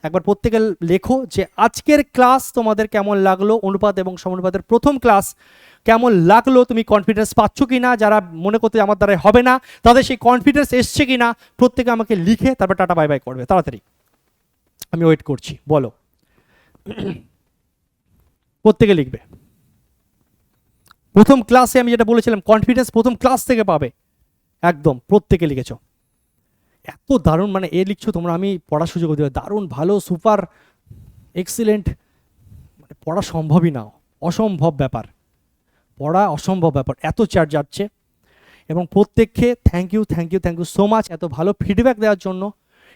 একবার প্রত্যেকে লেখো যে আজকের ক্লাস তোমাদের কেমন লাগলো, অনুপাত এবং সমানুপাতের প্রথম ক্লাস কেমন লাগলো, তুমি কনফিডেন্স পাচ্ছ কি না, যারা মনে করতে আমার দ্বারা হবে না তাদের সেই কনফিডেন্স এসছে কি না, প্রত্যেকে আমাকে লিখে তারপর টাটা বাই বাই করবে। তাড়াতাড়ি আমি ওয়েট করছি, বলো প্রত্যেকে লিখবে। প্রথম ক্লাসে আমি যেটা বলেছিলাম কনফিডেন্স প্রথম ক্লাস থেকে পাবে, একদম প্রত্যেকে লিখেছ। এত দারুণ, মানে এ লিখছো তোমরা, আমি পড়ার সুযোগ দেবো, দারুণ ভালো সুপার এক্সিলেন্ট, মানে পড়া সম্ভবই না, অসম্ভব ব্যাপার, পড়া অসম্ভব ব্যাপার, এত চার্জ যাচ্ছে। এবং প্রত্যেককে thank you thank you thank you so much এত ভালো ফিডব্যাক দেওয়ার জন্য,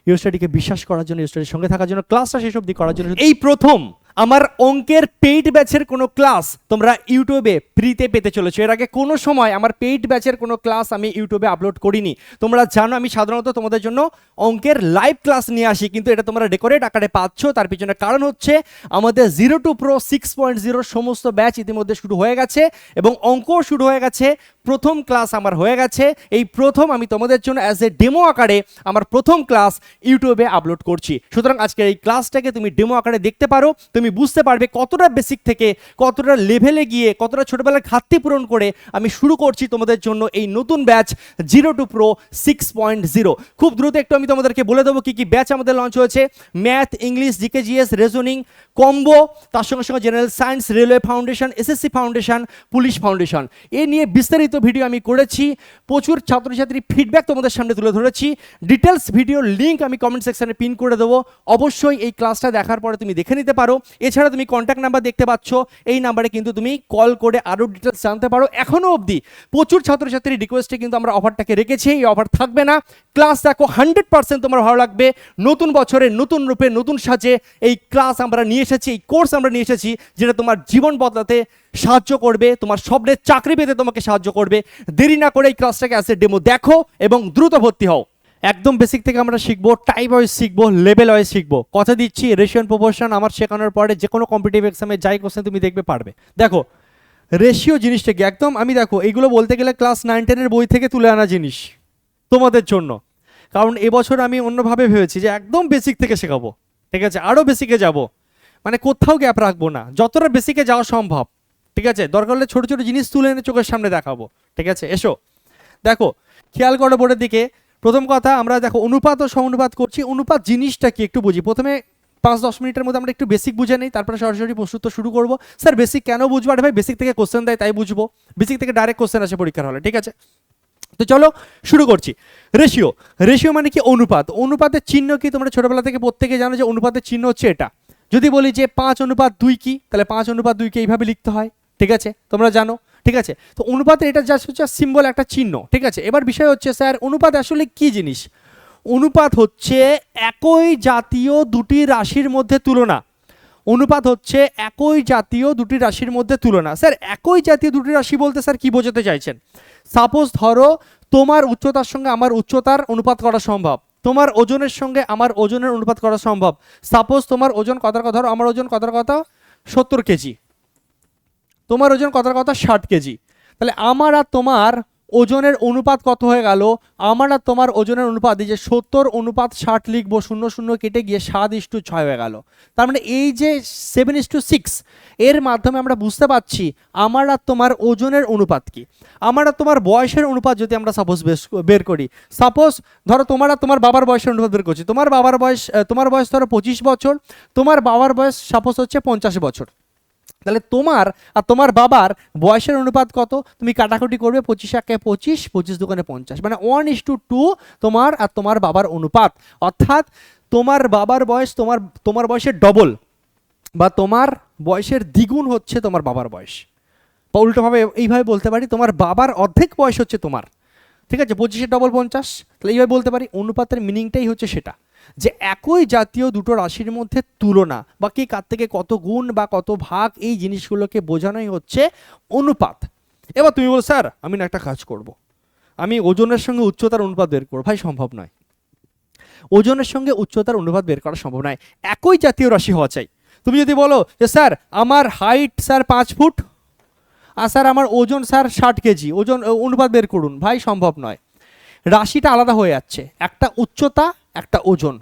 ইউস্টাডিকে বিশ্বাস করার জন্য, ইউস্টাডির সঙ্গে থাকার জন্য, ক্লাসটা শেষ অবধি করার জন্য। এই প্রথম আমার অঙ্কের পেইড ব্যাচের কোনো ক্লাস তোমরা ইউটিউবে ফ্রিতে পেতে চলেছো। এর আগে কোনো সময় আমার পেইড ব্যাচের কোনো ক্লাস আমি ইউটিউবে আপলোড করিনি। তোমরা জানো আমি সাধারণত তোমাদের জন্য অঙ্কের লাইভ ক্লাস নিয়ে আসি, কিন্তু এটা তোমরা রেকর্ডেড আকারে পাচ্ছ। তার পিছনে কারণ হচ্ছে আমাদের 0 to Pro 6.0 সমস্ত ব্যাচ ইতিমধ্যে শুরু হয়ে গেছে এবং অঙ্কও শুরু হয়ে গেছে। প্রথম ক্লাস আমার হয়ে গেছে, এই প্রথম আমি তোমাদের জন্য অ্যাজ এ ডেমো আকারে আমার প্রথম ক্লাস ইউটিউবে আপলোড করছি। সুতরাং আজকের এই ক্লাসটাকে তুমি ডেমো আকারে দেখতে পারো, তুমি বুঝতে পারবে কতটা বেসিক থেকে কতটা লেভেলে গিয়ে কতটা ছোটবেলার ঘাটতি পূরণ করে আমি শুরু করছি তোমাদের জন্য এই নতুন ব্যাচ 0 to Pro 6.0। খুব দ্রুত একটু আমি তোমাদেরকে বলে দেবো কি কি ব্যাচ আমাদের লঞ্চ হয়েছে। Math, English, GK, GS, reasoning combo, তার সঙ্গে সঙ্গে general science, railway foundation, SSC foundation, police foundation, এ নিয়ে বিস্তারিত ভিডিও আমি করেছি। প্রচুর ছাত্রছাত্রীর ফিডব্যাক তোমাদের সামনে তুলে ধরেছি। ডিটেলস ভিডিও লিঙ্ক আমি কমেন্ট সেকশনে পিন করে দেবো, অবশ্যই এই ক্লাসটা দেখার পরে তুমি দেখে নিতে পারো। এছাড়া তুমি কন্ট্যাক্ট নাম্বার দেখতে পাচ্ছ, এই নাম্বারে কিন্তু তুমি কল করে আরও ডিটেলস জানতে পারো। এখনও অবধি প্রচুর ছাত্রছাত্রীর রিকোয়েস্টে কিন্তু আমরা অফারটাকে রেখেছি, এই অফার থাকবে না। ক্লাস দেখো 100% তোমার ভালো লাগবে। নতুন বছরে নতুন রূপে নতুন সাজে এই ক্লাস আমরা নিয়ে এসেছি, এই কোর্স আমরা নিয়ে এসেছি, যেটা তোমার জীবন বদলাতে সাহায্য করবে, তোমার স্বপ্নের চাকরি পেতে তোমাকে সাহায্য করবে। দেরি না করে এই ক্লাসটাকে অ্যাজ এ ডেমো দেখো এবং দ্রুত ভর্তি হও। একদম বেসিক থেকে আমরা শিখবো, টাইপ ওয়াইজ শিখবো, লেভেল ওয়াইজ শিখবো। কথা দিচ্ছি রেশিও প্রপোর্শন আমার শেখানোর পরে যে কোনো কম্পিটিটিভ এক্সামে যাই কোশ্চেন তুমি দেখবে পারবে। দেখো রেশিও জিনিসটা কি একদম, আমি দেখো এইগুলো বলতে গেলে ক্লাস 9-10 বই থেকে তুলে আনা জিনিস তোমাদের জন্য, কারণ এবছর আমি অন্যভাবে ভেবেছি যে একদম বেসিক থেকে শেখাবো, ঠিক আছে, আরও বেসিকে যাব, মানে কোথাও গ্যাপ রাখবো না, যতটা বেসিকে যাওয়া সম্ভব, ঠিক আছে। দরকার হলে ছোটো ছোটো জিনিস তুলে এনে চোখের সামনে দেখাবো, ঠিক আছে। এসো দেখো, খেয়াল করো বোর্ডের দিকে। প্রথম কথা আমরা দেখো অনুপাত ও সমানুপাত করছি। অনুপাত জিনিসটা কি একটু বুঝি। প্রথমে 5-10 মিনিটের মধ্যে আমরা একটু বেসিক বুঝে নিই, তারপরে সরাসরি প্রস্তুত শুরু করবো। স্যার বেসিক কেন বুঝবো? আরে ভাই বেসিক থেকে কোশ্চেন দেয় তাই বুঝবো, বেসিক থেকে ডাইরেক্ট কোশ্চেন আসে পরীক্ষার হলে, ঠিক আছে। তো চলো শুরু করছি। রেশিও, রেশিও মানে কি? অনুপাত। অনুপাতের চিহ্ন কি তোমরা ছোটবেলা থেকে প্রত্যেকে জানো যে অনুপাতের চিহ্ন হচ্ছে এটা। যদি বলি যে 5:2 কি, তাহলে 5:2 কে এইভাবে লিখতে হয়, ঠিক আছে, তোমরা জানো, ঠিক আছে। তো অনুপাতের এটা জাস্ট হচ্ছে সিম্বল, একটা চিহ্ন, ঠিক আছে। এবার বিষয় হচ্ছে স্যার অনুপাত আসলে কি জিনিস? অনুপাত হচ্ছে একই জাতীয় দুটি রাশির মধ্যে তুলনা। অনুপাত হচ্ছে একই জাতীয় দুটি রাশির মধ্যে তুলনা। স্যার একই জাতীয় দুটি রাশি বলতে স্যার কি বোঝাতে চাইছেন? সাপোজ ধরো তোমার উচ্চতার সঙ্গে আমার উচ্চতার অনুপাত করা সম্ভব, তোমার ওজনের সঙ্গে আমার ওজনের অনুপাত করা সম্ভব। সাপোজ তোমার ওজন কতার কথা, ধরো আমার ওজন কতার কথা 70 কেজি, তোমার ওজন কতার কথা 60 কেজি। তাহলে আমার আর তোমার ওজনের অনুপাত কত হয়ে গেল? আমার আর তোমার ওজনের অনুপাত, এই যে 70:60 লিখবো, 0 কেটে গিয়ে 7:6 হয়ে গেল। তার মানে এই যে 7:6 এর মাধ্যমে আমরা বুঝতে পারছি আমার আর তোমার ওজনের অনুপাত কি। আমার আর তোমার বয়সের অনুপাত যদি আমরা সাপোজ বের করি, সাপোজ ধরো তোমার আর তোমার বাবার বয়সের অনুপাত বের করছি। তোমার বয়স ধরো 25 বছর, তোমার বাবার বয়স সাপোজ হচ্ছে 50 বছর। তাহলে তোমার আর তোমার বাবার বয়সের অনুপাত কত? তুমি কাটাকুটি করবে, 25 একে 25, 25 দুগুণে 50, মানে 1:2 তোমার আর তোমার বাবার অনুপাত। অর্থাৎ তোমার বাবার বয়স তোমার বয়সের ডবল বা তোমার বয়সের দ্বিগুণ হচ্ছে তোমার বাবার বয়স, বা উল্টোভাবে এইভাবে বলতে পারি তোমার বাবার অর্ধেক বয়স হচ্ছে তোমার, ঠিক আছে। 25-এর ডবল 50, তাহলে এইভাবে বলতে পারি। অনুপাতের মিনিংটাই হচ্ছে সেটা, যে একই জাতীয় দুটো রাশির মধ্যে তুলনা, বা কে কার থেকে কত গুণ বা কত ভাগ, এই জিনিসগুলোকে বোঝানোই হচ্ছে অনুপাত। এবার তুমি বলো স্যার আমি না একটা কাজ করব, আমি ওজনের সঙ্গে উচ্চতার অনুপাত বের করবো। ভাই সম্ভব নয়, ওজনের সঙ্গে উচ্চতার অনুপাত বের করা সম্ভব নয়, একই জাতীয় রাশি হওয়া চাই। তুমি যদি বলো যে স্যার আমার হাইট স্যার 5 ফুট আর স্যার আমার ওজন স্যার 60 কেজি, ওজন অনুপাত বের করুন, ভাই সম্ভব নয়, রাশিটা আলাদা হয়ে যাচ্ছে, একটা উচ্চতা একটা ওজন,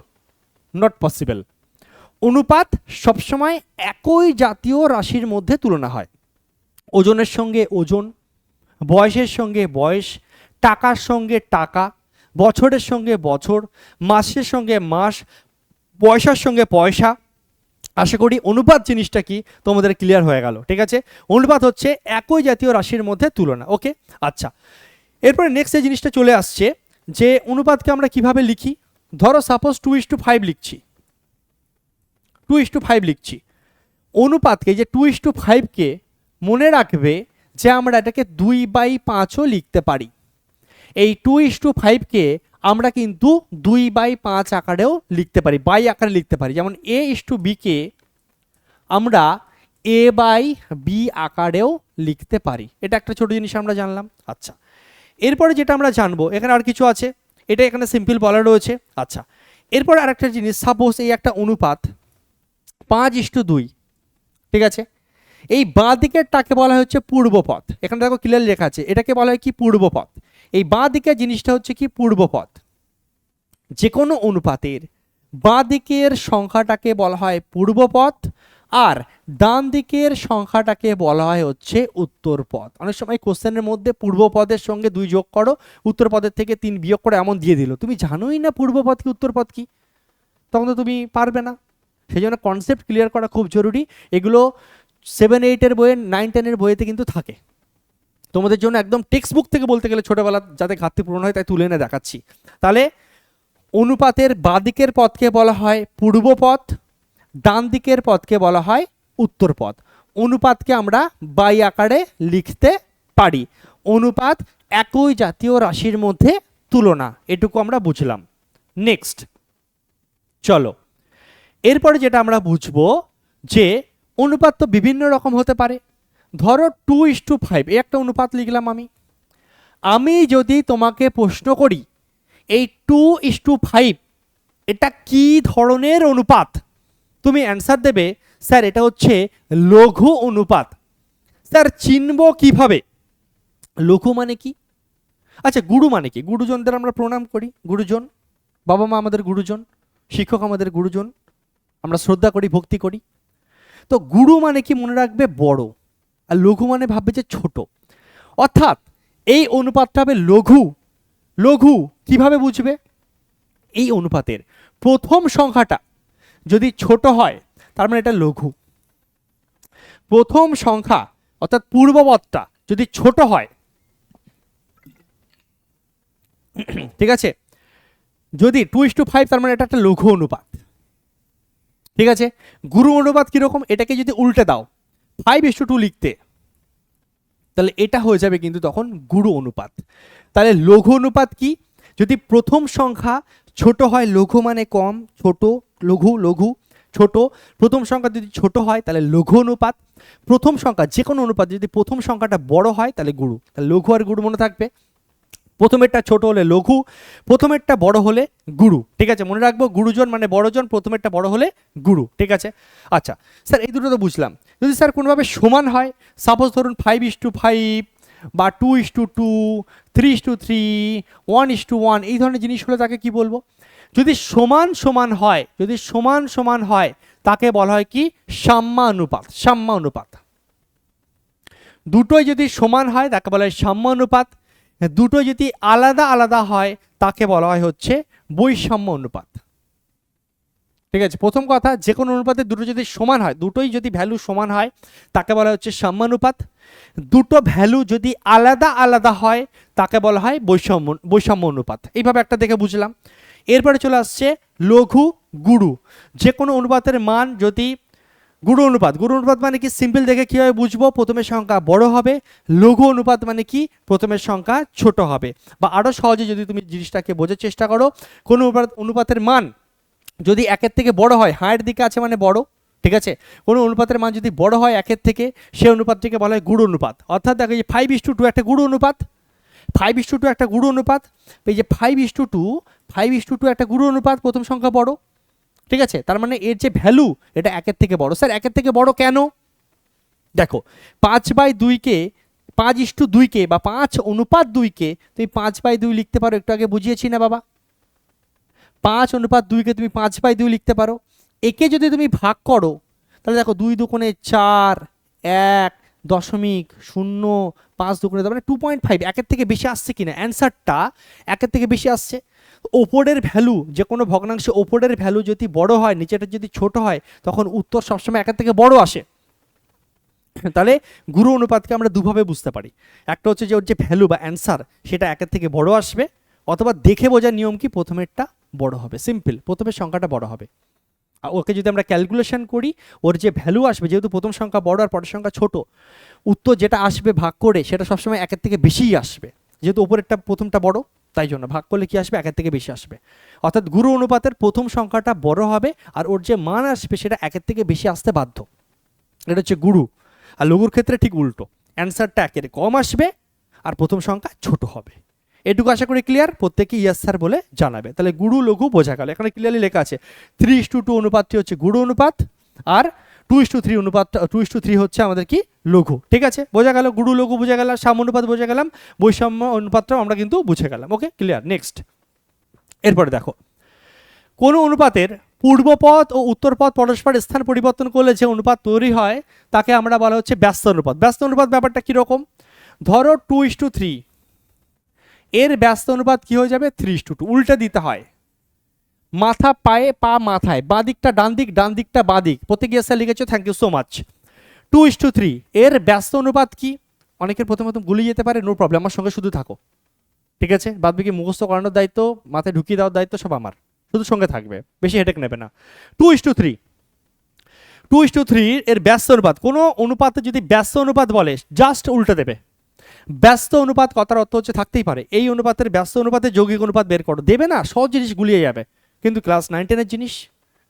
নট পসিবল। অনুপাত সবসময় একই জাতীয় রাশির মধ্যে তুলনা হয়। ওজনের সঙ্গে ওজন, বয়সের সঙ্গে বয়স, টাকার সঙ্গে টাকা, বছরের সঙ্গে বছর, মাসের সঙ্গে মাস, পয়সার সঙ্গে পয়সা। আশা করি অনুপাত জিনিসটা কি তোমাদের ক্লিয়ার হয়ে গেল। ঠিক আছে, অনুপাত হচ্ছে একই জাতীয় রাশির মধ্যে তুলনা। ওকে, আচ্ছা, এরপরে নেক্সট এই জিনিসটা চলে আসছে যে অনুপাতকে আমরা কিভাবে লিখি। ধরো সাপোজ 2:5 লিখছি, 2:5 লিখছি। অনুপাতকে যে 2:5কে মনে রাখবে যে আমরা এটাকে 2/5ও লিখতে পারি। এই 2:5কে আমরা কিন্তু 2/5 আকারেও লিখতে পারি, বাই আকারে লিখতে পারি। যেমন A:B কে আমরা A/B আকারেও লিখতে পারি। এটা একটা ছোট জিনিস আমরা জানলাম। আচ্ছা, এরপরে যেটা আমরা জানবো, এখানে আর কিছু আছে, এটা এখানে সিম্পল বলা রয়েছে। আচ্ছা, এরপর আরেকটা জিনিস, সাপোজ এই একটা অনুপাত 5:2, ঠিক আছে। এই বাঁ দিকেরটাকে বলা হচ্ছে পূর্বপদ। এখানে দেখো ক্লিয়ার লেখা আছে, এটাকে বলা হয় কি পূর্বপদ। এই বাঁ দিকের জিনিসটা হচ্ছে কি পূর্বপদ। যে কোনো অনুপাতের বাঁ দিকের সংখ্যাটাকে বলা হয় পূর্বপদ, আর ডান দিকের সংখ্যাটাকে বলা হয় হচ্ছে উত্তরপদ। অনেক সময় কোশ্চেনের মধ্যে পূর্বপদের সঙ্গে 2 যোগ করো, উত্তরপদের থেকে 3 বিয়োগ করে এমন দিয়ে দিল, তুমি জানোই না পূর্বপদ কি উত্তরপদ কি, তখন তো তুমি পারবে না। সেই জন্য কনসেপ্ট ক্লিয়ার করা খুব জরুরি। এগুলো 7-8 বইয়ে, 9-10 বইয়েতে কিন্তু থাকে। তোমাদের জন্য একদম টেক্সট বুক থেকে বলতে গেলে ছোটবেলা যাতে ঘাটতি পূরণ হয় তাই তুলে এনে দেখাচ্ছি। তাহলে অনুপাতের বাঁ দিকের পদকে বলা হয় পূর্বপদ, ডান দিকের পদকে বলা হয় উত্তরপদ। অনুপাতকে আমরা বাই আকারে লিখতে পারি। অনুপাত একই জাতীয় রাশির মধ্যে তুলনা, এটুকু আমরা বুঝলাম। নেক্সট চলো, এরপরে যেটা আমরা বুঝবো যে অনুপাত তো বিভিন্ন রকম হতে পারে। ধরো 2:5, এই একটা অনুপাত লিখলাম আমি যদি তোমাকে প্রশ্ন করি এই 2:5 এটা কি ধরনের অনুপাত, তুমি অ্যান্সার দেবে স্যার এটা হচ্ছে লঘু অনুপাত। স্যার চিনব কিভাবে? লঘু মানে কি? আচ্ছা, গুরু মানে কি? গুরুজনদের আমরা প্রণাম করি, গুরুজন, বাবা মা আমাদের গুরুজন, শিক্ষক আমাদের গুরুজন, আমরা শ্রদ্ধা করি, ভক্তি করি। তো গুরু মানে কি মনে রাখবে? বড়। আর লঘু মানে ভাববে যে ছোট। অর্থাৎ এই অনুপাতটা হবে লঘু। লঘু কিভাবে বুঝবে? এই অনুপাতের প্রথম সংখ্যাটা যদি ছোট হয় তার মানে এটা লঘু। প্রথম সংখ্যা অর্থাৎ পূর্বপদটা যদি ছোট হয়, ঠিক আছে, যদি 2:5 তার মানে এটা একটা লঘু অনুপাত। ঠিক আছে, গুরু অনুপাত কিরকম? এটাকে যদি উল্টে দাও 5:2 লিখতে, তাহলে এটা হয়ে যাবে কিন্তু তখন গুরু অনুপাত। তাহলে লঘু অনুপাত কি? যদি প্রথম সংখ্যা ছোট হয়, লঘু মানে কম, ছোট, লঘু, লঘু, ছোট। প্রথম সংখ্যা যদি ছোট হয় তাহলে লঘু অনুপাত। প্রথম সংখ্যা যে কোনো অনুপাত যদি প্রথম সংখ্যাটা বড় হয় তাহলে গুরু। তাহলে লঘু আর গুরু মনে থাকবে। প্রথমেরটা ছোট হলে লঘু, প্রথমেরটা বড় হলে গুরু। ঠিক আছে, মনে রাখবো গুরুজন মানে বড়জন, প্রথমেরটা বড় হলে গুরু। ঠিক আছে, আচ্ছা স্যার এই দুটো তো বুঝলাম। যদি স্যার কোনোভাবে সমান হয়, সাপোজ ধরুন 5:5 বা 2:2, 3:3, 1:1, এই ধরনের জিনিস হলে তাকে কি বলবো? যদি সমান সমান হয়, যদি সমান সমান হয় তাকে বলা হয় কি? সাম্যানুপাত। সাম্যানুপাত। দুটোই যদি সমান হয় তাকে বলা হয় সাম্যানুপাত। দুটো যদি আলাদা আলাদা হয় তাকে বলা হয় হচ্ছে বৈষম্য অনুপাত। ঠিক আছে, প্রথম কথা, যে কোনো অনুপাতে দুটো যদি সমান হয়, দুটোই যদি ভ্যালু সমান হয় তাকে বলা হচ্ছে সাম্যানুপাত। দুটো ভ্যালু যদি আলাদা আলাদা হয় তাকে বলা হয় বৈষম্য অনুপাত। এইভাবে একটা দেখে বুঝলাম। এরপরে চলে আসছে লঘু, গুরু। যে কোনো অনুপাতের মান যদি গুরু অনুপাত, গুরু অনুপাত মানে কি? সিম্পল দেখে কীভাবে বুঝবো? প্রথমের সংখ্যা বড় হবে। লঘু অনুপাত মানে কি? প্রথমের সংখ্যা ছোট হবে। বা আরও সহজে যদি তুমি জিনিসটাকে বোঝার চেষ্টা করো, কোনো অনুপাতের মান যদি 1-এর থেকে বড় হয়, হায়ের দিকে আছে মানে বড়। ঠিক আছে, কোনো অনুপাতের মান যদি বড় হয় 1-এর থেকে, সে অনুপাতটিকে বলা হয় গুরু অনুপাত। অর্থাৎ দেখো এই 5:2 একটা গুরু অনুপাত, 5:2 একটা গুরু অনুপাত। এই যে 5:2 একটা গুরু অনুপাত, প্রথম সংখ্যা বড়। ঠিক আছে, তার মানে এর যে ভ্যালু এটা 1-এর থেকে বড়। স্যার 1-এর থেকে বড় কেন? দেখো 5/2কে, 5:2কে বা 5:2কে তুমি 5/2 লিখতে পারো। একটু আগে বুঝিয়েছি না বাবা? 5:2কে তুমি 5/2 লিখতে পারো। একে যদি তুমি ভাগ করো তাহলে দেখো 2 দুগুণে 4, 1.0.5 মানে 2.5, একের থেকে বেশি আসছে কিনা, অ্যান্সারটা একের থেকে বেশি আসছে। ওপরের ভ্যালু, যে কোনো ভগ্নাংশে ওপরের ভ্যালু যদি বড় হয় নিচেটা যদি ছোট হয় তখন উত্তর সবসময় একের থেকে বড় আসে। তাহলে গুরু অনুপাতকে আমরা দুভাবে বুঝতে পারি, একটা হচ্ছে যে ওর যে ভ্যালু বা অ্যান্সার সেটা একের থেকে বড় আসবে, অথবা দেখে বোঝার নিয়ম কি প্রথমেরটা বড় হবে, সিম্পল, প্রথমের সংখ্যাটা বড় হবে। আর ওকে যদি আমরা ক্যালকুলেশন করি ওর যে ভ্যালু আসবে, যেহেতু প্রথম সংখ্যা বড় আর পরের সংখ্যা ছোট, উত্তর যেটা আসবে ভাগ করে সেটা সবসময় একের থেকে বেশিই আসবে, যেহেতু ওপরেরটা প্রথমটা বড় তাই জন্য ভাগ করলে কি আসবে, একের থেকে বেশি আসবে। অর্থাৎ গুরু অনুপাতের প্রথম সংখ্যাটা বড় হবে আর ওর যে মান আসবে সেটা একের থেকে বেশি আসতে বাধ্য, এটা হচ্ছে গুরু। আর লঘুর ক্ষেত্রে ঠিক উল্টো, অ্যান্সারটা একের কম আসবে আর প্রথম সংখ্যা ছোট হবে। এটুকু আশা করি ক্লিয়ার, প্রত্যেকে ইয়েস স্যার বলে জানাবে। তাহলে গুরু লঘু বোঝা গেল, এখানে ক্লিয়ারলি লেখা আছে 3:2 অনুপাতটি হচ্ছে গুরু অনুপাত আর 2:3 অনুপাতটা 2:3 হচ্ছে আমাদের কি লঘু। ঠিক আছে, বোঝা গেল, গুরু লঘু বোঝা গেল, সাম্য অনুপাত বোঝা গেলাম, বৈষম্য অনুপাতটাও আমরা কিন্তু বুঝে গেলাম। Okay clear, next. এরপরে দেখো, কোন অনুপাতের পূর্বপদ ও উত্তরপদ পরস্পর স্থান পরিবর্তন করলে যে অনুপাত তৈরি হয় তাকে আমরা বলা হচ্ছে ব্যস্ত অনুপাত। ব্যস্ত অনুপাত ব্যাপারটা কিরকম, ধরো 2:3, এর ব্যস্ত অনুপাত কি হয়ে যাবে 3:2, উল্টে দিতে হয়, মাথা পায়ে পা মাথায়, বাঁ দিকটা ডান দিক, ডান দিকটা বাঁ দিক, প্রত্যেক স্যার লিখেছো, থ্যাংক ইউ সো মাচ। 2:3 এর ব্যস্ত অনুপাত কি, অনেকের প্রথম গুলিয়ে যেতে পারে, নো প্রবলেম, আমার সঙ্গে শুধু থাকো, ঠিক আছে, বাদ বাকি মুখস্থ করানোর দায়িত্ব, মাথায় ঢুকিয়ে দেওয়ার দায়িত্ব সব আমার, শুধু সঙ্গে থাকবে, বেশি হেডেক নেবে না। 2:3 এর ব্যস্ত অনুপাত, কোনো অনুপাতে যদি ব্যস্ত অনুপাত বলে জাস্ট উল্টে দেবে। ব্যস্ত অনুপাত কথার অর্থ হচ্ছে থাকতেই পারে, এই অনুপাতের ব্যস্ত অনুপাতের যৌগিক অনুপাত বের করো, দেবে না, সহজ জিনিস গুলিয়ে যাবে, কিন্তু ক্লাস 9-10-এর জিনিস,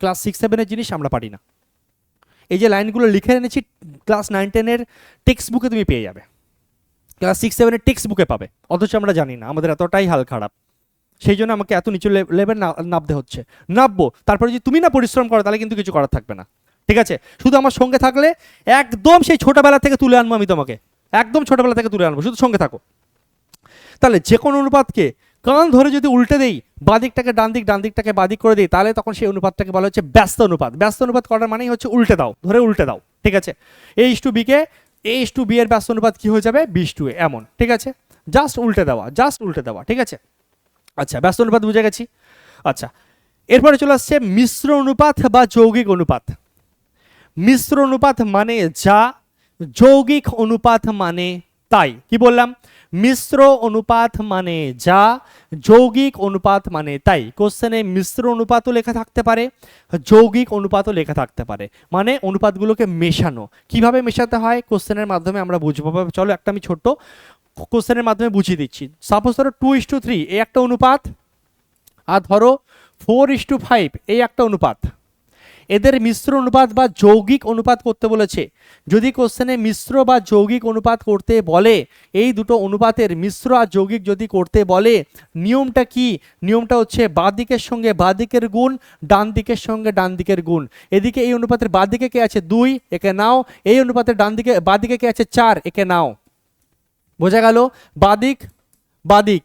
ক্লাস 6-7-এর জিনিস আমরা পারি না। এই যে লাইনগুলো লিখে এনেছি ক্লাস 9-10-এর টেক্সট বুকে তুমি পেয়ে যাবে, ক্লাস 6-7-এর টেক্সট বুকে পাবে, অথচ আমরা জানি না, আমাদের এতটাই হাল খারাপ, সেই জন্য আমাকে এত নিচু লেভেল নামতে হচ্ছে, নামবো, তারপরে যদি তুমি না পরিশ্রম করো তাহলে কিন্তু কিছু করার থাকবে না। ঠিক আছে, শুধু আমার সঙ্গে থাকলে একদম সেই ছোটবেলা থেকে তুলে আনবো আমি তোমাকে, একদম ছোটবেলা থেকে তুলে আনবো, শুধু সঙ্গে থাকো। তাহলে যে কোনো অনুপাতকে কান ধরে যদি উল্টে দেই, বাদিকটাকে ডান দিক, ডান দিকটাকে বাদিক করে দিই, তাহলে তখন সেই অনুপাতটাকে বলা হচ্ছে ব্যস্ত অনুপাত। ব্যস্ত অনুপাত করার মানেই হচ্ছে উল্টে দাও, ধরে উল্টে দাও। ঠিক আছে, A:B কে A:B এর ব্যস্ত অনুপাত কি হয়ে যাবে, B:A, এমন। ঠিক আছে, জাস্ট উল্টে দেওয়া, জাস্ট উল্টে দেওয়া। ঠিক আছে, আচ্ছা, ব্যস্ত অনুপাত বুঝে গেছি। আচ্ছা, এরপরে চলে আসছে মিশ্র অনুপাত বা যৌগিক অনুপাত। মিশ্র অনুপাত মানে যা, যৌগিক অনুপাত মানে তাই। কি বললাম, মিশ্র অনুপাত মানে যা, যৌগিক অনুপাত মানে তাই। কোশ্চেনে মিশ্র অনুপাতও লেখা থাকতে পারে, যৌগিক অনুপাতও লেখা থাকতে পারে, মানে অনুপাতগুলোকে মেশানো। কিভাবে মেশাতে হয় কোশ্চেনের মাধ্যমে আমরা বুঝবো। চলো একটা আমি ছোট্ট কোশ্চেনের মাধ্যমে বুঝিয়ে দিচ্ছি। সাপোজ ধরো 2:3 এই একটা অনুপাত, আর ধরো 4:5 এই একটা অনুপাত, এদের মিশ্র অনুপাত বা যৌগিক অনুপাত করতে বলেছে। যদি কোশ্চেনে মিশ্র বা যৌগিক অনুপাত করতে বলে, এই দুটো অনুপাতের মিশ্র আর যৌগিক যদি করতে বলে, নিয়মটা কি, নিয়মটা হচ্ছে বাঁ দিকের সঙ্গে বাঁ দিকের গুণ, ডান দিকের সঙ্গে ডান দিকের গুণ। এদিকে এই অনুপাতের বাঁ দিকে কে আছে 2, একে নাও, এই অনুপাতের ডান দিকে বাঁ দিকে কে আছে 4, একে নাও। বোঝা গেল, বাদিক বাদিক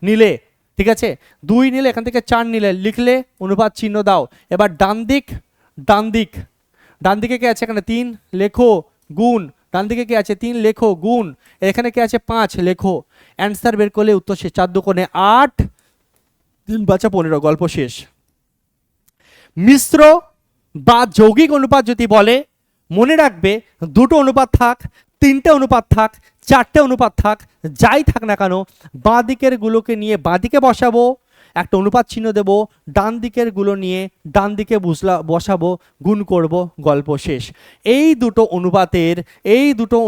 নিলে, ঠিক আছে, 2 নিলে, এখান থেকে 4 নিলে, লিখলে অনুপাত চিহ্ন দাও। এবার ডান দিক, ডান দিক, ডান দিকে কে আছে এখানে 3, লেখো গুণ, ডান দিকে কে আছে 3, লেখো গুণ, এখানে কে আছে 5, লেখো। অ্যান্সার বের করলে উত্তর শেষ, 4 দুগুণে 8, 3 5 15, গল্প শেষ। মিশ্র বা যৌগিক অনুপাত যদি বলে, মনে রাখবে দুটো অনুপাত থাক, 3টে অনুপাত থাক, 4টে অনুপাত থাক, যাই থাক না কেন, বাঁ দিকের গুলোকে নিয়ে বাঁ দিকে বসাবো, একটা অনুপাত চিহ্ন দেবো, ডান দিকের গুলো নিয়ে ডান দিকে বসাবো, গুণ করব, গল্প শেষ। এই দুটো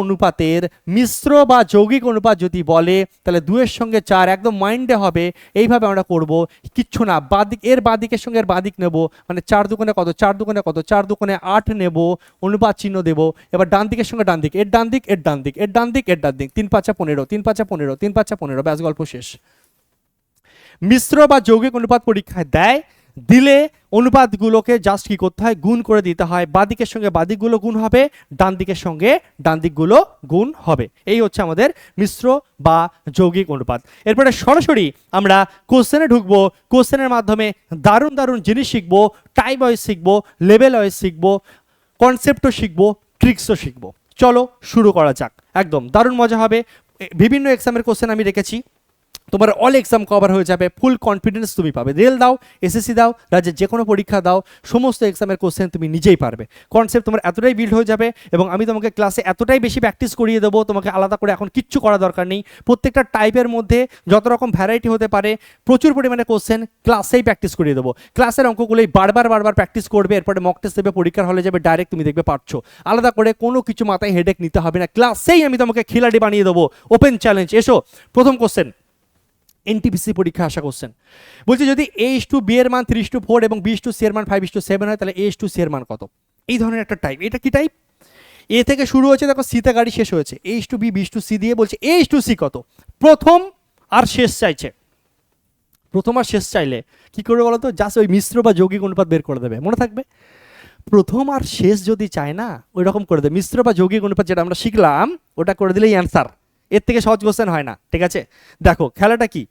অনুপাতের মিশ্র বা যৌগিক অনুপাত যদি বলে, তাহলে 2-এর সঙ্গে 4 একদম মাইন্ডে হবে, এইভাবে আমরা করব, কিচ্ছু না, বাদিক এর বাদিকের সঙ্গে এর বাদিক নেব, মানে 4 দুগুণে কত, 4 দুগুণে কত, 4 দুগুণে 8 নেব, অনুপাত চিহ্ন দেব। এবার ডান দিকের সঙ্গে ডান দিক, এর ডান দিক, এর ডান দিক, এর ডান দিক, এর ডান দিক, 3 5 15, 3 5 15, 3 5 15, ব্যাস গল্প শেষ। মিশ্র বা যৌগিক অনুপাত পরীক্ষায় দেয়, দিলে অনুপাতগুলোকে জাস্ট কি করতে হয়, গুণ করে দিতে হয়। বাদিকের সঙ্গে বাদিকগুলো গুণ হবে, ডান দিকের সঙ্গে ডান দিকগুলো গুণ হবে। এই হচ্ছে আমাদের মিশ্র বা যৌগিক অনুপাত। এরপরে সরাসরি আমরা কোশ্চেনে ঢুকবো। কোশ্চেনের মাধ্যমে দারুণ দারুণ জিনিস শিখবো, টাইপ ওয়াইজ শিখবো, লেভেল ওয়াইজ শিখবো, কনসেপ্টও শিখবো, ট্রিক্সও শিখবো। চলো শুরু করা যাক, একদম দারুণ মজা হবে। বিভিন্ন এক্সামের কোশ্চেন আমি রেখেছি, তোমার অল এক্সাম কভার হয়ে যাবে, ফুল কনফিডেন্স তুমি পাবে। রেল দাও, এসএসসি দাও, রাজ্যের যে কোনো পরীক্ষা দাও, সমস্ত এক্সামের কোশ্চেন তুমি নিজেই পারবে। কনসেপ্ট তোমার এতটাই বিল্ড হয়ে যাবে এবং আমি তোমাকে ক্লাসে এতটাই বেশি প্র্যাকটিস করিয়ে দেবো, তোমাকে আলাদা করে এখন কিচ্ছু করা দরকার নেই। প্রত্যেকটা টাইপের মধ্যে যত রকম ভ্যারাইটি হতে পারে প্রচুর পরিমাণে কোশ্চেন ক্লাসেই প্র্যাকটিস করিয়ে দেবো। ক্লাসের অঙ্কগুলোই বারবার বারবার প্র্যাকটিস করবে, এরপরে মক টেস্ট দেবে, পরীক্ষার হলে যাবে, ডাইরেক্ট তুমি দেখবে পারছো। আলাদা করে কোনো কিছু মাথায় হেডেক নিতে হবে না, ক্লাসেই আমি তোমাকে খিলাড়ি বানিয়ে দেবো। ওপেন চ্যালেঞ্জ, এসো। প্রথম কোশ্চেন, এনটিপিসি পরীক্ষা আসা কোশ্চেন বলছে, যদি A/B এর মান 3:4 এবং B/C এর মান 5:7 হয়, তাহলে A/C এর মান কত? এই ধরনের একটা টাইপ। এটা কি টাইপ? এ থেকে শুরু হয়েছে, দেখো সিতে গাড়ি শেষ হয়েছে, A/B B/C দিয়ে বলছে A/C কত। প্রথম আর শেষ চাইছে। প্রথম আর শেষ চাইলে কি করবে বলো তো? জাস্ট ওই মিশ্র বা যৌগিক অনুপাত বের করে দেবে, মনে থাকবে। প্রথম আর শেষ যদি চায় না, ওই রকম করে দেবে। মিশ্র বা যৌগিক অনুপাত যেটা আমরা শিখলাম ওটা করে দিলেই অ্যান্সার। এর থেকে সহজ কোশ্চেন হয় না, ঠিক আছে? দেখো খেলাটা কি,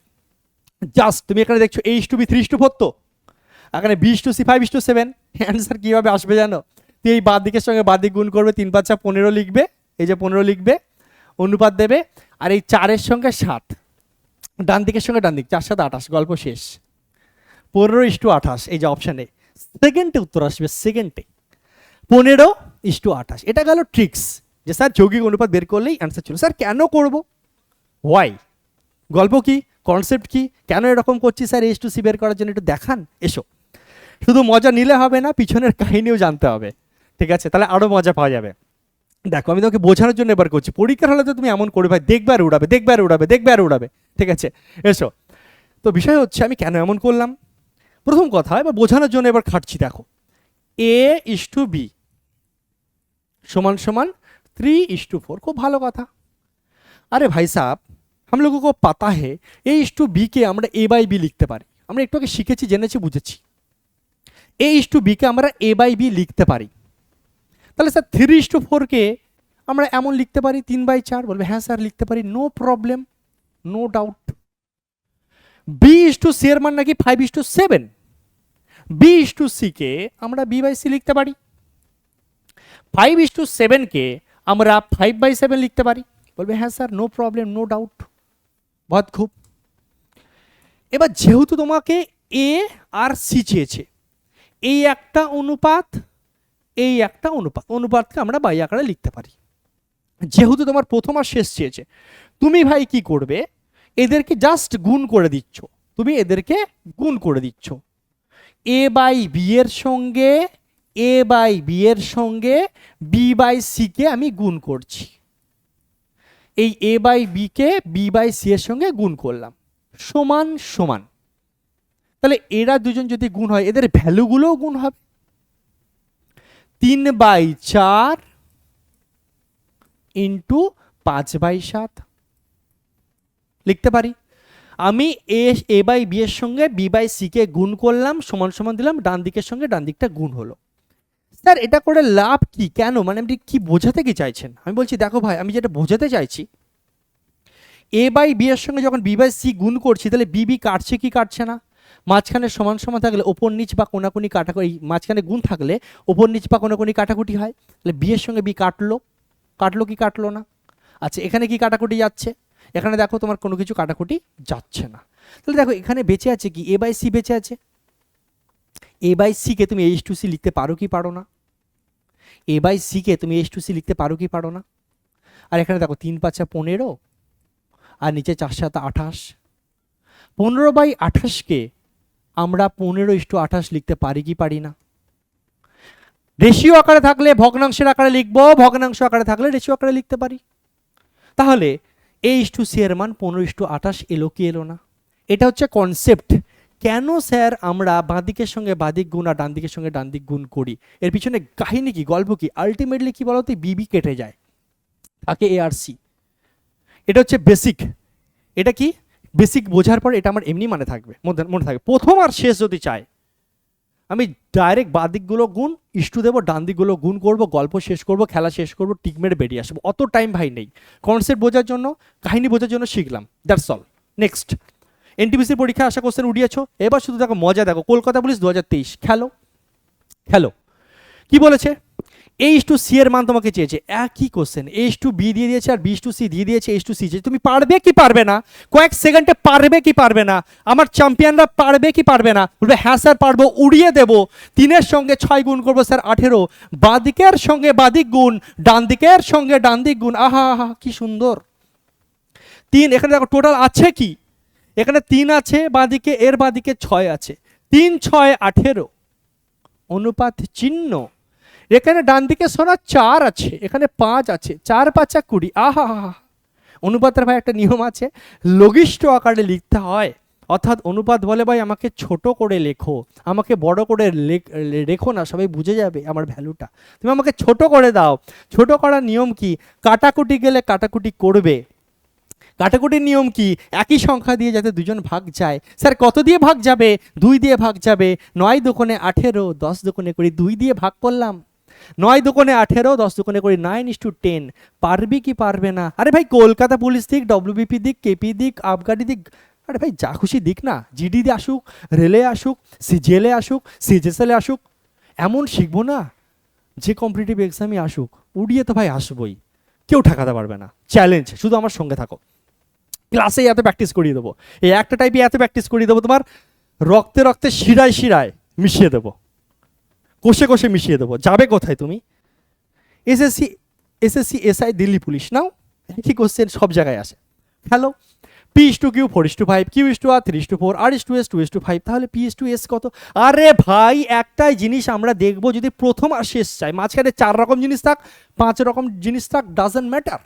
জাস্ট তুমি এখানে দেখছো A/B 3:4, তো এখানে B/C 5:7। অ্যান্সার কীভাবে আসবে জানো? তুই এই বাঁ দিকের সঙ্গে বাঁ দিক গুণ করবে, 3 5 15 লিখবে, এই যে 15 লিখবে, অনুপাত দেবে, আর এই 4-এর সঙ্গে 7, ডান দিকের সঙ্গে ডান দিক, 4 7 28, গল্প শেষ। 15:28, এই যে অপশানে সেকেন্ডে উত্তর আসবে, সেকেন্ডে 15:28। এটা গেল ট্রিক্স, যে স্যার যৌগিক অনুপাত বের করলেই অ্যান্সার ছিল। স্যার কেন করব? ওয়াই? গল্প কি, কনসেপ্ট কি, কেন এরকম করছি স্যার A/C বের করার জন্য, একটু দেখান। এসো, শুধু মজা নিলে হবে না, পিছনের কাহিনীও জানতে হবে, ঠিক আছে? তাহলে আরও মজা পাওয়া যাবে। দেখো আমি তোমাকে বোঝানোর জন্য এবার করছি, পরীক্ষার হলে তো তুমি এমন করবে ভাই, দেখবে আর উড়াবে, দেখবে আর উড়াবে, দেখবে আর উড়াবে, ঠিক আছে? এসো, তো বিষয় হচ্ছে আমি কেন এমন করলাম। প্রথম কথা, এবার বোঝানোর জন্য এবার খাটছি। দেখো A/B সমান 3:4, খুব ভালো কথা। আরে ভাই সাহেব, हम लोगों को पता है A/B কে আমরা A/B লিখতে পারি। আমরা একটু আগে শিখেছি, জেনেছি, বুঝেছি। A/B কে আমরা A/B লিখতে পারি। তাহলে স্যার 3:4 কে আমরা এমন লিখতে পারি 3/4। বলবে হ্যাঁ স্যার লিখতে পারি, no problem, no doubt. B/C এর মান নাকি 5:7, B/C কে আমরা B/C লিখতে পারি। 5:7 কে আমরা 5/7 লিখতে পারি। বলবে হ্যাঁ sir, no problem, no doubt, বহুত খুব। এবার যেহেতু তোমাকে A আর C চেয়েছে, এই একটা অনুপাত, এই একটা অনুপাত, অনুপাতকে আমরা বাই আকারে লিখতে পারি। যেহেতু তোমার প্রথম আর শেষ চেয়েছে, তুমি ভাই কি করবে, এদেরকে জাস্ট গুণ করে দিচ্ছ। তুমি এদেরকে গুণ করে দিচ্ছ। A/B এর সঙ্গে A/B এর সঙ্গে B/C কে আমি গুণ করছি। এই A/B কে B/C এর সঙ্গে গুণ করলাম, সমান সমান। তাহলে এরা দুজন যদি গুণ হয়, এদের ভ্যালুগুলোও গুণ হবে। 3/4 ইন্টু 5/7 লিখতে পারি। আমি A/B এর সঙ্গে B/C কে গুণ করলাম, সমান সমান দিলাম, ডান দিকের সঙ্গে ডান দিকটা গুণ হলো। স্যার এটা করে লাভ কি, কেন, মানে আপনি কি বোঝাতে কি চাইছেন? আমি বলছি দেখো ভাই, আমি যেটা বোঝাতে চাইছি, A/B এর সঙ্গে যখন B/C গুণ করছি, তাহলে B কাটছে কি কাটছে না? মাঝখানে সমান সমান থাকলে ওপর নিচ বা কোনাকুনি কাটাকুটি, মাঝখানে গুণ থাকলে ওপর নিচ বা কোনাকুনি কাটাকুটি হয়। তাহলে B এর সঙ্গে B কাটলো, কাটলো কি কাটলো না? আচ্ছা, এখানে কি কাটাকুটি যাচ্ছে? এখানে দেখো তোমার কোনো কিছু কাটাকুটি যাচ্ছে না। তাহলে দেখো এখানে বেঁচে আছে কি, A/C বেঁচে আছে। A/C কে তুমি A/C লিখতে পারো কি পারো না? A/C কে তুমি A/C লিখতে পারো কি পারো না? আর এখানে দেখো 3 5 15 আর নিচে 4 7 28। 15/28 কে আমরা 15:28 লিখতে পারি কি পারি না? রেশিও আকারে থাকলে ভগ্নাংশের আকারে লিখবো, ভগ্নাংশ আকারে থাকলে রেশিও আকারে লিখতে পারি। তাহলে A/C এর মান 15:28 এলো কি এলো না? এটা হচ্ছে কনসেপ্ট। কেন স্যার আমরা বাঁ দিকের সঙ্গে বাঁ দিক গুণ আর ডান দিকের সঙ্গে ডান দিক গুণ করি, এর পিছনে কাহিনী কি, গল্প কি? আলটিমেটলি কি বলতো, B কেটে যায়, থাকে A আর C। এটা হচ্ছে বেসিক। এটা কি বেসিক বোঝার পর এটা আমার এমনি মনে থাকবে, মনে থাকবে। প্রথম আর শেষ যদি চায়, আমি ডাইরেক্ট বাঁ দিকগুলো গুণ ইস্টু দেবো, ডান দিকগুলো গুণ করবো, গল্প শেষ করবো, খেলা শেষ করবো, টিক মেরে বেরিয়ে আসবো। অত টাইম ভাই নেই, কনসেপ্ট বোঝার জন্য, কাহিনী বোঝার জন্য শিখলাম, দ্যাটস অল। নেক্সট, এনটিপিসির পরীক্ষা আসা কোশ্চেন উড়িয়েছো, এবার শুধু দেখো মজা, দেখো কলকাতা পুলিশ 2023, খেলো খেলো। কি বলেছে, A/C এর মান তোমাকে চেয়েছে, একই কোশ্চেন, A/B দিয়ে দিয়েছে আর B/C দিয়ে দিয়েছে, A/C চেয়েছে। তুমি পারবে কি পারবে না, কয়েক সেকেন্ডে পারবে কি পারবে না, আমার চ্যাম্পিয়নরা পারবে কি পারবে না? বলবে হ্যাঁ স্যার পারবো, উড়িয়ে দেবো। 3-এর সঙ্গে 6 গুণ করবো স্যার 18, বাদিকের সঙ্গে বাদিক গুণ, ডান দিকের সঙ্গে ডান দিক গুণ, আহা আহা কি সুন্দর। 3 এখানে দেখো টোটাল আছে কি, এখানে 3 আছে বাদিকে, এর বাদিকে 6 আছে, 3 6 18, অনুপাত চিহ্ন। এখানে ডান দিকে সোনা 4 আছে, এখানে 5 আছে, 4 5 20, আহা হা। অনুপাতের ভাই একটা নিয়ম আছে, লঘিষ্ঠ আকারে লিখতে হয়, অর্থাৎ অনুপাত বলে ভাই আমাকে ছোট করে লেখো, আমাকে বড় করে লেখো না, সবাই বুঝে যাবে আমার ভ্যালুটা, তুমি আমাকে ছোট করে দাও। ছোট করার নিয়ম কি, কাটাকুটি গেলে কাটাকুটি করবে। কাটাকুটির নিয়ম কি, একই সংখ্যা দিয়ে যাতে দুজন ভাগ যায়। স্যার কত দিয়ে ভাগ যাবে, 2 দিয়ে ভাগ যাবে। 9 দুগুণে 18, 10 দুগুণে করি 2 দিয়ে ভাগ করলাম। 9 দুগুণে 18, 10 দুগুণে করি 9:10। পারবি কি পারবে না? আরে ভাই কলকাতা পুলিশ দিক, WBP দিক, কেপি দিক, আবগারি দিক, আরে ভাই যা খুশি দিক না, জিডি দিয়ে আসুক, রেলে আসুক, সিজিএলে আসুক, সিজিএসএলে আসুক, এমন শিখবো না যে কম্পিটিটিভ এক্সামে আসুক, উড়িয়ে তো ভাই আসবই, কেউ ঠেকাতে পারবে না। চ্যালেঞ্জ, শুধু আমার সঙ্গে থাকো, ক্লাসে এত প্র্যাকটিস করিয়ে দেবো, এই একটা টাইপে এত প্র্যাকটিস করিয়ে দেবো, তোমার রক্তে রক্তে শিরায় শিরায় মিশিয়ে দেবো, কোষে কোষে মিশিয়ে দেবো। যাবে কোথায় তুমি? এসএসসি এসআই, দিল্লি পুলিশ নাও, একই কোশ্চেন সব জায়গায় আসে। হ্যালো, P/Q 4:5, Q/R 3:4, R/S 2:5, তাহলে P/S কত? আরে ভাই একটাই জিনিস আমরা দেখবো, যদি প্রথম আর শেষ চাই, মাঝখানে 4 রকম জিনিস থাক, 5 রকম জিনিস থাক, ডাজন্ট ম্যাটার।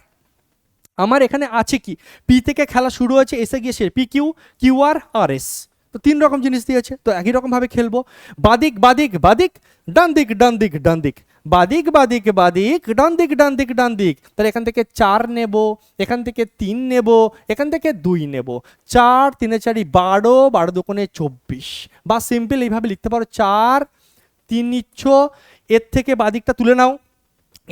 আমার এখানে আছে কি, পি থেকে খেলা শুরু হয়েছে, এসে গিয়ে শেষ PQ, QR, RS, তো 3 রকম জিনিস দিয়েছে, তো একই রকম ভাবে খেলবো। বাদিক বাদিক বাদিক, ডান দিক ডান দিক ডান দিক, বাদিক বাদিক বাদিক, ডান দিক ডান দিক ডান দিক। তাহলে এখান থেকে 4 নেব, এখান থেকে 3 নেব, এখান থেকে 2 নেব। 4 3 4 12, 12 দুগুণে 24, বা সিম্পল এইভাবে লিখতে পারো 4 3 নিচ্ছ, এর থেকে বাদিকটা তুলে নাও,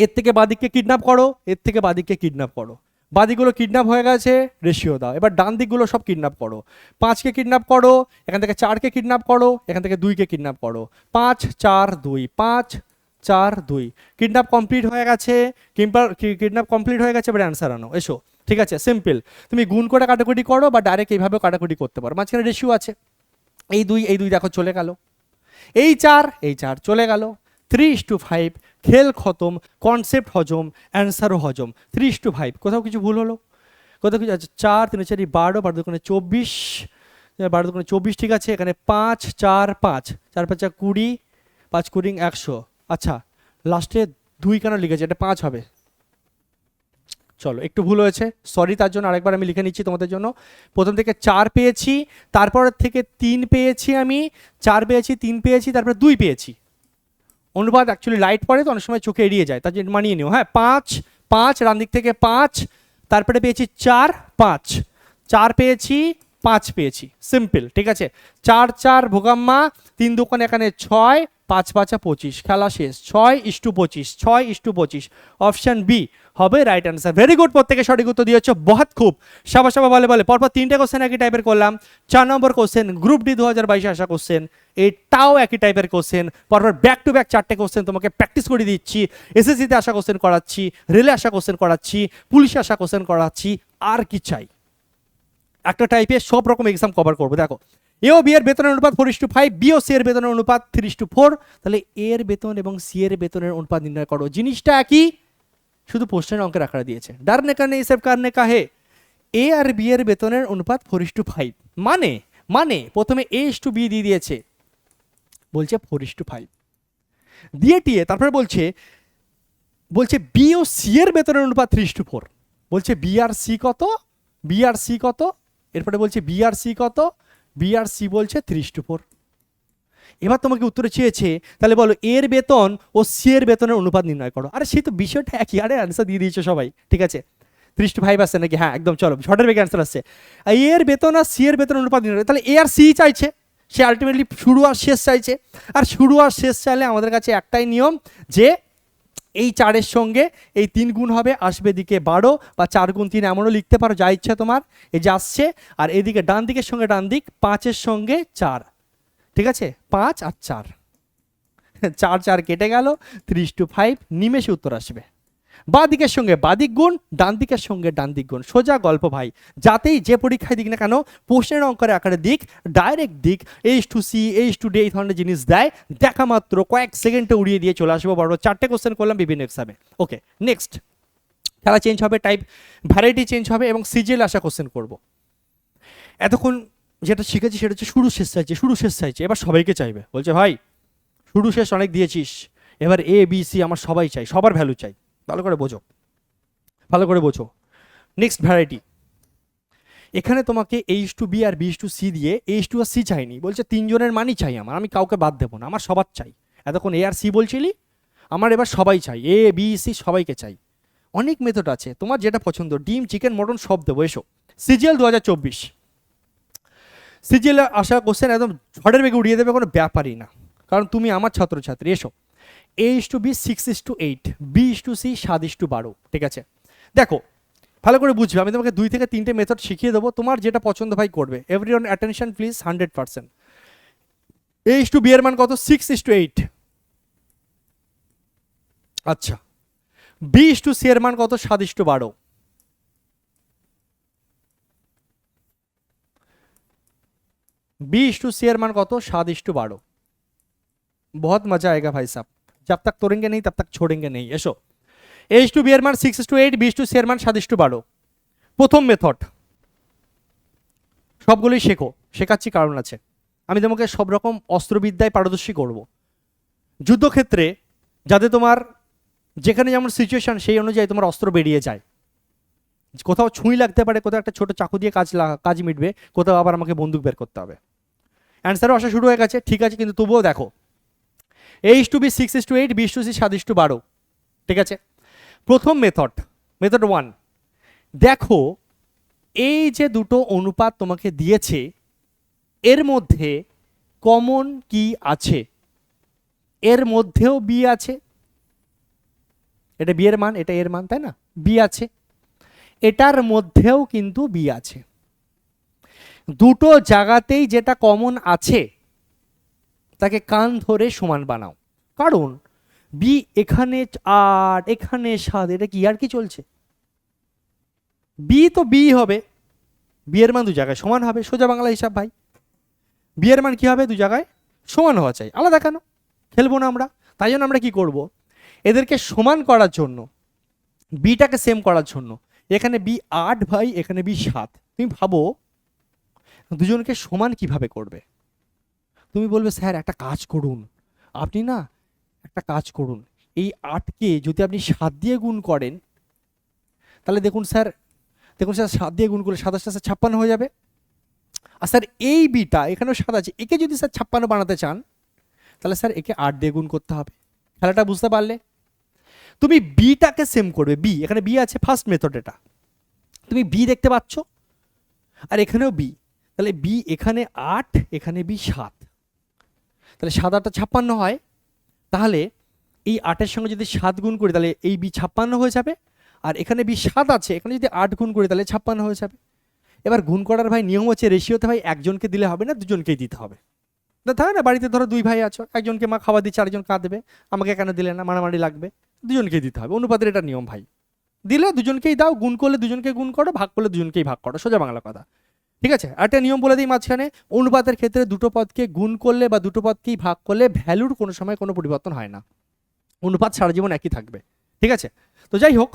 এর থেকে বাদিককে কিডন্যাপ করো, এর থেকে বাদিককে কিডন্যাপ করো। বাদিকগুলো কিডন্যাপ হয়ে গেছে, রেশিও দাও। এবার ডান দিকগুলো সব কিডন্যাপ করো, 5কে কিডন্যাপ করো, এখান থেকে 4কে কিডন্যাপ করো, এখান থেকে 2কে কিডন্যাপ করো। 5 4 2, 5 4 2, কিডন্যাপ কমপ্লিট হয়ে গেছে। কিডন্যাপ কমপ্লিট হয়ে গেছে, এবার অ্যান্সার আনো, এসো। ঠিক আছে, সিম্পল। তুমি গুণ করে কাটাকুটি করো বা ডাইরেক্ট এইভাবে কাটাকুটি করতে পারো, মাঝখানে রেশিও আছে। এই 2 দেখো চলে গেল, এই 4 চলে গেল। 3:5, খেল খতম, কনসেপ্ট হজম, অ্যান্সারও হজম। 3:5, কোথাও কিছু ভুল হলো? কোথাও কিছু? আচ্ছা 4 3 4 12, 12 দুগুণে 24, 12 দুগুণে 24, ঠিক আছে। এখানে 5 4 5, 4 5 20, 5 20 100। আচ্ছা লাস্টে 2 কেন লিখেছে, এটা 5 হবে। চলো একটু ভুল হয়েছে, সরি, তার জন্য আরেকবার আমি লিখে নিচ্ছি তোমাদের জন্য। প্রথম থেকে 4 পেয়েছি, তারপর থেকে 3 পেয়েছি, আমি 4 পেয়েছি, 3 পেয়েছি, তারপরে 2 পেয়েছি। অনুপাত অ্যাকচুয়ালি লাইট পড়ে তো অনেক সময় চোখে এড়িয়ে যায়, তার জন্য মানিয়ে নিও। হ্যাঁ 5 5, ডান দিক থেকে 5, তারপরে পেয়েছি 4 5, 4 পেয়েছি, 5 পেয়েছি, সিম্পল। ঠিক আছে, 4 4 ভোগাম্মা, 3 দুগুণে এখানে 6, 5 5 25, খেলা শেষ। 6:25, 6:25, অপশন বি হবে রাইট অ্যান্সার। ভেরি গুড, প্রত্যেকে সঠিক উত্তর দিয়েছ, বহুত খুব, সাবাস সাবা, বলে বলে। পরপর 3টে কোশ্চেন একই টাইপের করলাম। 4 নম্বর কোশ্চেন গ্রুপ ডি 2022 আসা কোশ্চেন, এটাও একই টাইপের কোশ্চেন। পরপর ব্যাক টু ব্যাক 4টে কোশ্চেন তোমাকে প্র্যাকটিস করে দিচ্ছি। এসএসসিতে আসা কোশ্চেন করাচ্ছি, রেলে আসা কোশ্চেন করাচ্ছি, পুলিশে আসা কোশ্চেন করাচ্ছি, আর কি চাই? একটা টাইপের সব রকম এক্সাম কভার করবো। দেখো এ ও বি এর বেতনের অনুপাত 4:5, বি ও সি এর বেতনের অনুপাত 3:4, তাহলে এ এর বেতন এবং সি এর বেতনের অনুপাত নির্ণয় করো। জিনিসটা একই, শুধু প্রশ্নের অঙ্কের আকারে দিয়েছে। ডারনে কারণে এই সব কারণে কাহে, এ আর বি এর বেতনের অনুপাত 4:5, মানে প্রথমে A/B দিয়ে দিয়েছে, বলছে 4:5 দিয়ে টিয়ে, তারপরে বলছে বি ও সি এর বেতনের অনুপাত 3:4, বলছে বি আর সি কত, এরপরে বলছে বি আর সি কত, বি আর সি বলছে 3:4। এবার তোমাকে উত্তরে চেয়েছে, তাহলে বলো এর বেতন ও সি এর বেতনের অনুপাত নির্ণয় করো। আরে সেই তো বিষয়টা একই, আরে অ্যান্সার দিয়ে দিয়েছো সবাই। ঠিক আছে, 3:5 আসছে নাকি? হ্যাঁ একদম, চলো শর্টের বেগে অ্যান্সার আসছে। এর বেতন আর সি এর বেতন অনুপাত নির্ণয়, তাহলে এ আর সি চাইছে, সে আলটিমেটলি শুরু আর শেষ চাইছে, আর শুরু আর শেষ চাইলে আমাদের কাছে একটাই নিয়ম যে এই 4-এর সঙ্গে এই 3 গুণ হবে, আসবে দিকে 12 বা 4 গুণ 3 এমনও লিখতে পারো, যা ইচ্ছা তোমার, এই যে আসছে। আর এদিকে ডান দিকের সঙ্গে ডান দিক, 5-এর সঙ্গে 4, ঠিক আছে, 5 আর 4, 4 কেটে গেল, 3:5 নিমেষে উত্তর আসবে। বাঁ দিকের সঙ্গে বাদিক গুণ, ডান দিকের সঙ্গে ডান দিক গুণ, সোজা গল্প ভাই। যাতেই যে পরীক্ষায় দিক না কেন, প্রশ্নের অঙ্কের আকারে দিক, ডাইরেক্ট দিক, H2C H2D এই ধরনের জিনিস দেয়, দেখা মাত্র কয়েক সেকেন্ডে উড়িয়ে দিয়ে চলে আসবো। বড় 4টে কোশ্চেন করলাম বিভিন্ন এক্সামে। ওকে, নেক্সট খেলা চেঞ্জ হবে, টাইপ ভ্যারাইটি চেঞ্জ হবে এবং সিজিএল আসা কোশ্চেন করব। এতক্ষণ যেটা শিখেছি সেটা হচ্ছে শুরু শেষ চাইছে, শুরু শেষ চাইছে, এবার সবাইকে চাইবে, বলছে ভাই শুরু শেষ অনেক দিয়েছিস, এবার ABC আমার সবাই চাই, সবার ভ্যালু চাই। ভালো করে বোঝো, ভালো করে বোঝো। নেক্সট ভ্যারাইটি, এখানে তোমাকে H2B আর B/C দিয়ে, H2 আর C চাইনি, বলছে 3 জনের মানই চাই আমার, আমি কাউকে বাদ দেবো না, আমার সবার চাই। এতক্ষণ A আর C বলছিলি, আমার এবার সবাই চাই, ABC সবাইকে চাই। অনেক মেথড আছে, তোমার যেটা পছন্দ, ডিম চিকেন মটন সব দেবো। এসো সিজিএল 2024, সিজিএল আসা কোশ্চেন একদম ঝড়ের বেগে উড়িয়ে দেবে, কোনো ব্যাপারই না, কারণ তুমি আমার ছাত্রছাত্রী। এসো A/B 6:8, B/C 7:12, ঠিক আছে। দেখো ভালো করে বুঝবে, আমি তোমাকে 2 থেকে 3টে মেথড শিখিয়ে দেবো, তোমার যেটা পছন্দ ভাই করবে। Everyone attention please, 100%। A/B এর মান কত? 6:8। আচ্ছা, B/C এর মান কত? 7:12। B/C এর মান কত? 7:12। बहुत मजा आएगा भाई साहब, जब तक तोड़ेंगे नहीं तब तक छोड़ेंगे नहीं। এসো H2B এর মান 6:8, B/C এর মান 7:12। প্রথম মেথড, সবগুলোই শেখো, শেখাচ্ছি কারণ আছে। আমি তোমাকে সব রকম অস্ত্রবিদ্যায় পারদর্শী করব। যুদ্ধক্ষেত্রে যাতে তোমার যেখানে যেমন সিচুয়েশন সেই অনুযায়ী তোমার অস্ত্র বেরিয়ে যায়, কোথাও ছুঁই লাগতে পারে, কোথাও একটা ছোট চাকু দিয়ে কাজ মিটবে, কোথাও আবার আমাকে বন্দুক বের করতে হবে। অ্যান্সারও আসা শুরু হয়ে গেছে, ঠিক আছে, কিন্তু তবুও দেখো H2B 6:8, B/C 7:12, ঠিক আছে। প্রথম মেথড, মেথড 1, দেখো এই যে দুটো অনুপাত তোমাকে দিয়েছে এর মধ্যে কমন কি আছে? এর মধ্যেও বি আছে, এটা বি এর মান, এটা এর মান, তাই না? বি আছে, এটার মধ্যেও কিন্তু বি আছে। দুটো জায়গাতেই যেটা কমন আছে তাকে কান ধরে সমান বানাও, কারণ বি এখানে 8 এখানে 7, এটা কি আর কি চলছে? বি তো বি হবে, বি এর মান 2 জায়গায় সমান হবে, সোজা বাংলা হিসাব ভাই। বি এর মান কি হবে? 2 জায়গায় সমান হওয়া চাই, আলাদা কেন? খেলবো না আমরা। তাই জন্য আমরা কি করব, এদেরকে সমান করার জন্য, বিটাকে সেম করার জন্য, এখানে বি 8 ভাই, এখানে বি 7। তুমি ভাবো দুজনকে সমান কিভাবে করবে? তুমি বলবে স্যার একটা কাজ করুন, আপনি না একটা কাজ করুন, এই 8কে যদি আপনি 7 দিয়ে গুণ করেন, তাহলে দেখুন স্যার 7 দিয়ে গুণ করলে 27 × 7 = 56 হয়ে যাবে। আর স্যার এই বিটা এখানেও 7 আছে, একে যদি স্যার 56 বানাতে চান তাহলে স্যার একে 8 দিয়ে গুণ করতে হবে। খেলাটা বুঝতে পারলে? তুমি বিটাকে সেম করবে, বি এখানে বি আছে, ফার্স্ট মেথড এটা, তুমি বি দেখতে পাচ্ছ, আর এখানেও বি, তাহলে বি এখানে 8, এখানে বি 7, তাহলে 7 8 56 হয়। তাহলে এই 8-এর সঙ্গে যদি 7 গুণ করি তাহলে এই বি 56 হয়ে যাবে, আর এখানে বি 7 আছে, এখানে যদি 8 গুণ করি তাহলে 56 হয়ে যাবে। এবার গুণ করার ভাই নিয়ম হচ্ছে রেশিওতে ভাই একজনকে দিলে হবে না, দুজনকেই দিতে হবে। থাকে না বাড়িতে ধরো 2 ভাই আছো, একজনকে মা খাবার দিচ্ছে, আরেকজন কাঁদবে, আমাকে কেন দিলে না, মারামারি লাগবে, দুজনকেই দিতে হবে, অনুপাতের এটা নিয়ম ভাই। দিলে দুজনকেই দাও, গুণ করলে দুজনকে গুণ করো, ভাগ করলে দুজনকেই ভাগ করো, সোজা বাংলা কথা, ঠিক আছে। আর একটা নিয়ম বলে দিই মাঝখানে, অনুপাতের ক্ষেত্রে দুটো পদকে গুণ করলে বা দুটো পদকেই ভাগ করলে ভ্যালুর কোনো সময় কোনো পরিবর্তন হয় না, অনুপাত সারা জীবন একই থাকবে, ঠিক আছে। তো যাই হোক,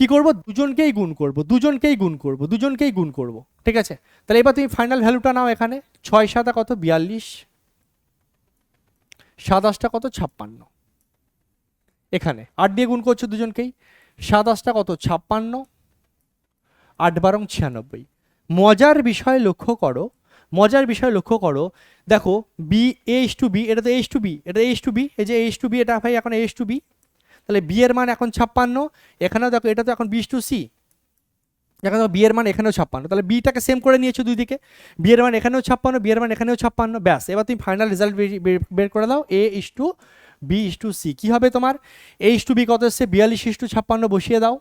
কি করব, দুজনকেই গুণ করব, দুজনকেই গুণ করব, দুজনকেই গুণ করব, ঠিক আছে। তাহলে এবার তুমি ফাইনাল ভ্যালুটা নাও, এখানে 6 7 কত 42, 7 8 কত 56, এখানে 8 দিয়ে গুণ করছো দুজনকেই, 7 8 কত 56, 8 12 96। মজার বিষয় লক্ষ্য করো, মজার বিষয় লক্ষ্য করো, দেখো বি H2B, এটা তো H2B, এটা H2B, এই যে H2B, এটা ভাই এখন H2B, তাহলে বি এর মান এখন 56, এখানেও দেখো এটা তো এখন B/C, দেখো বি এর মান এখানেও 56, তাহলে বিটাকে সেম করে নিয়েছো দুই দিকে, বি এর মান এখানেও 56, বি এর মান এখানেও 56, ব্যাস এবার তুমি ফাইনাল রেজাল্ট বের করে দাও, A is to B is to C. কী হবে তোমার, এ ইস টু বি কত এসছে 42 ইস টু 56 বসিয়ে দাও,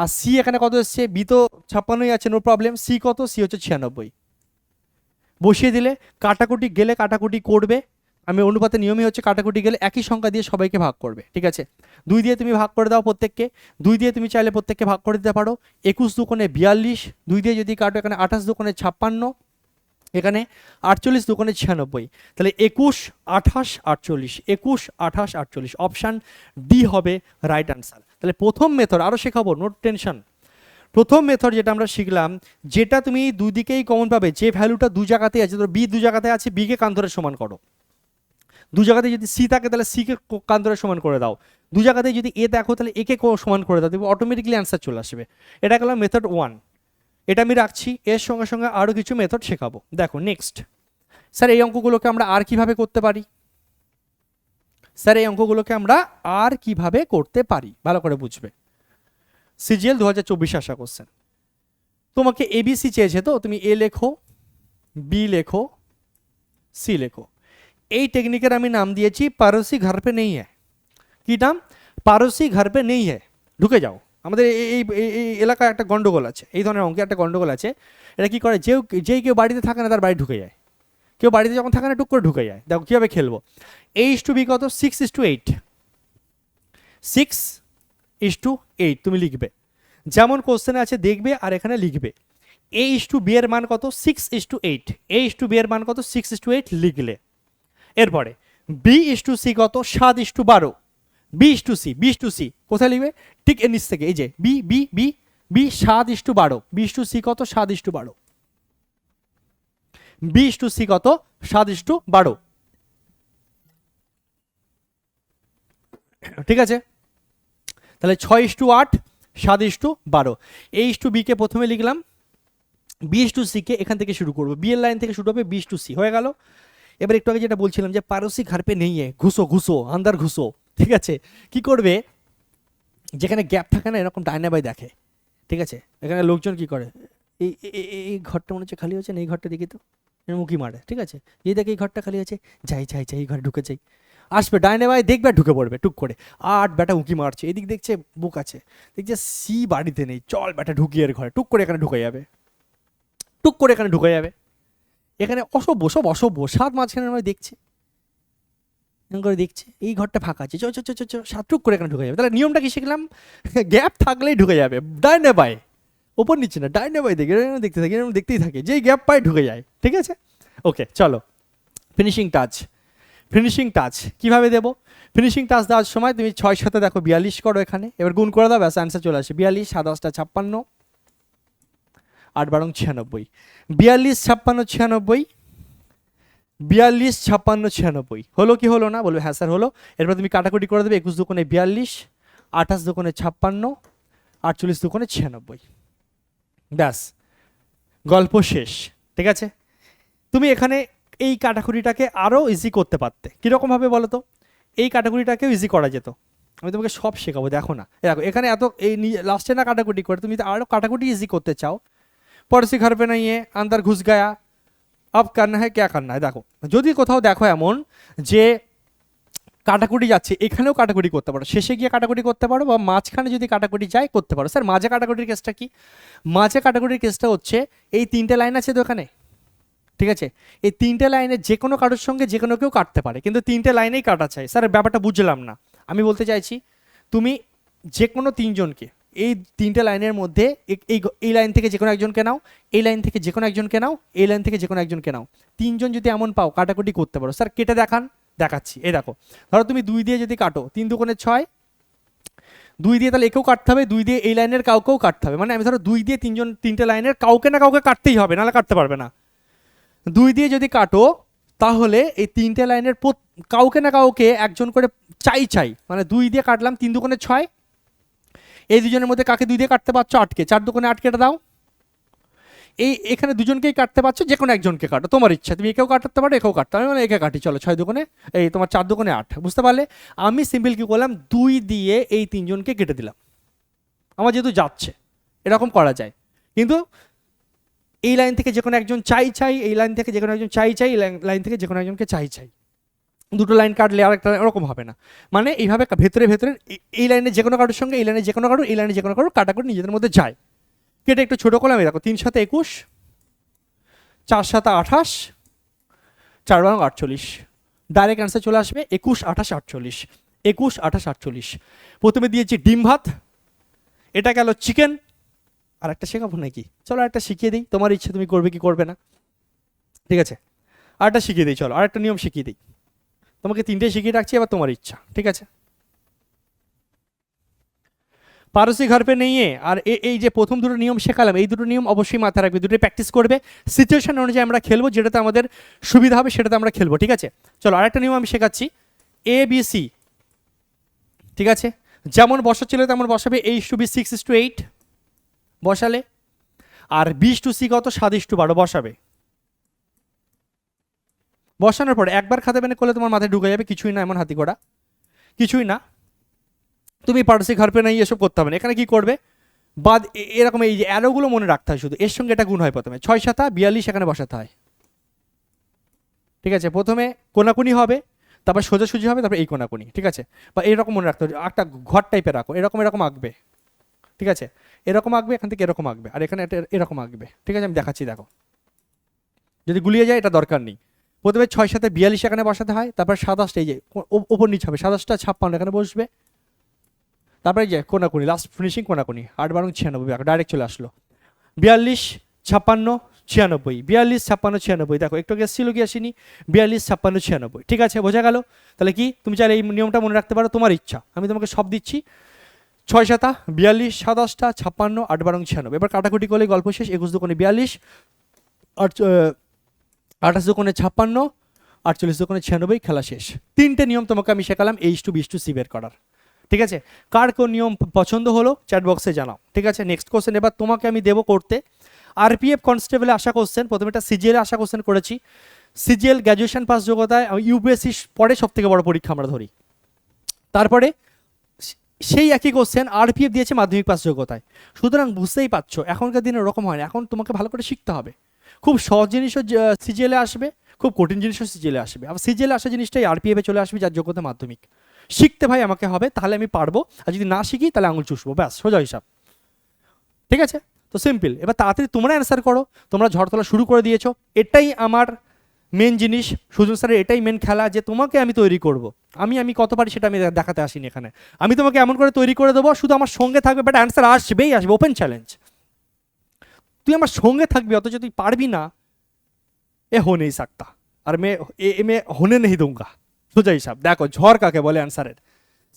আর সি এখানে কত এসছে, বি তো 56ই আছে নো প্রবলেম, সি কত, সি হচ্ছে 96, বসিয়ে দিলে কাটাকুটি গেলে কাটাকুটি করবে, আমি অনুপাতের নিয়মই হচ্ছে কাটাকুটি গেলে একই সংখ্যা দিয়ে সবাইকে ভাগ করবে, ঠিক আছে। 2 দিয়ে তুমি ভাগ করে দাও প্রত্যেককে, 2 দিয়ে তুমি চাইলে প্রত্যেককে ভাগ করে দিতে পারো, 21 দুকোণে 42, 2 দিয়ে যদি কাটো এখানে 28 দুকোণে 56, এখানে 48 দুকোণে 96, তাহলে 21 28 48, 21 28 48, অপশান ডি হবে রাইট আনসার। তাহলে প্রথম মেথড আরও শেখাবো, নোট টেনশন। প্রথম মেথড যেটা আমরা শিখলাম, যেটা তুমি দুই দিকেই কমন পাবে, যে ভ্যালুটা দু জায়গাতেই আছে, ধরো বি দু জায়গাতে আছে, বিকে কান ধরে সমান করো, দু জায়গাতে যদি সি থাকে তাহলে সিকে কান ধরে সমান করে দাও, দু জায়গাতে যদি এ দেখো তাহলে একে সমান করে দাও, দেখবে অটোমেটিকলি অ্যান্সার চলে আসবে। এটা গেল মেথড 1, এটা আমি রাখছি, এর সঙ্গে সঙ্গে আরও কিছু মেথড শেখাবো। দেখো নেক্সট, স্যার এই অঙ্কগুলোকে আমরা আর কিভাবে করতে পারি, স্যার এই অঙ্কগুলোকে আমরা আর কিভাবে করতে পারি, ভালো করে বুঝবে। সিজিএল 2024 আসা কোশ্চেন, তোমাকে এবিসি চেয়েছে, তো তুমি এ লেখো, বি লেখো, সি লেখো। এই টেকনিকের আমি নাম দিয়েছি পারসি ঘর পে নেই হ্যায়। কি নাম, পারসি ঘর পে নেই হ্যায়, ঢুকে যাও। আমাদের এই এলাকায় একটা গন্ডগোল আছে, এই ধরনের অঙ্কে একটা গন্ডগোল আছে। এটা কি করে, যেই কেউ বাড়িতে থাকে না তার বাড়ি ঢুকে যায়, কেউ বাড়িতে যখন থাকে না টুক করে ঢুকে যায়। দেখো কীভাবে খেলবো, এ ইস টু বি কত, 6:8, 6:8 তুমি লিখবে, যেমন কোশ্চেনে আছে দেখবে আর এখানে লিখবে। এ ইস টু বি এর মান কত, 6:8, এ ইস টু বি এর মান কত 6:8 লিখলে। এরপরে বি ইস টু সি কত, 7:12, b is to c, b is to c কোথায় লিখবে, ঠিক এর নিচ থেকে, এই যে b b b b 7:12, b is to c কত 7:12, বি ইস টু সি কত 7:12, ঠিক আছে। তাহলে 6:8, 7:12, এ ইস টু বিকে প্রথমে লিখলাম, বি ইস টু সিকে এখান থেকে শুরু করবো, বি এর লাইন থেকে শুরু হবে, বি ইস টু সি হয়ে গেল। এবার একটু আগে যেটা বলছিলাম যে পারসি ঘর পে নেই ঘুষো ঘুষো আন্দার ঘুষো, ঠিক আছে। কি করবে, যেখানে গ্যাপ থাকে না এরকম ডাইনে বাই দেখে, ঠিক আছে। এখানে লোকজন কি করে, এই এই ঘরটা মনে হচ্ছে খালি হচ্ছে না, এই ঘরটা দেখি তো, মুখি মারে, ঠিক আছে। এই দেখে এই ঘরটা খালি আছে, যাই যাই যাই এই ঘরে ঢুকে যাই, আসবে ডাইনে বাই দেখবে ঢুকে পড়বে টুক করে, আর ব্যাটা উঁকি মারছে, এদিক দেখছে বুক আছে, দেখছে সি বাড়িতে নেই, চল ব্যাটা ঢুকিয়ে এর ঘরে, টুক করে এখানে ঢুকে যাবে, টুক করে এখানে ঢুকে যাবে। এখানে অসভ্য, সব অসভ্য, সাত মাঝখানে আমরা দেখছি, এরকম করে দেখছে এই ঘরটা ফাঁকা আছে, চ সাতটুক করে এখানে ঢুকে যাবে। তাহলে নিয়মটা কি শিখলাম, গ্যাপ থাকলেই ঢুকে যাবে, ডাইনে বাই, ওপর নিচে না, ডাইনে বাই দেখে দেখতে থাকে, এরকম দেখতেই থাকে, যেই গ্যাপ পায় ঢুকে যায়, ঠিক আছে। ওকে চলো, ফিনিশিং টাচ। ফিনিশিং টাচ কীভাবে দেবো, ফিনিশিং টাচ দেওয়ার সময় তুমি 6 সাথে দেখো 42 করো, এখানে এবার গুণ করে দাও, ব্যাস অ্যান্সার চলে আসে। 42 7 8 56, 8 12 96, 42 56 96, 42 56 96 হলো কি হলো না, বলবে হ্যাঁ স্যার হলো। এরপর তুমি কাটাকুটি করে দেবে, 21 দুকোণে 42, 28 দুকোণে 56, 48 দুকোণে 96, ব্যাস গল্প শেষ, ঠিক আছে। তুমি এখানে এই কাটাকুটিটাকে আরও ইজি করতে পারতে, কীরকমভাবে বলো তো, এই কাটাকুটিটাকেও ইজি করা যেত, আমি তোমাকে সব শেখাবো, দেখো না, দেখো এখানে এত এই লাস্টে না কাটাকুটি করে, তুমি আরও কাটাকুটি ইজি করতে চাও, পড়োসি ঘর পে নাই আন্দার ঘুষ গায়া, আব করনা হ্যায় ক্যা করনা হ্যায়। দেখো যদি কোথাও দেখো এমন যে কাটাকুটি যাচ্ছে, এখানেও কাটাকুটি করতে পারো, শেষে গিয়ে কাটাকুটি করতে পারো, বা মাঝখানে যদি কাটাকুটি যায় করতে পারো। স্যার মাঝে কাটাকুটির কেসটা কি, মাঝে কাটাকুটির কেসটা হচ্ছে এই 3টে লাইন আছে তো এখানে, ঠিক আছে, এই 3টে লাইনে যে কোনো কারোর সঙ্গে যে কোনো কেউ কাটতে পারে, কিন্তু 3টে লাইনেই কাটা চাই। স্যার ব্যাপারটা বুঝলাম না, আমি বলতে চাইছি তুমি যে কোনো 3জনকে এই 3টে লাইনের মধ্যে এই লাইন থেকে যে কোনো একজনকে নাও, এই লাইন থেকে যে কোনো একজনকে নাও, এই লাইন থেকে যে কোনো একজনকে নাও, 3জন যদি এমন পাও কাটাকুটি করতে পারো। স্যার কেটে দেখাচ্ছি, এই দেখো, ধরো তুমি 2 দিয়ে যদি কাটো, 3 দুগুণে 6, 2 দিয়ে তাহলে একেও কাটতে হবে, 2 দিয়ে এই লাইনের কাউকেও কাটতে হবে, মানে আমি ধরো 2 দিয়ে 3টে লাইনের কাউকে না কাউকে কাটতেই হবে, নাহলে কাটতে পারবে না। 2 দিয়ে যদি কাটো তাহলে এই 3টে লাইনের কাউকে না কাউকে একজন করে চাই, মানে 2 দিয়ে কাটলাম, 3 দুগুণে 6, এই দুজনের মধ্যে কাকে 2 দিয়ে কাটতে পারছো, 8কে, 4 দুগুণে 8 কেটে দাও, এখানে দুজনকেই কাটতে পারছো, যে কোনো একজনকে কাটো, তোমার ইচ্ছা, তুমি একেও কাটতে পারো একেও কাটতে পারো, মানে একে কাটি, চলো 6 দুগুণে এই তোমার 4 দুগুণে 8, বুঝতে পারলে। আমি সিম্পল কি করলাম, 2 দিয়ে এই 3জনকে কেটে দিলাম, আমার যেহেতু যাচ্ছে, এরকম করা যায়। কিন্তু এই লাইন থেকে যে কোনো একজন চাই, এই লাইন থেকে যে কোনো একজন চাই, এই লাইন থেকে যে কোনো একজনকে চাই, দুটো লাইন কাটলে আর একটা ওরকম হবে না। মানে এইভাবে ভেতরে ভেতরে এই লাইনে যে কোনো কারোর সঙ্গে এই লাইনে যে কোনো কারোর, এই লাইনে যে কোনো কারোর কাটাকুটি নিজেদের মধ্যে যায়। কেটে একটু ছোটো করলাম, দেখো 3 7 21, 4 7 28, 4 12 48, ডাইরেক্ট অ্যান্সার চলে আসবে 21 28 48, 21 28 48। প্রথমে দিয়েছি ডিম ভাত, এটা গেল চিকেন। আর একটা শেখাবো নাকি? চলো একটা শিখিয়ে দিই, তোমার ইচ্ছে তুমি করবে কি করবে না, ঠিক আছে? আরেকটা শিখিয়ে দিই, চলো আরেকটা নিয়ম শিখিয়ে দিই। তোমাকে 3টে শিখিয়ে রাখছি, এবার তোমার ইচ্ছা, ঠিক আছে? পারসি ঘর পে নেই। আর এই যে প্রথম দুটো নিয়ম শেখালাম, এই দুটো নিয়ম অবশ্যই মাথায় রাখবে, দুটো প্র্যাকটিস করবে। সিচুয়েশন অনুযায়ী আমরা খেলবো, যেটাতে আমাদের সুবিধা হবে সেটাতে আমরা খেলবো, ঠিক আছে? চলো আরেকটা নিয়ম আমি শেখাচ্ছি, ABC, ঠিক আছে? যেমন বসাচ্ছিল তেমন বসাবে, H2B 6:8 বসালে, আর B/C কত 7:12 বসাবে। বসানোর পরে একবার খাতা পেনে করলে তোমার মাথায় ঢুকে যাবে, কিছুই না এমন হাতি করা, কিছুই না। তুমি পারসি ঘর পে নাই এসব করতে হবে না। এখানে কি করবে, বাদ এরকম এই যে অ্যারোগুলো মনে রাখতে হয় শুধু, এর সঙ্গে এটা গুণ হয় প্রথমে, 6 7 42 এখানে বসাতে হয়, ঠিক আছে? প্রথমে কোনাকুনি হবে, তারপর সোজাসুজি হবে, তারপর এই কোনাকুনি, ঠিক আছে? বা এরকম মনে রাখতে হবে, একটা ঘর টাইপের রাখো, এরকম এরকম আঁকবে, ঠিক আছে? এরকম আঁকবে, এখান থেকে এরকম আঁকবে, আর এখানে এরকম আঁকবে, ঠিক আছে? আমি দেখাচ্ছি, দেখো যদি গুলিয়ে যায় এটা দরকার নেই। প্রথমে 6 7 42 এখানে বসাতে হয়, তারপর 27 এই যে ওপর নিচ হবে, 27 56 এখানে বসবে, তারপরে যে কোনাকুনি লাস্ট ফিনিশিং কোনাকুনি, 8 12 96 ডাইরেক্ট চলে আসলো। 42 56 96, 42 56 96, দেখো একটু গেছিল কি আসেনি, 42 56 96, ঠিক আছে? বোঝা গেল? তাহলে কি তুমি চাইলে এই নিয়মটা মনে রাখতে পারো, তোমার ইচ্ছা। আমি তোমাকে সব দিচ্ছি, 6 7 42 27 56 8 12 96। এবার কাটাকুটি করলে গল্প শেষ, 21 2 42, 28 2 56, 48 2 96, খেলা শেষ। 3টে নিয়ম তোমাকে আমি শেখালাম H2B/C বের করার, ঠিক আছে? কার কোন নিয়ম পছন্দ হলো চ্যাট বক্সে জানাও, ঠিক আছে? নেক্সট কোশ্চেন এবার তোমাকে আমি দেবো করতে, RPF কনস্টেবলে আসা কোশ্চেন। প্রথমে একটা CGL আসা কোশ্চেন করেছি, CGL গ্র্যাজুয়েশন পাস যোগ্যতায়, UPSC পরে সব থেকে বড় পরীক্ষা আমরা ধরি। তারপরে সেই একই কোশ্চেন RPF দিয়েছে মাধ্যমিক পাস যোগ্যতায়। সুতরাং বুঝতেই পারছো এখনকার দিনে ওরকম হয় না, এখন তোমাকে ভালো করে শিখতে হবে। খুব সহজ জিনিসও CGL আসবে, খুব কঠিন জিনিসও CGL আসবে। আবার CGL আসা জিনিসটাই RPF এ চলে আসবে, যার যোগ্যতা মাধ্যমিক। শিখতে ভাই আমাকে হবে, তাহলে আমি পারবো, আর যদি না শিখি তাহলে আঙুল চুষবো, ব্যাস সোজা হিসাব, ঠিক আছে? তো সিম্পল। এবার তাড়াতাড়ি তোমরা অ্যান্সার করো, তোমরা ঝড় তোলা শুরু করে দিয়েছো। এটাই আমার মেন জিনিস, সুজন স্যারের এটাই মেন খেলা, যে তোমাকে আমি তৈরি করব। আমি কত পারি সেটা আমি দেখাতে আসিনি এখানে, আমি তোমাকে এমন করে তৈরি করে দেবো, শুধু আমার সঙ্গে থাকবে, বাট অ্যান্সার আসবেই আসবে, ওপেন চ্যালেঞ্জ। তুই আমার সঙ্গে থাকবি, অথচ তুই পারবি না, এ হো নেই সাকতা, আর মে হোনে নেই दूंगा, সোজা হিসাব। দেখো ঝড় কাকে বলে অ্যান্সারের,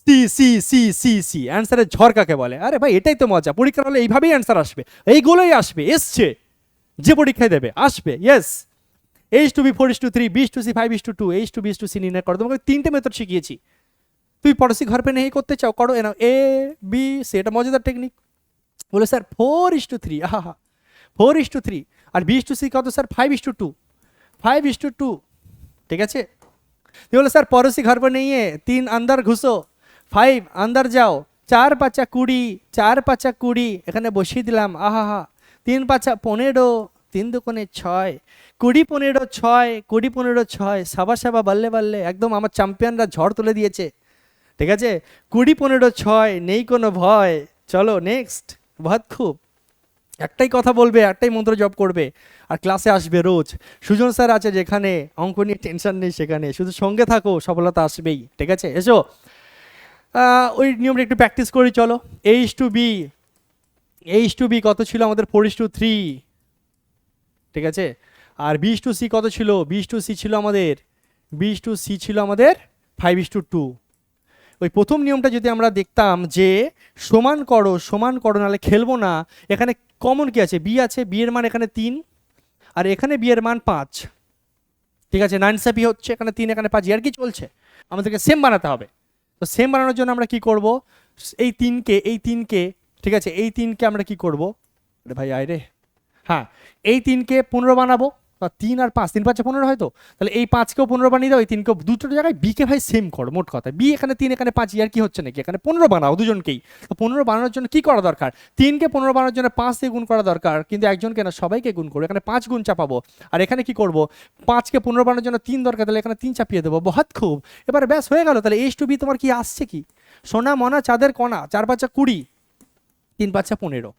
C C C C C, অ্যান্সারের ঝড় কাকে বলে। আরে ভাই এটাই তো মজা, পরীক্ষার হলে এইভাবেই অ্যান্সার আসবে, এইগুলোই আসবে, এসছে, যে পরীক্ষায় দেবে আসবে। ইয়েস, H2B 4:3, B/C 5:2, H2B/C নির্ণয় করো। তোমাকে 3টে মেথড শিখিয়েছি, তুই পড়োশি ঘর পে নেই করতে চাও, করো, এ নাও ABC, এটা মজাদার টেকনিক। বলে স্যার 4:3, আহা 4:3, আর B/C কত স্যার 5:2, 5:2, ঠিক আছে? তুই বলে স্যার পড়োশি ঘর পে নেই, 3 अंदर ঘুসো, 5 अंदर যাও, 4 5 20, 4 5 20, এখানে বসিয়ে দিলাম, আহা 3 5 15, 3 2 6, 20 15 6, 20 15 6, সাবা সাবা বাল্লে বাল্লে, একদম আমার চ্যাম্পিয়নরা ঝড় তুলে দিয়েছে, ঠিক আছে? 20 15 6, নেই কোনো ভয়, চলো নেক্সট। বহুত খুব, একটাই কথা বলবে, একটাই মন্ত্র জপ করবে, আর ক্লাসে আসবে রোজ। সুজন স্যার আছে যেখানে, অঙ্ক নিয়ে টেনশন নেই সেখানে, শুধু সঙ্গে থাকো, সফলতা আসবেই, ঠিক আছে? এসো ওই নিয়মটা একটু প্র্যাকটিস করি, চলো। H2B কত ছিল আমাদের 4:3, ঠিক আছে? আর B/C কত ছিল, B/C ছিল আমাদের, B/C ছিল আমাদের 5:2। ওই প্রথম নিয়মটা যদি আমরা দেখতাম যে সমান করো নাহলে খেলবো না, এখানে কমন কি আছে, B আছে, B এর মান এখানে 3, আর এখানে B এর মান 5, ঠিক আছে? 9 হচ্ছে, এখানে 3 এখানে 5, আর কি চলছে, আমাদেরকে সেম বানাতে হবে। তো সেম বানানোর জন্য আমরা কি করব, এই তিনকে, ঠিক আছে, এই 3কে আমরা কি করব, আরে ভাই আয় রে, হ্যাঁ এই 3কে 15 বানাবো, বা 3 আর 5, 3 5 15 হয় তো, তাহলে এই 5কেও 15 বানিয়ে দাও, এই 3কেও, দুটো জায়গায় বিকে ভাই সেম করো মোট কথা। বি এখানে 3 এখানে 5, আর কি হচ্ছে নাকি, এখানে 15 বানাও দুজনকেই। তো 15 বানানোর জন্য কি করা দরকার, 3কে 15 বানানোর জন্য 5 দিয়ে গুণ করা দরকার, কিন্তু একজনকে না সবাইকে গুণ করবো, এখানে 5 গুণ চাপাবো। আর এখানে কি করব, 5কে 15 বানানোর জন্য 3 দরকার, তাহলে এখানে 3 চাপিয়ে দেবো, বহুত খুব। এবার ব্যাস হয়ে গেল। তাহলে H2B তোমার কি আসছে, কি সোনা মনা চাঁদের কণা, 4 5 20, 3 5 15।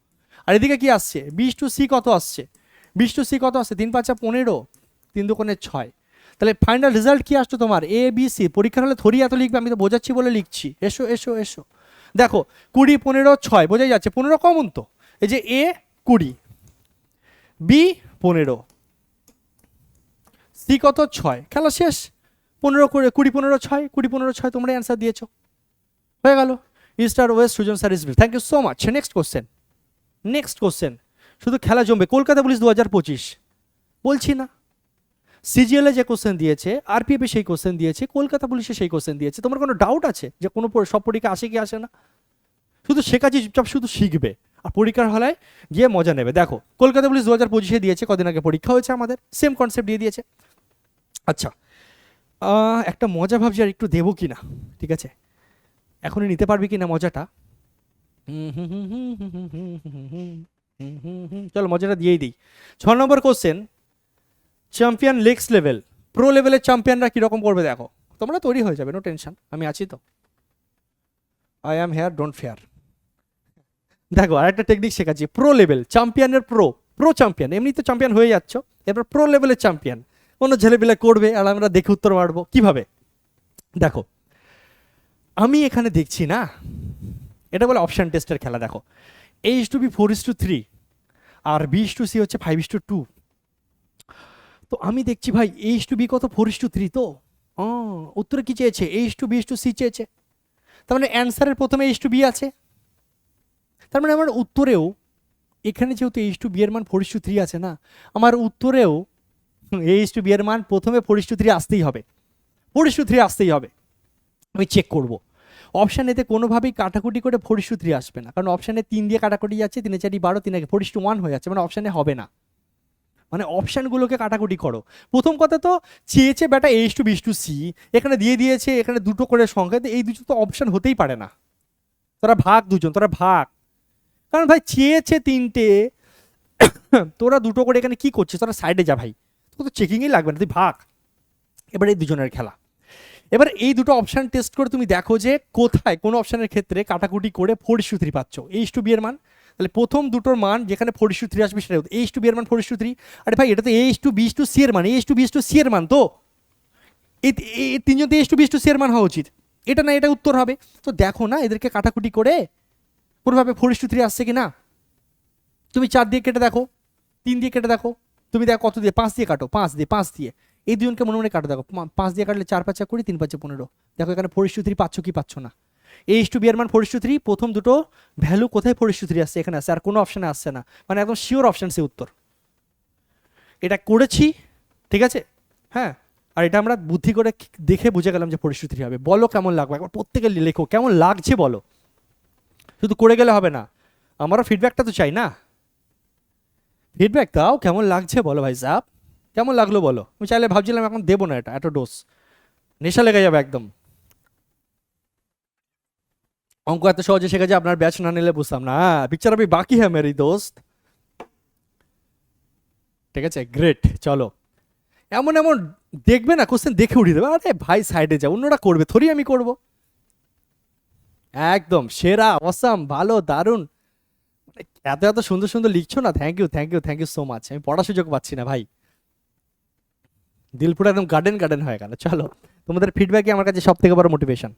আর এদিকে কি আসছে, B/C কত আসছে, B/C কত আসছে, 3 5 15, 3 2 6। তাহলে ফাইনাল রেজাল্ট কি আসছে তোমার, ABC। পরীক্ষার হলে থরি এত লিখবে, আমি তো বোঝাচ্ছি বলে লিখছি। এসো এসো এসো, দেখো 20 15 6, বোঝাই যাচ্ছে 15 কমন তো, এই যে A 20, B 15, C কত 6, খেলা শেষ। 15 করে 20 15 6, 20 15 6, তোমরা অ্যান্সার দিয়েছো, হয়ে গেল। ইস্ট আর west, Sujan sir is bill. Thank you so much. Next question, next question, শুধু খেলা জমবে। কলকাতা পুলিশ 2025, বলছি না, সিজিএল এ যে কোশ্চেন দিয়েছে, আরপিএফ এ সেই কোশ্চেন দিয়েছে, কলকাতা পুলিশে সেই কোশ্চেন দিয়েছে। তোমার কোনো ডাউট আছে যে কোনো সব পরীক্ষা আসে কি আসে না? শুধু শেখাচ্ছি, চুপচাপ শুধু শিখবে আর পরীক্ষার হলায় গিয়ে মজা নেবে। দেখো কলকাতা পুলিশ 2025 দিয়েছে, কদিন আগে পরীক্ষা হয়েছে, আমাদের সেম কনসেপ্ট দিয়ে দিয়েছে। আচ্ছা, একটা মজা ভাবছি আর একটু দেবো কি না, ঠিক আছে, এখনই নিতে পারবি কি না মজাটা? চলো মজাটা দিয়েই দিই। 6 নম্বর কোশ্চেন, চ্যাম্পিয়ন লেক্স লেভেল, প্রো লেভেলের চ্যাম্পিয়নরা কীরকম করবে দেখো, তোমরা তৈরি হয়ে যাবে, নো টেনশন, আমি আছি তো, I am hair, don't fair. দেখো আর একটা টেকনিক শেখাচ্ছি, প্রো লেভেল চ্যাম্পিয়নের প্রো চ্যাম্পিয়ন, এমনি তো চ্যাম্পিয়ন হয়ে যাচ্ছ, এরপর প্রো লেভেলের চ্যাম্পিয়ন অন্য ছেলেপিলে করবে, আর আমরা দেখে উত্তর মারবো কিভাবে। দেখো আমি এখানে দেখছি না, এটা বলে অপশান টেস্টের খেলা। দেখো H2B 4:3 আর B/C হচ্ছে 5:2। তো আমি দেখছি ভাই H2B কত 4:3, তো উত্তরে কি চেয়েছে, H2B/C চেয়েছে, তার মানে অ্যান্সারের প্রথমে H2B আছে, তার মানে আমার উত্তরেও এখানে যেহেতু H2B এর মান 4:3 আছে না, আমার উত্তরেও H2B এর মান প্রথমে 4:3 আসতেই হবে, 4:3 আসতেই হবে। আমি চেক করব, অপশান এতে কোনোভাবেই কাটাকুটি করে 4:3 আসবে না, কারণ অপশানে 3 দিয়ে কাটাকুটি যাচ্ছে, 3 4 12, 3 4:1 হয়ে যাচ্ছে, মানে অপশানে হবে না। মানে অপশানগুলোকে কাটাকুটি করো। প্রথম কথা তো চেয়েছে বেটা H2B/C, এখানে দিয়ে দিয়েছে এখানে দুটো করে সংখ্যা, এই দুটো তো অপশান হতেই পারে না, তোরা ভাগ দুজন, তোরা ভাগ, কারণ ভাই চেয়েছে 3টে, তোরা দুটো করে এখানে কি করছিস, তোরা সাইডে যা ভাই, তোর তো চেকিংই লাগবে না, তুই ভাগ। এবার এই দুজনের খেলা, এবার এই দুটো অপশান টেস্ট করে তুমি দেখো যে কোথায় কোন অপশানের ক্ষেত্রে কাটাকুটি করে 4:3 পাচ্ছ H2B এর মান। তাহলে প্রথম দুটোর মান যেখানে 4:3 আসবে সেটা H2B এর মান 4:3। আরে ভাই এটা তো H2B/C এর মান, H2B/C এর মান, তো এই তিনজন তো H2B/C এর মান হওয়া উচিত, এটা না, এটা উত্তর হবে। তো দেখো না এদেরকে কাটাকুটি করে কোনোভাবে 4:3 আসছে কি না। তুমি 4 দিয়ে কেটে দেখো, 3 দিয়ে কেটে দেখো, তুমি দেখো কত দিয়ে, 5 দিয়ে কাটো, 5 দিয়ে এই দুজনকে মনে মনে কাটো, দেখো 5 দিয়ে কাটলে 4 5 20, 3 5 15, দেখো এখানে 4:3 পাচ্ছ কি পাচ্ছ না। H2B এর মান 4:3, প্রথম দুটো ভ্যালু কোথায় 4:3 আসছে, এখানে আসছে, আর কোনো অপশানে আসছে না, মানে একদম শিওর অপশান সে উত্তর। এটা করেছি, ঠিক আছে, হ্যাঁ, আর এটা আমরা বুদ্ধি করে দেখে বুঝে গেলাম যে 4:3 হবে। বলো কেমন লাগবে, একবার প্রত্যেকে লেখো কেমন লাগছে বলো, শুধু করে গেলে হবে না, আমারও ফিডব্যাকটা তো চাই না, ফিডব্যাক দাও কেমন লাগছে বলো ভাই সাহেব, কেমন লাগলো বলো। আমি চাইলে ভাবছিলাম এখন দেবো না, এটা এত ডোজ, নেশা লেগে যাবে একদম। অঙ্ক এত সহজে শেখা যায়, আপনার ব্যাচ না নিলে বুঝতাম না, পিকচার अभी বাকি হ্যাঁ মেরি দোস্ত, ঠিক আছে, গ্রেট। চলো এমন এমন দেখবে না কোশ্চেন দেখে উঠিয়ে দেবে, আরে ভাই সাইডে যাও, অন্যরা করবে থরি আমি করব, একদম সেরা, অসাম, ভালো, দারুণ, এত এত সুন্দর সুন্দর লিখছো না, thank you thank you thank you so much. আমি পড়ার সুযোগ পাচ্ছি না ভাই, দিলপুরা একদম গার্ডেন গার্ডেন হয়ে গেল। চলো তোমাদের ফিডব্যাকই আমার কাছে সব থেকে বড় মোটিভেশন,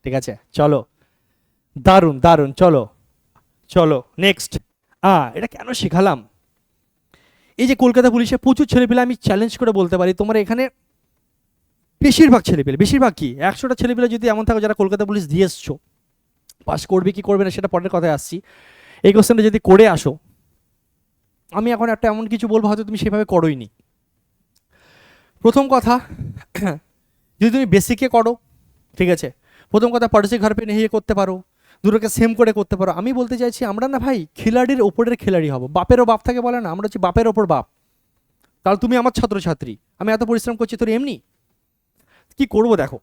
ঠিক আছে, চলো দারুণ দারুণ, চলো চলো নেক্সট। এটা কেন শেখালাম, এই যে কলকাতা পুলিশে প্রচুর ছেলেপেলে, আমি চ্যালেঞ্জ করে বলতে পারি তোমার এখানে বেশিরভাগ ছেলেপেলে, বেশিরভাগ কি 100টা ছেলেপেলে যদি এমন থাকো যারা কলকাতা পুলিশ দিয়ে এসছো, পাস করবে কি করবে না সেটা পরের কথায় আসছি, এই কোশ্চেনটা যদি করে আসো, আমি এখন একটা এমন কিছু বলবো হয়তো তুমি সেভাবে করোইনি। প্রথম কথা, যদি তুমি বেসিকে করো, ঠিক আছে, প্রথম কথা পড়োসি ঘর পে নিয়ে করতে পারো, দুটোকে সেম করে করতে পারো। আমি বলতে চাইছি আমরা না ভাই খিলাড়ির ওপরের খিলাড়ি হব, বাপেরও বাপ থাকে বলে না, আমরা হচ্ছে বাপের ওপর বাপ, তাহলে তুমি আমার ছাত্রছাত্রী, আমি এত পরিশ্রম করছি তোর এমনি। কি করবো দেখো,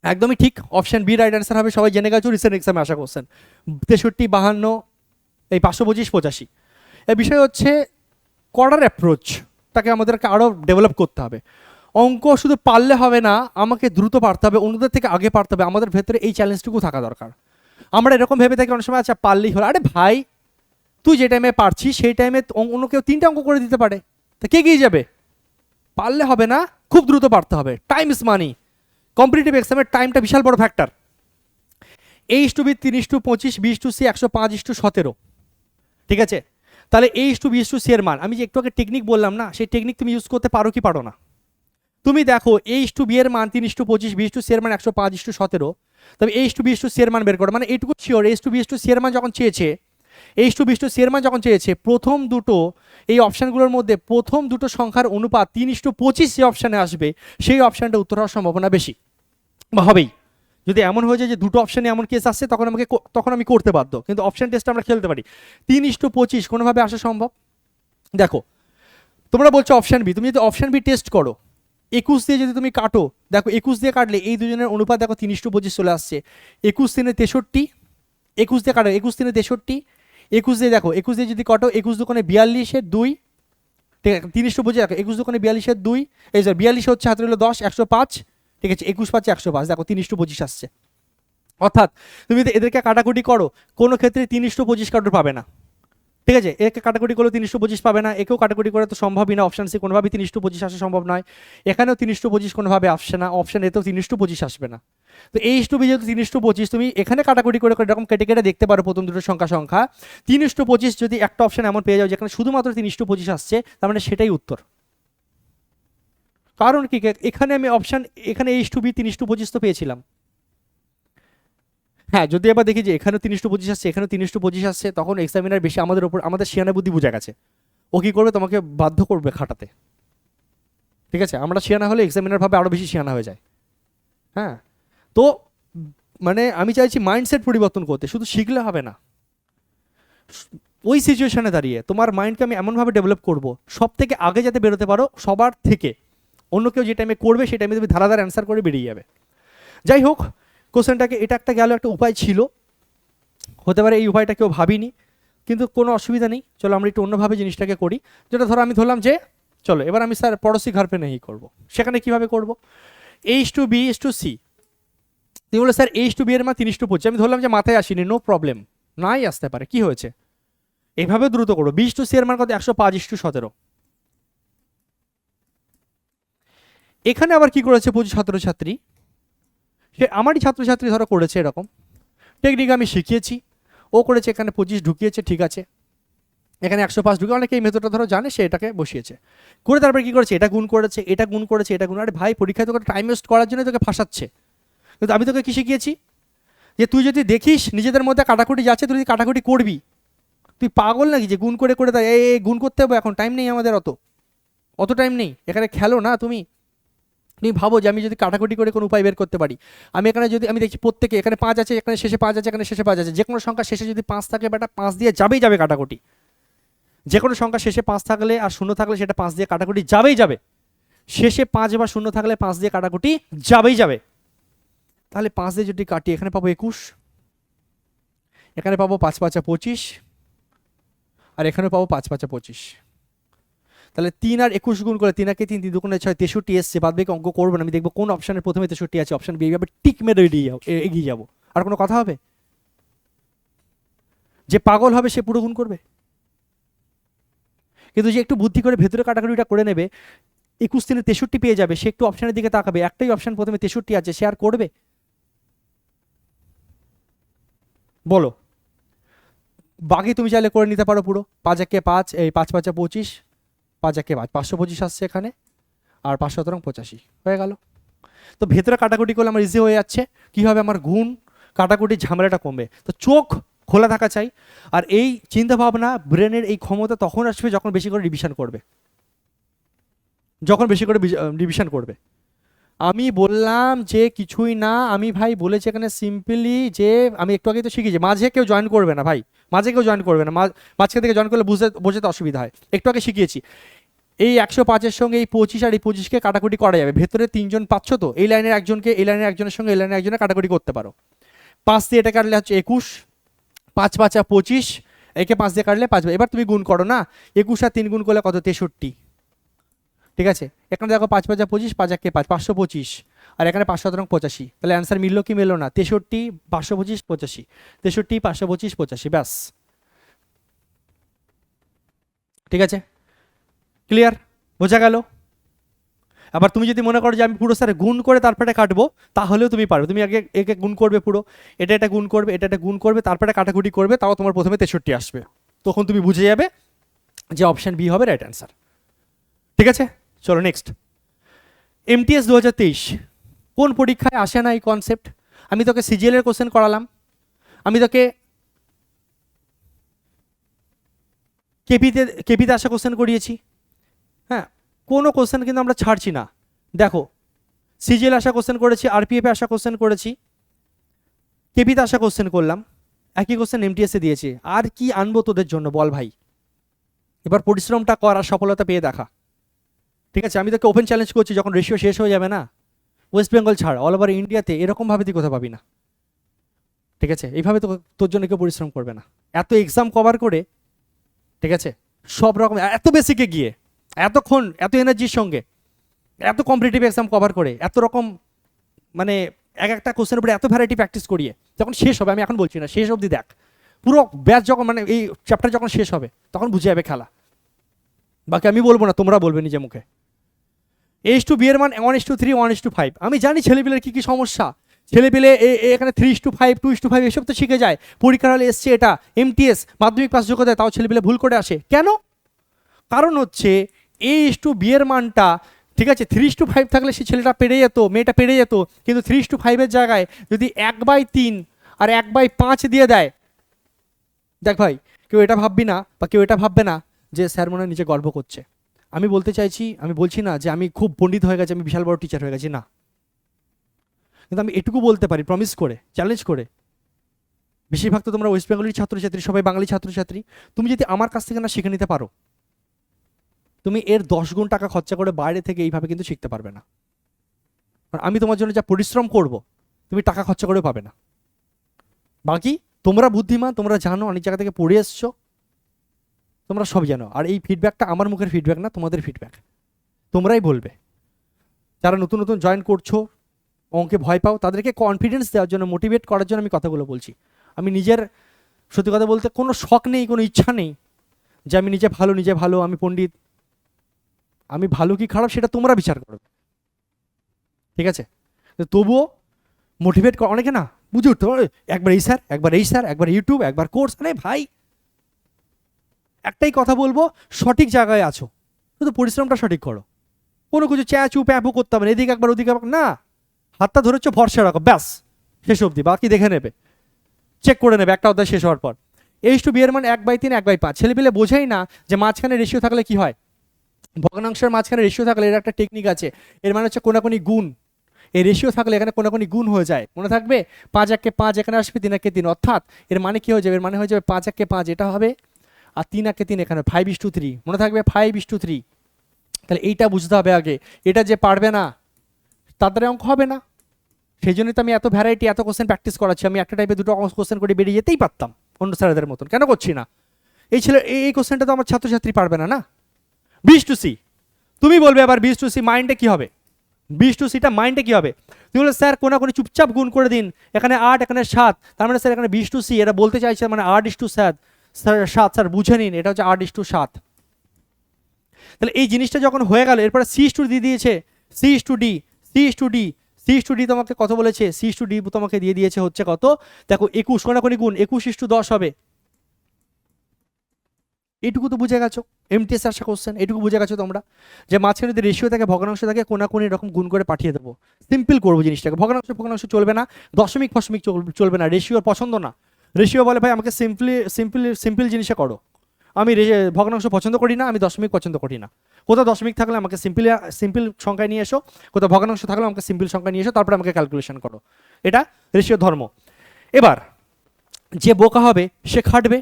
একদমই ঠিক, অপশন বি রাইট অ্যান্সার হবে। সবাই জেনে গেছো, রিসেন্ট এক্সামে আসা কোশ্চেন। 63, 52, এই 525, 85। এই বিষয় হচ্ছে করার অ্যাপ্রোচ, তাকে আমাদেরকে আরও ডেভেলপ করতে হবে। অঙ্ক শুধু পারলে হবে না, আমাকে দ্রুত পারতে হবে, অন্যদের থেকে আগে পারতে হবে। আমাদের ভেতরে এই চ্যালেঞ্জটুকু থাকা দরকার। আমরা এরকম ভেবে থাকি অনেক সময়, আচ্ছা পারলেই হলো। আরে ভাই, তুই যে টাইমে পারছিস সেই টাইমে অন্য কেউ 3টে অঙ্ক করে দিতে পারে, তা কে গিয়ে যাবে? পারলে হবে না, খুব দ্রুত পারতে হবে। Time is money. কম্পিটিটিভ এক্সামের টাইমটা বিশাল বড় ফ্যাক্টর। A/B 3:25, B/C 105:17, ঠিক আছে? তাহলে A/B/C এর মান, আমি যে একটু আগে টেকনিক বললাম না, সেই টেকনিক তুমি ইউজ করতে পারো কি পারো না? তুমি দেখো A/B এর মান 3:25, B/C এর মান 105:17, তবে A/B/C এর মান বের করো। মানে এইটুকু শিওর, A/B/C এর মান যখন চেয়েছে, A/B/C এর মান যখন চেয়েছে, প্রথম দুটো এই অপশানগুলোর মধ্যে প্রথম দুটো সংখ্যার অনুপাত 3:25 যে অপশানে আসবে, সেই অপশানটা উত্তর হওয়ার সম্ভাবনা বেশি বা হবেই। যদি এমন হয়ে যায় যে দুটো অপশানে এমন কেস আসছে, তখন আমি করতে বাধ্য। কিন্তু অপশান টেস্ট আমরা খেলতে পারি। 3:25 কোনোভাবে আসা সম্ভব? দেখো, তোমরা বলছো অপশান বি, তুমি যদি অপশান বি টেস্ট করো, 21 দিয়ে যদি তুমি কাটো, দেখো 21 দিয়ে কাটলে এই দুজনের অনুপাত দেখো 3:25 চলে আসছে। 21 3 63, 21 দিয়ে কাটো, 21 3 63, 21 দিয়ে দেখো, 21 দিয়ে যদি কাটো, 21 দুকোণে 42 2, ঠিক আছে? 3:25 দেখো, 21 দুকোণে 42 2, এই যে 42 হচ্ছে হাতে হলো 10, 105, ঠিক আছে? 21 5 105, দেখো 3:25 আসছে। অর্থাৎ তুমি যদি এদেরকে কাটাকুটি করো, কোনো ক্ষেত্রে 3:25 কাউন্টার পাবে না, ঠিক আছে? একে কাটাকুটি করলে 3:25 পাবে না, একেও কাটাকুটি করে তো সম্ভবই না। অপশান সি কোনোভাবেই 3:25 আসা সম্ভব নয়, এখানেও 3:25 কোনোভাবে আসছে না, অপশান এতেও 3:25 আসবে না। তো A/B যেহেতু 3:25, তুমি এখানে কাটাকুটি করে এরকম কেটে কেটে দেখতে পারো প্রথম দুটো সংখ্যা 3:25। যদি একটা অপশান এমন পেয়ে যাও যেখানে শুধুমাত্র 3:25 আসছে, তার মানে সেটাই উত্তর। কারণ কি, এখানে আমি অপশান, এখানে A/B 3:25 তো পেয়েছিলাম। হ্যাঁ, যদি এবার দেখি যে এখানেও 3:25 আসছে, এখানেও 3:25 আসছে, তখন এক্সামিনার বেশি আমাদের ওপর, আমাদের শিয়ানা বুদ্ধি বুঝে গেছে। ও কী করবে, তোমাকে বাধ্য করবে খাটাতে, ঠিক আছে? আমরা শিয়ানা হলে এক্সামিনার ভাবে আরও বেশি শিয়ানা হয়ে যায়। হ্যাঁ, তো মানে আমি চাইছি মাইন্ডসেট পরিবর্তন করতে, শুধু শিখলে হবে না। ওই সিচুয়েশনে দাঁড়িয়ে তোমার মাইন্ডকে আমি এমনভাবে ডেভেলপ করবো, সব থেকে আগে যাতে বেরোতে পারো সবার থেকে। অন্য কেউ যে টাইমে করবে সেই টাইমে তুমি ধারাধার অ্যান্সার করে বেরিয়ে যাবে। যাই হোক, কোশ্চেনটাকে এটা একটা গেল, একটা উপায় ছিল, হতে পারে এই উপায়টা কেউ ভাবিনি, কিন্তু কোনো অসুবিধা নেই। চলো আমরা একটু অন্যভাবে জিনিসটাকে করি। যেটা ধরো আমি ধরলাম যে চলো এবার আমি স্যার পড়োশি ঘর পে নেই করবো, সেখানে কিভাবে করবো? A/B/C, তুমি বলে স্যার A/B এর মান 3:25, আমি ধরলাম যে মাথায় আসেনি, নো প্রবলেম, নাই আসতে পারে, কি হয়েছে? এইভাবে দ্রুত করো। B/C এর মান কত? 105:17। এখানে আবার কি করেছে প্রচুর ছাত্রছাত্রী, সে আমারই ছাত্রছাত্রী ধরো করেছে এরকম টেকনিক, আমি শিখিয়েছি, ও করেছে এখানে 25 ঢুকিয়েছে, ঠিক আছে? এখানে 105 ঢুকে, অনেকে এই মেথডটা ধরো জানে, সে এটাকে বসিয়েছে, করে তারপরে কি করেছে, এটা গুণ করেছে, এটা গুণ করেছে, এটা গুণ। আরে ভাই, পরীক্ষায় তোকে টাইম ওয়েস্ট করার জন্য তোকে ফাঁসাচ্ছে। কিন্তু আমি তোকে কি শিখিয়েছি, যে তুই যদি দেখিস নিজেদের মধ্যে কাটাকুটি যাচ্ছে, তুই যদি কাটাকুটি করবি, তুই পাগল নাকি যে গুণ করে করে দেয়? এই গুণ করতে হবে, এখন টাইম নেই আমাদের, অত টাইম নেই, এখানে খেলো না তুমি। তুমি ভাবো যে আমি যদি কাটাকুটি করে কোনো উপায় বের করতে পারি, আমি এখানে যদি আমি দেখছি প্রত্যেকে এখানে 5 আছে, এখানে শেষে 5 আছে, এখানে শেষে 5 আছে, যে কোনো সংখ্যা শেষে যদি 5 থাকে, বেটা 5 দিয়ে যাবেই যাবে কাটাকুটি। যে কোনো সংখ্যা শেষে 5 থাকলে আর 0 থাকলে সেটা 5 দিয়ে কাটাকুটি যাবেই যাবে। শেষে 5 বা 0 থাকলে 5 দিয়ে কাটাকুটি যাবেই যাবে। তাহলে 5 দিয়ে যদি কাটি, এখানে পাবো 21, এখানে পাবো 5 5 25, আর এখানে পাবো 5 5 25। তাহলে 3 আর 21 গুণ করে 3 আর 3 3 দুগুণে 6, 63 এসছে। বাদ বাকি অঙ্ক করবো না, আমি দেখবো কোন অপশানের প্রথমে 63 আছে, অপশান বি যাবে, টিক মেরে এগিয়ে যাবো। আর কোনো কথা হবে? যে পাগল হবে সে পুরো গুণ করবে, কিন্তু যে একটু বুদ্ধি করে ভেতরে কাটাকুটিটা করে নেবে, 21 3 63 পেয়ে যাবে, সে একটু অপশানের দিকে তাকাবে, একটাই অপশান প্রথমে 63 আছে, সে আর করবে? বলো। বাকি তুমি চাইলে করে নিতে পারো পুরো, 5 1 5, এই 5 5 25, 5 1 5, 525 আসছে এখানে, আর 5 7 85 হয়ে গেল। তো ভেতরে কাটাকুটি করলে আমার ইজি হয়ে যাচ্ছে, কী হবে, আমার গুণ কাটাকুটির ঝামেলাটা কমবে। তো চোখ খোলা থাকা চাই। আর এই চিন্তাভাবনা, ব্রেনের এই ক্ষমতা তখন আসবে যখন বেশি করে রিভিশন করবে, যখন বেশি করে রিভিশন করবে। আমি বললাম যে কিছুই না, আমি ভাই বলেছি এখানে সিম্পলি যে আমি একটু আগেই তো শিখেছি, মাঝে কেউ জয়েন করবে না ভাই, মাঝে কেউ জয়েন করবে না, মাঝখান থেকে জয়েন করলে বোঝাতে অসুবিধা হয়। একটু আগে শিখিয়েছি এই 105-এর সঙ্গে এই 25 আর এই 25-কে কাটাকুটি করা যাবে। ভেতরে 3 জন পাচ্ছ তো, এই লাইনের একজনকে এই লাইনের একজনের সঙ্গে এই লাইনের একজনের কাটাকুটি করতে পারো। 5 দিয়ে এটা কাটলে হচ্ছে 21, 5 5 25, একে 5 দিয়ে কাটলে 5। এবার তুমি গুণ করো না, 21 আর 3 গুণ করলে কত? 63। ঠিক আছে, এখানে দেখো 5 5 25, 5 1 5, 525, আর এখানে 5 7 85। তাহলে অ্যান্সার মিললো কি মিললো না? 63 525 85, 63 525 85, ব্যাস। ঠিক আছে, ক্লিয়ার, বোঝা গেল? আবার তুমি যদি মনে করো যে আমি পুরো স্যার গুণ করে তারপরে কাটবো, তাহলেও তুমি পারবে। তুমি আগে একে গুণ করবে, পুরো এটা গুণ করবে, এটা গুণ করবে, তারপরে কাটাকুটি করবে, তাও তোমার প্রথমে 63 আসবে। তখন তুমি বুঝে যাবে যে অপশন বি হবে রাইট অ্যান্সার। ঠিক আছে, চলো নেক্সট। MTS 2023 কোন পরীক্ষায় আসে না এই কনসেপ্ট? আমি তোকে সিজিএল এর কোশ্চেন করালাম, আমি তোকে কেপিতে আসা কোশ্চেন করিয়েছি। হ্যাঁ, কোনো কোশ্চেন কিন্তু আমরা ছাড়ছি না। দেখো, সিজিএল আসা কোশ্চেন করেছি, আরপিএফে আসা কোশ্চেন করেছি, কেপিতে আসা কোশ্চেন করলাম, একই কোশ্চেন এমটিএসে দিয়েছি। আর কি আনবো তোদের জন্য বল ভাই? এবার পরিশ্রমটা কর আর সফলতা পেয়ে দেখা। ঠিক আছে, আমি তোকে ওপেন চ্যালেঞ্জ করছি, যখন রেশিও শেষ হয়ে যাবে না, ওয়েস্ট বেঙ্গল ছাড়, অল ওভার ইন্ডিয়াতে এরকমভাবে তুই কোথাও পাবি না। ঠিক আছে, এইভাবে তো তোর জন্য কেউ পরিশ্রম করবে না। এত এক্সাম কভার করে, ঠিক আছে, সব রকম এত বেসিকে গিয়ে, এতক্ষণ এত এনার্জির সঙ্গে, এত কম্পিটিটিভ এক্সাম কভার করে, এত রকম মানে এক একটা কোশ্চেনের উপরে এত ভ্যারাইটি প্র্যাকটিস করিয়ে যখন শেষ হবে, আমি এখন বলছি না, শেষ অবধি দেখ, পুরো ব্যাচ যখন মানে এই চ্যাপ্টার যখন শেষ হবে তখন বুঝে যাবে খেলা। বাকি আমি বলবো না, তোমরা বলবে নিজে মুখে। H2B এর মান 1:3 1:5। আমি জানি ছেলেপিলের কী কী সমস্যা, ছেলেপিলে এখানে 3:5 2:5 এসব তো শিখে যায়, পরীক্ষার হলে এসছে এটা MTS মাধ্যমিক পাস যোগ্য দেয়, তাও ছেলেপিলে ভুল করে আসে কেন? কারণ হচ্ছে H2B এর মানটা, ঠিক আছে, 3:5 থাকলে সে ছেলেটা পেরে যেত, মেয়েটা পেরে যেত, কিন্তু 3:5 জায়গায় যদি 1/3 আর 1/5 দিয়ে দেয়, দেখ ভাই, কেউ এটা ভাববি না বা কেউ এটা ভাববে না যে স্যার মনে হয় নিজে গর্ব করছে। আমি বলতে চাইছি, আমি বলছি না যে আমি খুব পণ্ডিত হয়ে গেছি, আমি বিশাল বড় টিচার হয়ে গেছি, না। কিন্তু আমি এটুকু বলতে পারি, প্রমিস করে, চ্যালেঞ্জ করে, বেশিরভাগ তো তোমরা ওয়েস্ট বেঙ্গলের ছাত্রছাত্রী, সবাই বাঙালি ছাত্রছাত্রী, তুমি যদি আমার কাছ থেকে না শিখে নিতে পারো, তুমি এর 10 গুণ টাকা খরচা করে বাইরে থেকে এইভাবে কিন্তু শিখতে পারবে না। আর আমি তোমার জন্য যা পরিশ্রম করব, তুমি টাকা খরচা করে পাবে না। বাকি তোমরা বুদ্ধিমান, তোমরা জানো, অনেক জায়গা থেকে পড়ে এসছো, তোমরা সব জানো। আর এই ফিডব্যাকটা আমার মুখের ফিডব্যাক না, তোমাদের ফিডব্যাক, তোমরাই বলবে। যারা নতুন নতুন জয়েন করছো, অঙ্কে ভয় পাও, তাদেরকে কনফিডেন্স দেওয়ার জন্য, মোটিভেট করার জন্য আমি কথাগুলো বলছি। আমি নিজের, সত্যি কথা বলতে, কোনো শখ নেই, কোনো ইচ্ছা নেই যে আমি নিজে ভালো, আমি পণ্ডিত। আমি ভালো কি খারাপ সেটা তোমরা বিচার করবে, ঠিক আছে? তবুও মোটিভেট কর, অনেকে না বুঝে উঠতে পারে, একবার এই স্যার, একবার এই স্যার, একবার ইউটিউব, একবার কোর্স। আরে ভাই, একটাই কথা বলবো, সঠিক জায়গায় আছো, শুধু পরিশ্রমটা সঠিক করো। কোনো কিছু চ্যাচু প্যাপু করতে হবে না, এদিকে একবার ওদিকে একবার না, হাতটা ধরেছ, ভরসা রাখো, ব্যাস, শেষ অবধি। বাকি দেখে নেবে, চেক করে নেবে একটা অধ্যায় শেষ হওয়ার পর। H2B এর মান 1/3 1/5। ছেলেপিলে বোঝাই না যে মাঝখানে রেশিও থাকলে কি হয়, ভগ্নাংশের মাঝখানে রেশিও থাকলে এর একটা টেকনিক আছে, এর মানে হচ্ছে কোনাকুনি গুণ। এই রেশিও থাকলে এখানে কোনাকুনি গুণ হয়ে যায়, মনে থাকবে, 5 1 5 এখানে আসবে, 3 1 3, অর্থাৎ এর মানে কি হয়ে যাবে, এর মানে হয়ে যাবে 5 1 5 এটা হবে, আর 3 1 3 এখানে 5:3, মনে থাকবে 5:3। তাহলে এইটা বুঝতে হবে আগে, এটা যে পারবে না তার দ্বারা অঙ্ক হবে না। সেই জন্যই তো আমি এত ভ্যারাইটি, এত কোশ্চেন প্র্যাকটিস করাচ্ছি। আমি একটা টাইপে দুটো কোশ্চেন করে বেরিয়ে যেতেই পারতাম অন্য স্যারদের মতন, কেন করছি না? এই ছেলে এই কোশ্চেনটা তো আমার ছাত্রছাত্রী পারবে না, না। 20 সি, তুমি বলবে আবার 20 সি মাইন্ডে কি হবে, 20 সিটা মাইন্ডে কি হবে? তুমি বলে স্যার কোনাকুনি চুপচাপ গুণ করে দিন, এখানে 8 এখানে 7, তার মানে স্যার এখানে 20 সি, এটা বলতে চাইছে মানে 8:7, স্যার 7, স্যার বুঝে নিন, এটা হচ্ছে 8:7। তাহলে এই জিনিসটা যখন হয়ে গেল, এরপরে C দিয়ে দিয়েছে, C তোমাকে কত বলেছে, C তোমাকে দিয়ে দিয়েছে হচ্ছে কত, দেখো 21, কোনাকুনি গুণ 21:10 হবে। এইটুকু তো বুঝে গেছো, MTS আসা কোশ্চেন, এইটুকু বুঝে গেছো তোমরা, যে মাঝখানে যদি রেশিও থাকে, ভগ্নাংশ থাকে, কোনাকুনি এরকম গুণ করে পাঠিয়ে দেবো। সিম্পল করবো জিনিসটাকে, ভগ্নাংশ চলবে না, দশমিক চলবে না, রেশিওর পছন্দ না। রেশিও বলে ভাই আমাকে সিম্পল জিনিসে করো, আমি ভগ্নাংশ পছন্দ করি না, আমি দশমিক পছন্দ করি না। কোথাও দশমিক থাকলে আমাকে সিম্পল সংখ্যায় নিয়ে এসো, কোথাও ভগ্নাংশ থাকলে আমাকে সিম্পল সংখ্যা নিয়ে এসো, তারপরে আমাকে ক্যালকুলেশন করো। এটা রেশিও ধর্ম। এবার যে বোকা হবে সে খাটবে,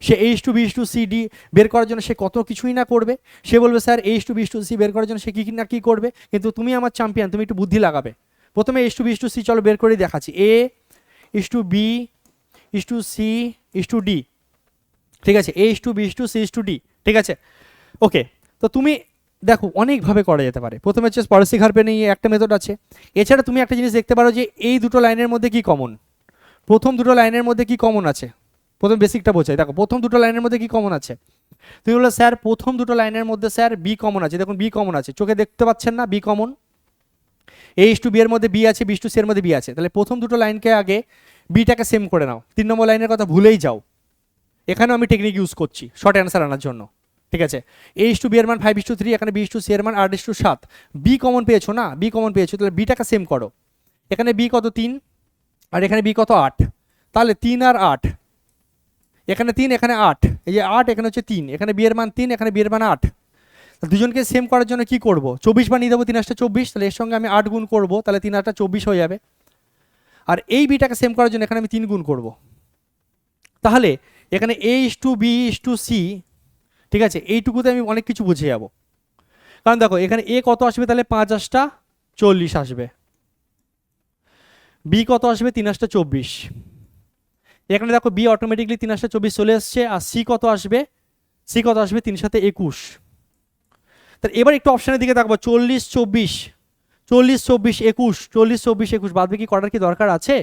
সে A/B/C/D বের করার জন্য সে কত কিছুই না করবে, সে বলবে স্যার A/B/C বের করার জন্য সে কী না কী করবে, কিন্তু তুমি আমার চ্যাম্পিয়ন, তুমি একটু বুদ্ধি লাগাবে। প্রথমে A/B/C চলো বের করে দেখাচ্ছি, A/B/C/D, ঠিক আছে, A/B/C/D, ঠিক আছে। ওকে, তো তুমি দেখো অনেকভাবে করা যেতে পারে। প্রথমে হচ্ছে পলিসি ঘাড়পে নিয়ে একটা মেথড আছে। এছাড়া তুমি একটা জিনিস দেখতে পারো যে এই দুটো লাইনের মধ্যে কি কমন, প্রথম দুটো লাইনের মধ্যে কি কমন আছে, প্রথম বেসিকটা বোঝাই। দেখো প্রথম দুটো লাইনের মধ্যে কি কমন আছে, তুমি বলো স্যার প্রথম দুটো লাইনের মধ্যে স্যার বি কমন আছে। দেখুন বি কমন আছে, চোখে দেখতে পাচ্ছেন না, বি কমন। A/B এর মধ্যে বি আছে, B/C এর মধ্যে বি আছে। তাহলে প্রথম দুটো লাইনকে আগে বিটাকে সেম করে নাও, 3 নম্বর লাইনের কথা ভুলেই যাও। এখানেও আমি টেকনিক ইউজ করছি শর্ট অ্যান্সার আনার জন্য, ঠিক আছে। A/B এর মান 5:3, এখানে B/C এর মান 8:7। বি কমন পেয়েছো না, বি কমন পেয়েছো, তাহলে বিটাকে সেম করো। এখানে বি কত 3, আর এখানে বি কত 8, তাহলে 3 আর 8, এখানে 3 এখানে 8, এই যে 8 এখানে হচ্ছে 3, এখানে বি এর মান 3, এখানে বি এর মান 8। দুজনকে সেম করার জন্য কি করব, 24 বানিয়ে দেবো, 3 8 24, তাহলে এর সঙ্গে আমি 8 গুণ করবো, তাহলে 3 8 24 হয়ে যাবে। আর এই বিটাকে সেম করার জন্য এখানে আমি 3 গুণ করব, তাহলে এখানে A/B/C, ঠিক আছে, এইটুকুতে আমি অনেক কিছু বুঝে যাব। কারণ দেখো এখানে এ কত আসবে, তাহলে 5 8 40 আসবে, বি কত আসবে 3 8 24, এখানে দেখো বি অটোমেটিকলি 3 8 24 চলে এসছে। আর সি কত আসবে, সি কত আসবে 3 7 21। তাহলে এবার একটু অপশানের দিকে দেখবো, 40 24, 40 24 21, 40 24 21, বাদবাকি করার কি দরকার আছে,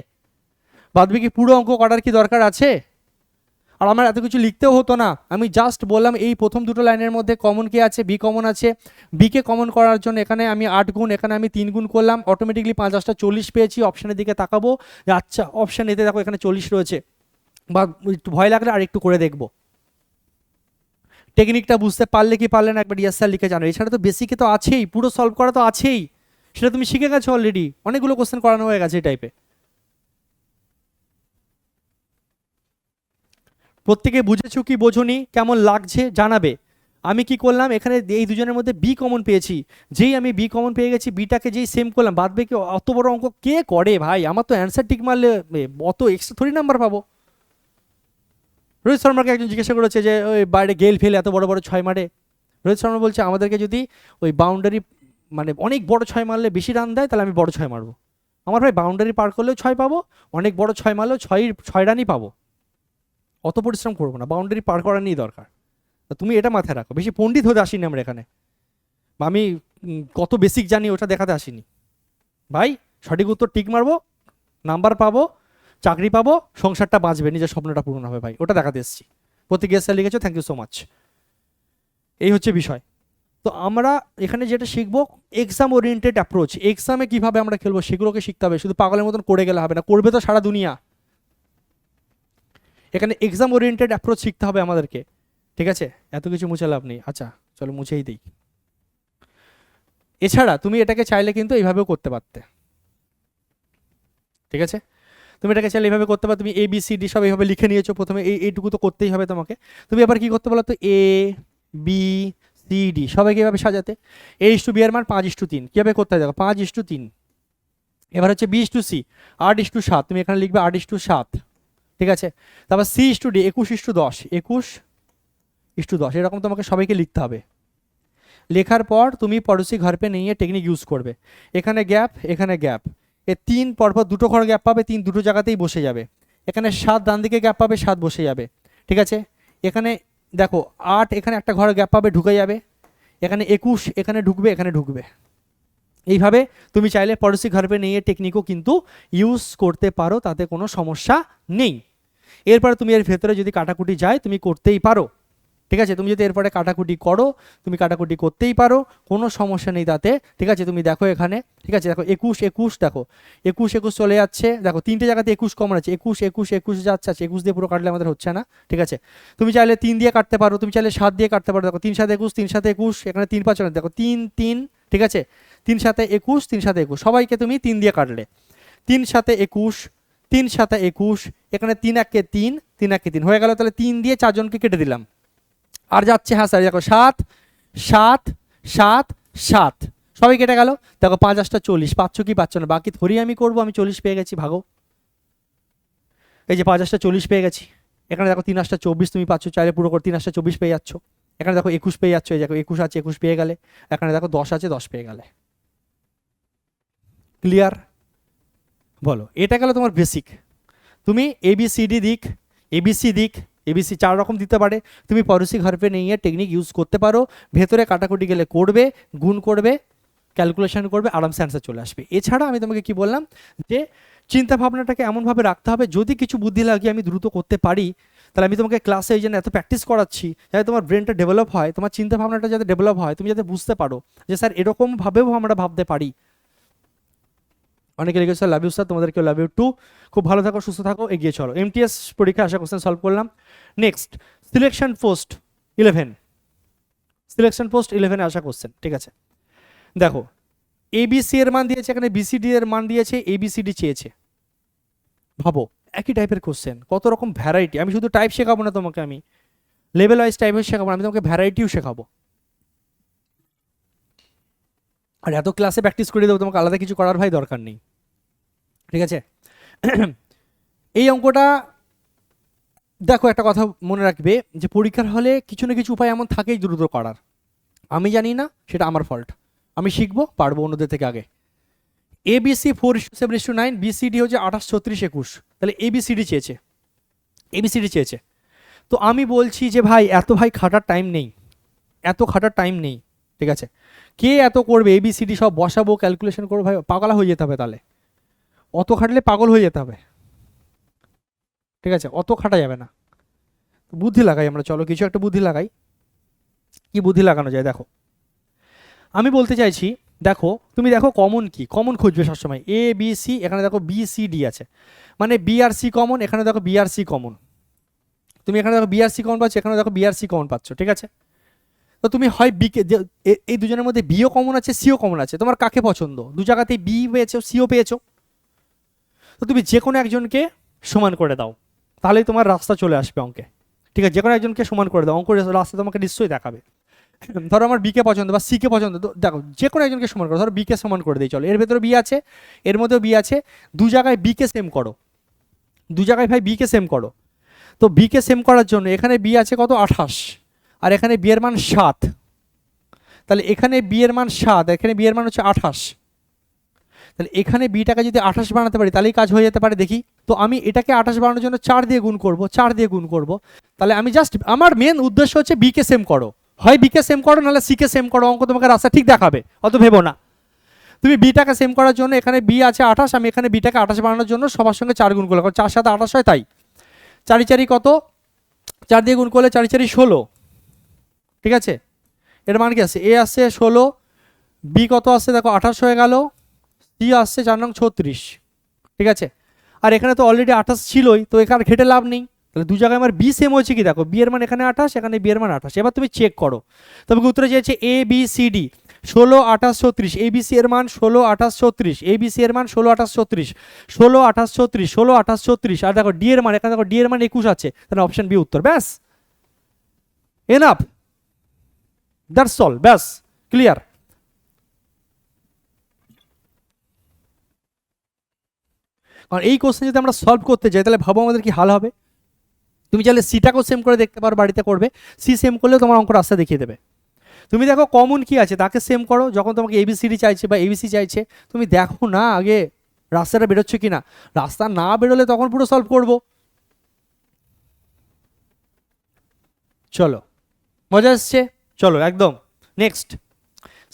বাদবাকি পুরো অঙ্ক করার কি দরকার আছে? আর আমার এত কিছু লিখতেও হতো না, আমি জাস্ট বললাম এই প্রথম দুটো লাইনের মধ্যে কমন কে আছে, বি কমন আছে, বিকে কমন করার জন্য এখানে আমি 8 গুণ, এখানে আমি 3 গুণ করলাম, অটোমেটিকলি 5 8 40 পেয়েছি। অপশানের দিকে তাকাবো, যে আচ্ছা অপশান এতে দেখো এখানে 40 রয়েছে, বা একটু ভয় লাগলে আর একটু করে দেখবো। টেকনিকটা বুঝতে পারলে কি পারলে না একবার ইয়েস স্যার লিখে জানো। এছাড়া তো বেসিকে তো আছেই, পুরো সলভ করা তো আছেই, সেটা তুমি শিখে গেছো অলরেডি, অনেকগুলো কোশ্চেন করানো হয়ে গেছে এই টাইপে। প্রত্যেকে বুঝেছো কি বোঝোনি, কেমন লাগছে জানাবে। আমি কি করলাম, এখানে এই দুজনের মধ্যে বি কমন পেয়েছি, যেই আমি বি কমন পেয়ে গেছি, বিটাকে যেই সেম করলাম, বাদ বাকি অত বড় অঙ্ক কে করে ভাই, আমার তো অ্যান্সার ঠিক মারলে অত এক্সট্রা থ্রি নাম্বার পাবো। রোহিত শর্মাকে একজন জিজ্ঞাসা করেছে যে ওই বাইরে গেল ফেল এত বড় বড় 6 মারে, রোহিত শর্মা বলছে আমাদেরকে যদি ওই বাউন্ডারি মানে অনেক বড় 6 মারলে বেশি রান দেয়, তাহলে আমি বড় 6 মারবো। আমার ভাই বাউন্ডারি পার করলেও 6 পাবো, অনেক বড় 6 মারলেও 6 রানই পাবো, অত পরিশ্রম করবো না, বাউন্ডারি পার করা নিয়ে দরকার। তুমি এটা মাথায় রাখো, বেশি পণ্ডিত হতে আসিনি আমরা এখানে, বা আমি কত বেসিক জানি ওটা দেখাতে আসিনি ভাই। সঠিক উত্তর টিক মারবো, নাম্বার পাবো, চাকরি পাবো, সংসারটা বাঁচবে, নিজের স্বপ্নটা পূরণ হবে ভাই, ওটা দেখাতে এসেছি। প্রত্যেক গেস্ট স্যার লিখেছো, থ্যাংক ইউ সো মাচ। এই হচ্ছে বিষয়। তো আমরা এখানে যেটা শিখবো এক্সাম ওরিয়েন্টেড অ্যাপ্রোচ, এক্সামে কিভাবে আমরা খেলবো সেগুলোকে শিখতে হবে, শুধু পাগলের মতন করে গেলে হবে না, করবে তো সারা দুনিয়া। এখানে এক্সাম ওরিয়েন্টেড অ্যাপ্রোচ শিখতে হবে আমাদেরকে, ঠিক আছে। এত কিছু মুছে লাভ নেই, আচ্ছা চলো মুছেই দিই। এছাড়া তুমি এটাকে চাইলে কিন্তু এইভাবেও করতে পারতে, ঠিক আছে। তুমি এটাকে চাইলে এইভাবে করতে পারো, তুমি ABCD সব এইভাবে লিখে নিয়েছো, প্রথমে এইটুকু তো করতেই হবে তোমাকে। তুমি এবার কি করতে বলো তো, ABCD সবাইকে এভাবে সাজাতে। A/B এর মান 5:3, কীভাবে করতে হয় দেখো, 5:3। এবার হচ্ছে B/C 8:7, তুমি এখানে লিখবে 8:7, ঠিক আছে। তারপর C/D 21:10, 21:10, এরকম তোমাকে সবাইকে লিখতে হবে। লেখার পর তুমি পড়োশি ঘর পে নিয়ে টেকনিক ইউজ করবে, এখানে গ্যাপ, এখানে গ্যাপ, এ 3 পরপর দুটো ঘর গ্যাপ পাবে, 3 দুটো জায়গাতেই বসে যাবে। এখানে 7 ডান দিকে গ্যাপ পাবে, 7 বসে যাবে, ঠিক আছে। এখানে দেখো 8, এখানে একটা ঘর গ্যাপ পাবে, ঢুকে যাবে। এখানে 21, এখানে ঢুকবে, এখানে ঢুকবে। এইভাবে তুমি চাইলে পড়োশি ঘর পে নিয়ে টেকনিকও কিন্তু ইউজ করতে পারো, তাতে কোনো সমস্যা নেই। এরপরে তুমি এর ভেতরে যদি কাটাকুটি যায় তুমি করতেই পারো, ঠিক আছে। তুমি যদি এরপরে কাটাকুটি করো, তুমি কাটাকুটি করতেই পারো, কোনো সমস্যা নেই তাতে, ঠিক আছে। তুমি দেখো এখানে, ঠিক আছে, দেখো 21 21, দেখো 21 21 চলে যাচ্ছে, দেখো 3টে জায়গাতে 21 কমন আছে, 21 21 21 যাচ্ছে, 21 দিয়ে পুরো কাটলে আমাদের হচ্ছে না, ঠিক আছে। তুমি চাইলে 3 দিয়ে কাটতে পারো, তুমি চাইলে 7 দিয়ে কাটতে পারো, দেখো 3 7 21, 3 7 21, এখানে 3 5 দেখো 3 3, ঠিক আছে। 3 7 21, 3 7 21, সবাইকে তুমি 3 দিয়ে কাটলে, 3 7 21, 3 7 21, এখানে 3 1 3, 3 1 3 হয়ে গেল। তাহলে 3 দিয়ে 4 জনকে কেটে দিলাম, আর যাচ্ছে, হ্যাঁ স্যার দেখো 7 7 7 7, সবাই কেটে গেল। দেখো 5 8 40, পাচ্ছ কি পাচ্ছ না, বাকি থরি আমি করবো, আমি 40 পেয়ে গেছি, ভাগো। এই যে 5 8 40 পেয়ে গেছি, এখানে দেখো 3 8 24 তুমি পাচ্ছ, চাইলে পুরো করে 3 8 24 পেয়ে যাচ্ছ। এখানে দেখো 21 পেয়ে যাচ্ছ, এই দেখো 21 আছে 21 পেয়ে গেলে, এখানে দেখো 10 আছে 10 পেয়ে গেলে। ক্লিয়ার? বলো, এটা গেল তোমার বেসিক। তুমি এবিসিডি দিক, এবিসি দিক, এবিসি 4 রকম দিতে পারে, তুমি পড়োশি ঘর পে নিয়ে টেকনিক ইউজ করতে পারো, ভেতরে কাটাকুটি গেলে করবে, গুণ করবে, ক্যালকুলেশন করবে, আরামসে অ্যান্সার চলে আসবে। এছাড়া আমি তোমাকে কি বললাম যে চিন্তা ভাবনাটাকে এমনভাবে রাখতে হবে, যদি কিছু বুদ্ধি লাগিয়ে আমি দ্রুত করতে পারি, তাহলে আমি তোমাকে ক্লাসে এই জন্য এত প্র্যাকটিস করাচ্ছি, যাতে তোমার ব্রেনটা ডেভেলপ হয়, তোমার চিন্তা ভাবনাটা যাতে ডেভেলপ হয়, তুমি যাতে বুঝতে পারো যে স্যার এরকমভাবেও আমরা ভাবতে পারি। অনেকে লিখেছে লাভ ইউ স্যার, তোমাদেরকেও লাভ ইউ টু। খুব ভালো থাকো, সুস্থ থাকো, এগিয়ে চলো। এমটিএস পরীক্ষা আসা কোশ্চেন সলভ করলাম। Next selection post 11, selection post 11 আসা কোশ্চেন। ঠিক আছে, দেখো এবিসি এর মান দিয়েছে, এখানে বিসিডি এর মান দিয়েছে, এবিসিডি চেয়েছে। ভাবো একই টাইপের কোশ্চেন, কত রকম ভ্যারাইটি। আমি শুধু টাইপ শেখাবো না তোমাকে, আমি লেভেল ওয়াইজ টাইপের শেখাবো না, আমি তোমাকে ভ্যারাইটিও শেখাবো। আর এত ক্লাসে প্র্যাকটিস করে দেবো, তোমাকে আলাদা কিছু করার ভাই দরকার নেই। ঠিক আছে, এই অঙ্কটা দেখো, একটা কথা মনে রাখবে যে পরীক্ষার হলে কিছু না কিছু উপায় এমন থাকেই দ্রুত করার। আমি জানি না, সেটা আমার ফল্ট, আমি শিখবো, পারবো অন্যদের থেকে আগে। এবিসি 4:7:9, বিসিডি হচ্ছে 28 36 21, তাহলে এবিসিডি চেয়েছে, এবিসিডি চেয়েছে। তো আমি বলছি যে ভাই এত ভাই খাটার টাইম নেই, এত খাটার টাইম নেই। ঠিক আছে, কে এত করবে? এবিসিডি সব বসাবো, ক্যালকুলেশন করবো, ভাই পাগলা হয়ে যেতে হবে, তাহলে অত খাটলে পাগল হয়ে যেতে হবে। ঠিক আছে, অত খাটা যাবে না, বুদ্ধি লাগাই আমরা, চলো কিছু একটা বুদ্ধি লাগাই। কি বুদ্ধি লাগানো যায় দেখো, আমি বলতে চাইছি, দেখো তুমি দেখো কমন কি, কমন খুঁজবে সবসময়। এ বি সি, এখানে দেখো বি সি ডি আছে, মানে বি আর সি কমন, এখানে দেখো বি আর সি কমন। তুমি এখানে দেখো বি আর সি কমন পাচ্ছ, এখানে দেখো বি আর সি কমন পাচ্ছ। ঠিক আছে, তো তুমি হয় বিকে, এই দুজনের মধ্যে বিও কমন আছে, সিও কমন আছে, তোমার কাকে পছন্দ? দু জায়গাতেই বি পেয়েছো, সিও পেয়েছো, তো তুমি যে কোনো একজনকে সমান করে দাও, তাহলেই তোমার রাস্তা চলে আসবে অঙ্কে। ঠিক আছে, যে কোনো একজনকে সমান করে দাও, অঙ্ক রাস্তা তোমাকে নিশ্চয়ই দেখাবে। ধরো আমার বিকে পছন্দ বা সিকে পছন্দ, তো দেখো যে কোনো একজনকে সমান করো, ধরো বিকে সমান করে দিই, চলো এর ভেতরে বি আছে, এর মধ্যেও বি আছে, দু জায়গায় বিকে সেম করো, দু জায়গায় ভাই বিকে সেম করো। তো বিকে সেম করার জন্য এখানে বি আছে কত 28, আর এখানে বি এর মান 7, তাহলে এখানে বি এর মান 7, এখানে বি এর মান হচ্ছে 28, তাহলে এখানে বিটাকে যদি 28 বানাতে পারি তাহলেই কাজ হয়ে যেতে পারে। দেখি তো, আমি এটাকে 28 বানানোর জন্য 4 দিয়ে গুণ করব, 4 দিয়ে গুণ করব, তাহলে আমি জাস্ট, আমার মেন উদ্দেশ্য হচ্ছে বিকে সেম করো, হয় বিকে সেম করো নাহলে সিকে সেম করো, অঙ্ক তোমাকে রাস্তা ঠিক দেখাবে, অত ভেবো না। তুমি বিটাকে সেম করার জন্য এখানে বি আছে 28, আমি এখানে বিটাকে 28 বানানোর জন্য সবার সঙ্গে 4 গুণ করলাম, 4 7 28 হয়, তাই 4 4 কত, 4 দিয়ে গুণ করলে 4 4 16। ঠিক আছে, এর মান কি আছে? এ আসছে 16, বি কত আসছে দেখো 28 হয়ে গেল, সি আসছে 4 নং 36। ঠিক আছে, আর এখানে তো অলরেডি 28 ছিলই, তো এখানে ঘেটে লাভ নেই, তাহলে দু জায়গায় আমার বি সেম হয়েছে কি দেখো, বি এর মান এখানে 28, এখানে বি এর মান 28। এবার তুমি চেক করো, তবে উত্তরে চেয়েছে A B C D 16 28 36, ABC এর মান 16 28 36, এবিসি এর মান 16 28 36, 16 28 36, 16 28 36, আর দেখো ডি এর মান, এখানে দেখো ডি এর মান 21 আছে, তাহলে অপশন বি উত্তর। ব্যাস, এনাফ, দ্যাটস অল, ব্যাস, ক্লিয়ার। কারণ এই কোশ্চেন যদি আমরা সলভ করতে যাই, তাহলে ভাবো আমাদের কি হাল হবে। তুমি চাইলে সিটাকেও সেম করে দেখতে পারো, বাড়িতে করবে, সি সেম করলেও তোমার অঙ্ক রাস্তা দেখিয়ে দেবে। তুমি দেখো কমন কি আছে তাকে সেম করো, যখন তোমাকে এবিসিডি চাইছে বা এবিসি চাইছে, তুমি দেখো না আগে রাস্তাটা বেরোচ্ছে কিনা, রাস্তা না বেরোলে তখন পুরো সলভ করবো। চলো, মজা আসছে, চলো একদম। নেক্সট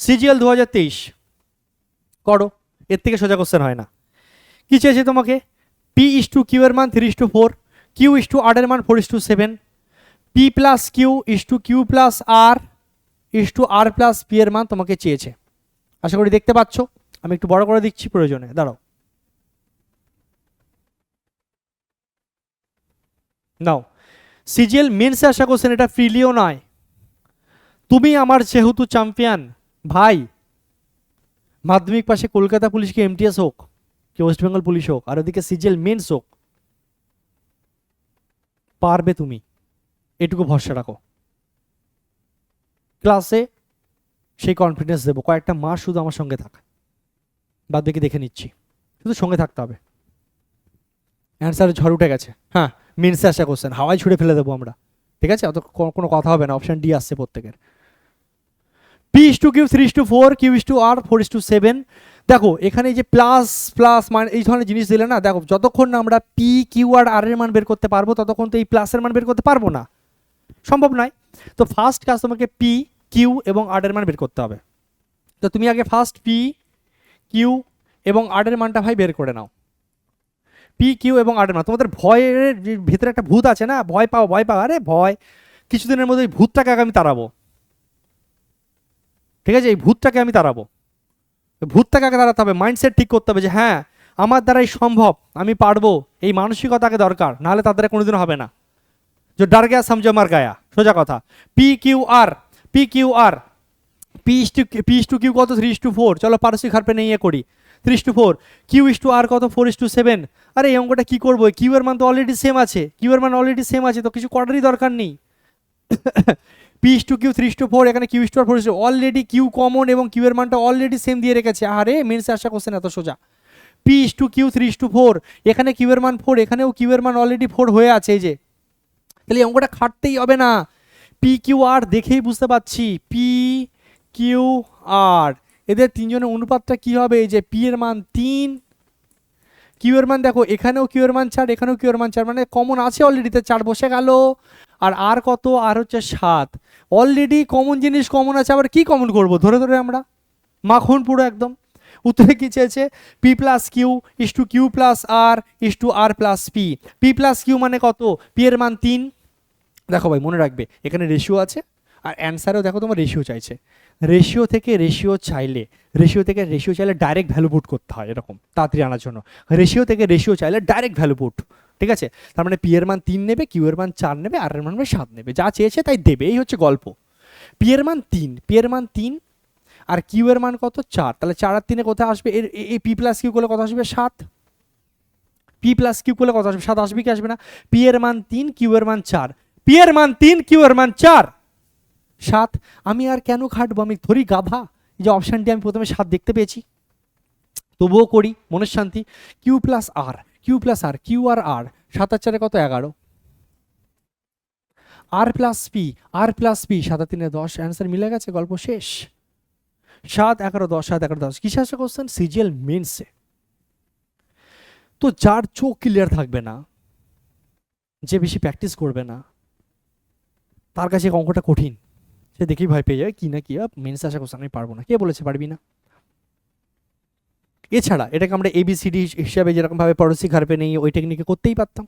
সিজিএল 2023 করো, এর থেকে সোজা কোশ্চেন হয় না। কি চেয়েছে তোমাকে? পি ইস টু কিউ এর মান 3:4, কিউ ইস টু আর এর মান 4:7, P plus Q is to Q plus R is to R plus P এর মান তোমাকে চেয়েছে। আশা করি দেখতে পাচ্ছ, আমি একটু বড় করে দিচ্ছি প্রয়োজনে, দাঁড়াও। নাও সিজিএল মেন্সে আসা কোশ্চেন, এটা ফ্রিলিও নয়। তুমি আমার যেহেতু চ্যাম্পিয়ন ভাই, মাধ্যমিক পাশে কলকাতা পুলিশকে এমটিএস হোক কি ওয়েস্ট বেঙ্গল পুলিশ হোক, আর ওদিকে সিজিএল মেন্স হোক, পারবে তুমি, এটুকু ভরসা রাখো। ক্লাসে সেই কনফিডেন্স দেবো, কয়েকটা মাস শুধু আমার সঙ্গে থাক, বাদ বাকি দেখে নিচ্ছি, শুধু সঙ্গে থাকতে হবে। অ্যান্সারের ঝড় উঠে গেছে, হ্যাঁ মেন্সে আসা কোশ্চেন, হাওয়ায় ছুড়ে ফেলে দেবো আমরা, ঠিক আছে, অত কোনো কথা হবে না, অপশন ডি আসছে প্রত্যেকের। P is to Q 3:4, Q is to R 4:7। দেখো এখানে এই যে প্লাস প্লাস মান এই ধরনের জিনিস দিলে না, দেখো যতক্ষণ না আমরা পি কিউ আর আর এর মান বের করতে পারবো ততক্ষণ তো এই প্লাসের মান বের করতে পারবো না, সম্ভব নয়। তো ফার্স্ট কাজ তোমাকে পি কিউ এবং আর এর মান বের করতে হবে। তো তুমি আগে ফার্স্ট পি কিউ এবং আর এর মানটা ভাই বের করে নাও। পি কিউ এবং আর এর মান, তোমাদের ভয়ের ভিতরে একটা ভূত আছে না, ভয় পাও ভয় পাও, আরে ভয়, কিছুদিনের মধ্যে এই ভূতটাকে আগে আমি তাড়াবো, ঠিক আছে, এই ভূতটাকে আমি তাড়াবো। ভূতটাকে আগে তাড়াতে হবে, মাইন্ডসেট ঠিক করতে হবে যে হ্যাঁ আমার দ্বারাই সম্ভব, আমি পারবো, এই মানসিকতা আগে দরকার, নাহলে তার দ্বারা কোনোদিনও হবে না। যে ডার গয়া সমঝো মার গায়া, সোজা কথা। পি কিউ আর পি ইস টু কিউ কত 3:4, চলো পারসিক হার পে নিয়ে করি 3:4, কিউ ইস টু আর কত 4:7। আরে এই অঙ্কটা কি করবো, কিউ এর মান তো অলরেডি সেম আছে, কিউ এর মান অলরেডি সেম আছে, তো কিছু করারই দরকার নেই। পি ইস টু কিউ 3:4, এখানে Q is to R 4, already Q common এবং কিউ এর মানটা অলরেডি সেম দিয়ে রেখেছে। আরে মেন্সে আসা কোশ্চেন এত সোজা। পি ইস টু কিউ 3:4, এখানে কিউ এর মান 4, এখানেও কিউ এর মান অলরেডি 4 হয়ে আছে, এই যে, তাহলে এই অঙ্কটা খাটতেই হবে না। পি কিউ আর দেখেই বুঝতে পারছি, পি কিউ আর এদের তিনজনের অনুপাতটা কি হবে, এই যে পি এর মান 3, কিউ এর মান দেখো এখানেও কিউ এর মান 4, এখানেও কিউ এর মান 4, মানে কমন আছে অলরেডিতে 4 বসে গেল। আর কত, আর হচ্ছে 7, অলরেডি কমন জিনিস কমন আছে, আবার কি কমন করব ধরে ধরে আমরা, মাখন পুরো একদম। উত্তরে কি চেয়েছে, P plus Q is to Q plus R is to R plus P. P plus Q মানে কত, পি এর মান 3, দেখো ভাই মনে রাখবে এখানে রেশিও আছে, আর অ্যান্সারেও দেখো তোমার রেশিও চাইছে, রেশিও থেকে রেশিও চাইলে ডাইরেক্ট ভ্যালু পুট করতে হয়, এরকম তাড়াতাড়ি আনার জন্য। রেশিও থেকে রেশিও চাইলে ডাইরেক্ট ভ্যালু পুট, ঠিক আছে। তার মানে পি এর মান 3 নেবে, কিউ এর মান 4 নেবে, আর এর মান 7 নেবে, যা চেয়েছে তাই দেবে, এই হচ্ছে গল্প। পি এর মান 3, আর কিউ এর মান কত 4, তাহলে 4 আর 3 কোথায় আসবে, এই পি প্লাস কিউ করলে কত আসবে 7, পি প্লাস কিউ করলে কত আসবে 7, আসবে কি আসবে না। পি এর মান 3, কিউ এর মান 4, পি এর মান 3, কিউ এর মান 4, 7। আমি আর কেন খাটবো, আমি ধরি গাধা, যে অপশানটি আমি প্রথমে 7 দেখতে পেয়েছি, তবুও করি মনের শান্তি। কিউ প্লাস আর কিউ আর 7 আর 4 কত 11, আর প্লাস পি 7 আর 3 10, অ্যান্সার মিলে গেছে, গল্প শেষ। 7 11 10, 7 11 10, কিসে আসে কোশ্চেন, সিজিএল মেন্সে। তো যার চোখ ক্লিয়ার থাকবে না, যে বেশি প্র্যাকটিস করবে না, তার কাছে অঙ্কটা কঠিন, সে দেখেই ভয় পেয়ে যাবে, কি না কি মেন্সে আসা কোশ্চেন আমি পারবো না। কে বলেছে পারবি না? এছাড়া এটাকে আমরা এবিসিডি হিসাবে যেরকমভাবে পড়োশি ঘর পে নেই, ওই টেকনিকে করতেই পারতাম,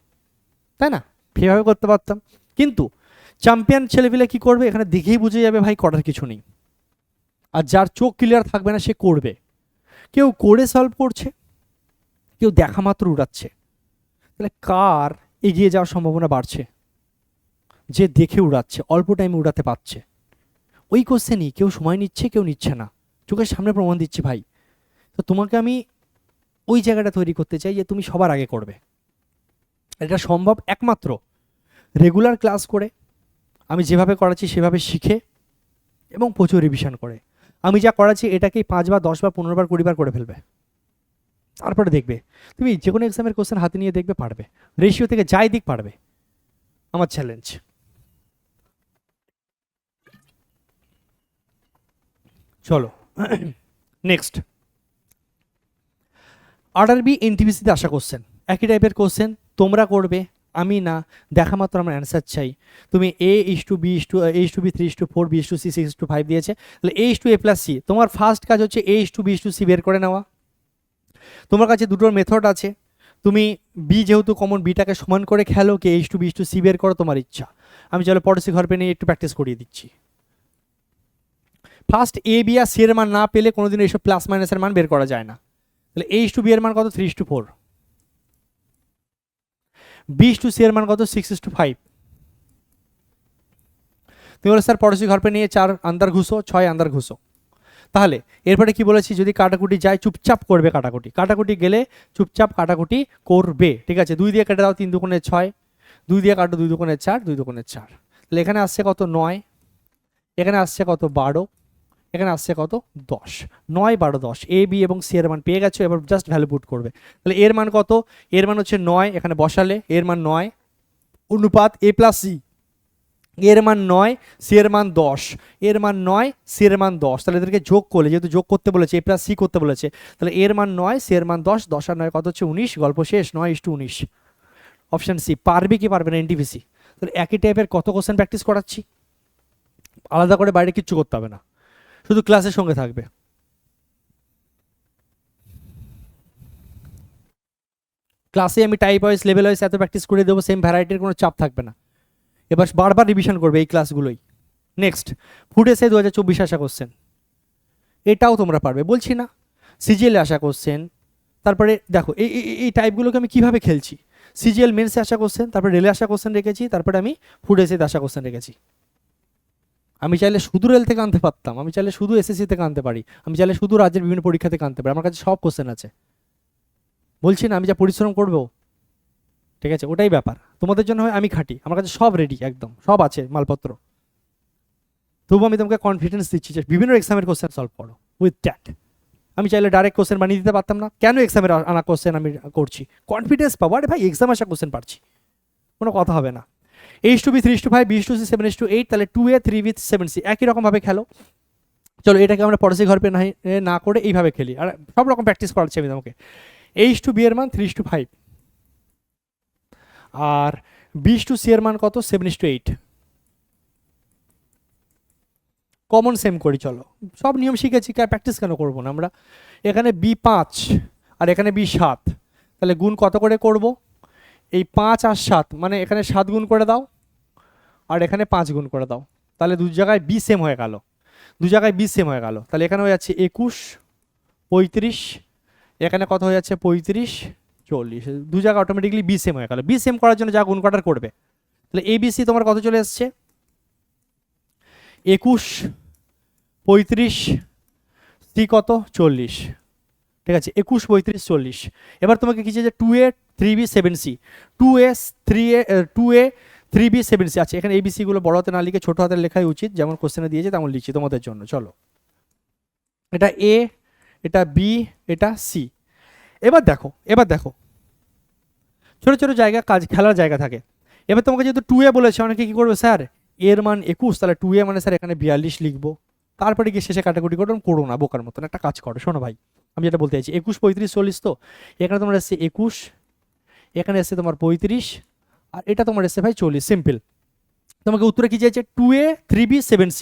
তাই না, সেভাবে করতে পারতাম। কিন্তু চ্যাম্পিয়ন ছেলেপিলে কি করবে, এখানে দেখেই বুঝে যাবে ভাই করার কিছু নেই, আর যার চোখ ক্লিয়ার থাকবে না সে করবে। কেউ করে সলভ করছে, কেউ দেখা মাত্র উড়াচ্ছে, তাহলে কার এগিয়ে যাওয়ার সম্ভাবনা বাড়ছে, যে দেখে উড়াচ্ছে, অল্প টাইমে উড়াতে পারছে। ওই কোশ্চেনই কেউ সময় নিচ্ছে, কেউ নিচ্ছে না, চোখের সামনে প্রমাণ দিচ্ছি ভাই। তো তোমাকে আমি ওই জায়গাটা তৈরি করতে চাই যে তুমি সবার আগে করবে। এটা সম্ভব একমাত্র রেগুলার ক্লাস করে, আমি যেভাবে করাচ্ছি সেভাবে শিখে, এবং প্রচুর রিভিশন করে। আমি যা করাচ্ছি এটাকেই 5 বার 10 বার 15 বার 20 বার করে ফেলবে, তারপরে দেখবে তুমি যে কোনো এক্সামের কোশ্চেন হাতে নিয়ে দেখবে পারবে, রেশিও থেকে যাই দিক পারবে, আমার চ্যালেঞ্জ। চলো নেক্সট, আরআরবি এনটিপিসিতে আসা কোশ্চেন, একই টাইপের কোশ্চেন, তোমরা করবে আমি না, দেখা মাত্র আমার অ্যান্সার চাই। তুমি এ ইস টু বি 3:4, বি 6, 6:5 দিয়েছে, তাহলে এ is two A plus C, তোমার ফার্স্ট কাজ হচ্ছে এ ইস টু সি বের করে নেওয়া। তোমার কাছে দুটোর মেথড আছে, তুমি বি যেহেতু কমন, বিটাকে সমান করে খেলো, কি এ ইস টু সি বের করো, তোমার ইচ্ছা। আমি চলো পড়োশি ঘর পে নিয়ে একটু প্র্যাকটিস করিয়ে দিচ্ছি। First A B R C এর মান না পেলে কোনোদিন এইসব প্লাস মাইনাসের মান বের করা যায় না। তাহলে এ ইস টু বি এর মান কত 3:4, বি ইস টু সি এর মান কত 6:5। তুমি বলো স্যার পড়োশি ঘর পে নিয়ে 4 আন্দার ঘুষো, 6 আন্দার ঘুষো। তাহলে এরপরে কি বলেছি, যদি কাটাকুটি যায় চুপচাপ করবে, কাটাকুটি গেলে চুপচাপ কাটাকুটি করবে, ঠিক আছে। 2 দিয়ে কেটে দাও, 3 দুগুণে 6, 2 দিয়ে কাটো 2 দুগুণে 4, 2 দুগুণে 4, তাহলে এখানে আসছে কত 9, এখানে আসছে কত 12, এখানে আসছে কত 10, 9 12 10, এ বি এবং সি এর মান পেয়ে গেছো, এবার জাস্ট ভ্যালু পুট করবে। তাহলে এর মান কত, এর মান হচ্ছে 9, এখানে বসালে এর মান 9, অনুপাত এ প্লাস সি, এর মান 9, সি এর মান 10, এর মান 9, সি এর মান 10, তাহলে এদেরকে যোগ করলে, যেহেতু যোগ করতে বলেছে এ প্লাস সি করতে বলেছে, তাহলে এর মান 9, সি এর মান 10, 10 আর 9 কত হচ্ছে 19, গল্প শেষ। 9:19। Option c. পারবে কি পারবে না এনটিপিসি? তাহলে একই টাইপের কত কোশ্চেন প্র্যাকটিস করাচ্ছি, আলাদা করে বাইরে কিচ্ছু করতে হবে না, শুধু ক্লাসের সঙ্গে থাকবে। ক্লাসে আমি টাইপ ওয়াইজ লেভেল ওয়াইজ এত প্র্যাকটিস করে দেবো, সেম ভ্যারাইটির কোনো চাপ থাকবে না। এবার বারবার রিভিশন করবে এই ক্লাসগুলোই। নেক্সট ফুড এসে 2024 আসা কোশ্চেন, এটাও তোমরা পারবে বলছি না। সিজিএলে আসা কোশ্চেন, তারপরে দেখো এই টাইপগুলোকে আমি কিভাবে খেলছি। সিজিএল মেন্সে আসা কোশ্চেন, তারপরে রেলে আসা কোশ্চেন রেখেছি, তারপরে আমি ফুড এসেতে আসা কোশ্চেন রেখেছি। আমি চাইলে শুধু রেল থেকে আনতে পারতাম, আমি চাইলে শুধু এসএসসি থেকে আনতে পারি, আমি চাইলে শুধু রাজ্যের বিভিন্ন পরীক্ষা থেকে আনতে পারি, আমার কাছে সব কোশ্চেন আছে। বলছি না আমি যা পরিশ্রম করবো, ঠিক আছে, ওটাই ব্যাপার। তোমাদের জন্য হয় আমি খাটি, আমার কাছে সব রেডি, একদম সব আছে মালপত্র। তবু আমি তোমাকে কনফিডেন্স দিচ্ছি যে বিভিন্ন এক্সামের কোশ্চেন সলভ করো উইথ ট্যাট। আমি চাইলে ডাইরেক্ট কোশ্চেন বানিয়ে দিতে পারতাম না, কেন এক্সামের আনা কোশ্চেন আমি করছি, কনফিডেন্স পাবো। আরে ভাই এক্সাম আসা কোশ্চেন পারছি, কোনো কথা হবে না। H2B 3:5, B2C 7:8, তাহলে 2A 3B 7C একই রকমভাবে খেলো। চলো এটাকে আমরা পড়াশি ঘর পে না করে এইভাবে খেলি, আর সব রকম প্র্যাকটিস করাচ্ছি আমি তোমাকে। H2B এর মান 3:5, আর B2C এর মান কত 7:8। কমন সেম করি, চলো সব নিয়ম শিখেছি, প্র্যাকটিস কেন করবো না আমরা। এখানে B5 আর এখানে B7, তাহলে গুণ কত করে করব, এই 5 আর 7 মানে এখানে 7 গুণ করে দাও আর এখানে 5 গুণ করে দাও, তাহলে দু জায়গায় বি সেম হয়ে গেল, দু জায়গায় বি সেম হয়ে গেল। তাহলে এখানে হয়ে যাচ্ছে 21, 35, এখানে কত হয়ে যাচ্ছে 35, 40, দু জায়গায় অটোমেটিকলি বি সেম হয়ে গেল। বি সেম করার জন্য যা গুণ কটার করবে, তাহলে ABC তোমার কত চলে এসছে 21, 35, সি কত 40, ঠিক আছে 21, 35, 40। এবার তোমাকে কি চাইছে 2A 3B 7C, 2A 3B 7C আছে। এখানে ABC গুলো বড় হাতে না লিখে ছোট হাতে লেখাই উচিত, যেমন কোশ্চেনে দিয়েছে তেমন লিখছি তোমাদের জন্য। চলো এটা A, এটা B, এটা C। এবার দেখো ছোট ছোট জায়গা কাজ খেলার জায়গা থাকে। এবার তোমাকে যেহেতু 2A বলেছে, অনেকে কি করবে স্যার এর মান 21, তাহলে 2A মানে স্যার এখানে 42 লিখবো, তারপরে গিয়ে শেষে কাটাকুটি করো না বোকার মতন। একটা কাজ করো, শোনো ভাই আমি যেটা বলতে চাইছি, 21, 35, 40 তো এখানে তোমার এসছে 21, এখানে এসছে তোমার 35, আর এটা তোমার এসছে ভাই 40, সিম্পল। তোমাকে উত্তরে কি চাইছে 2A 3B 7C,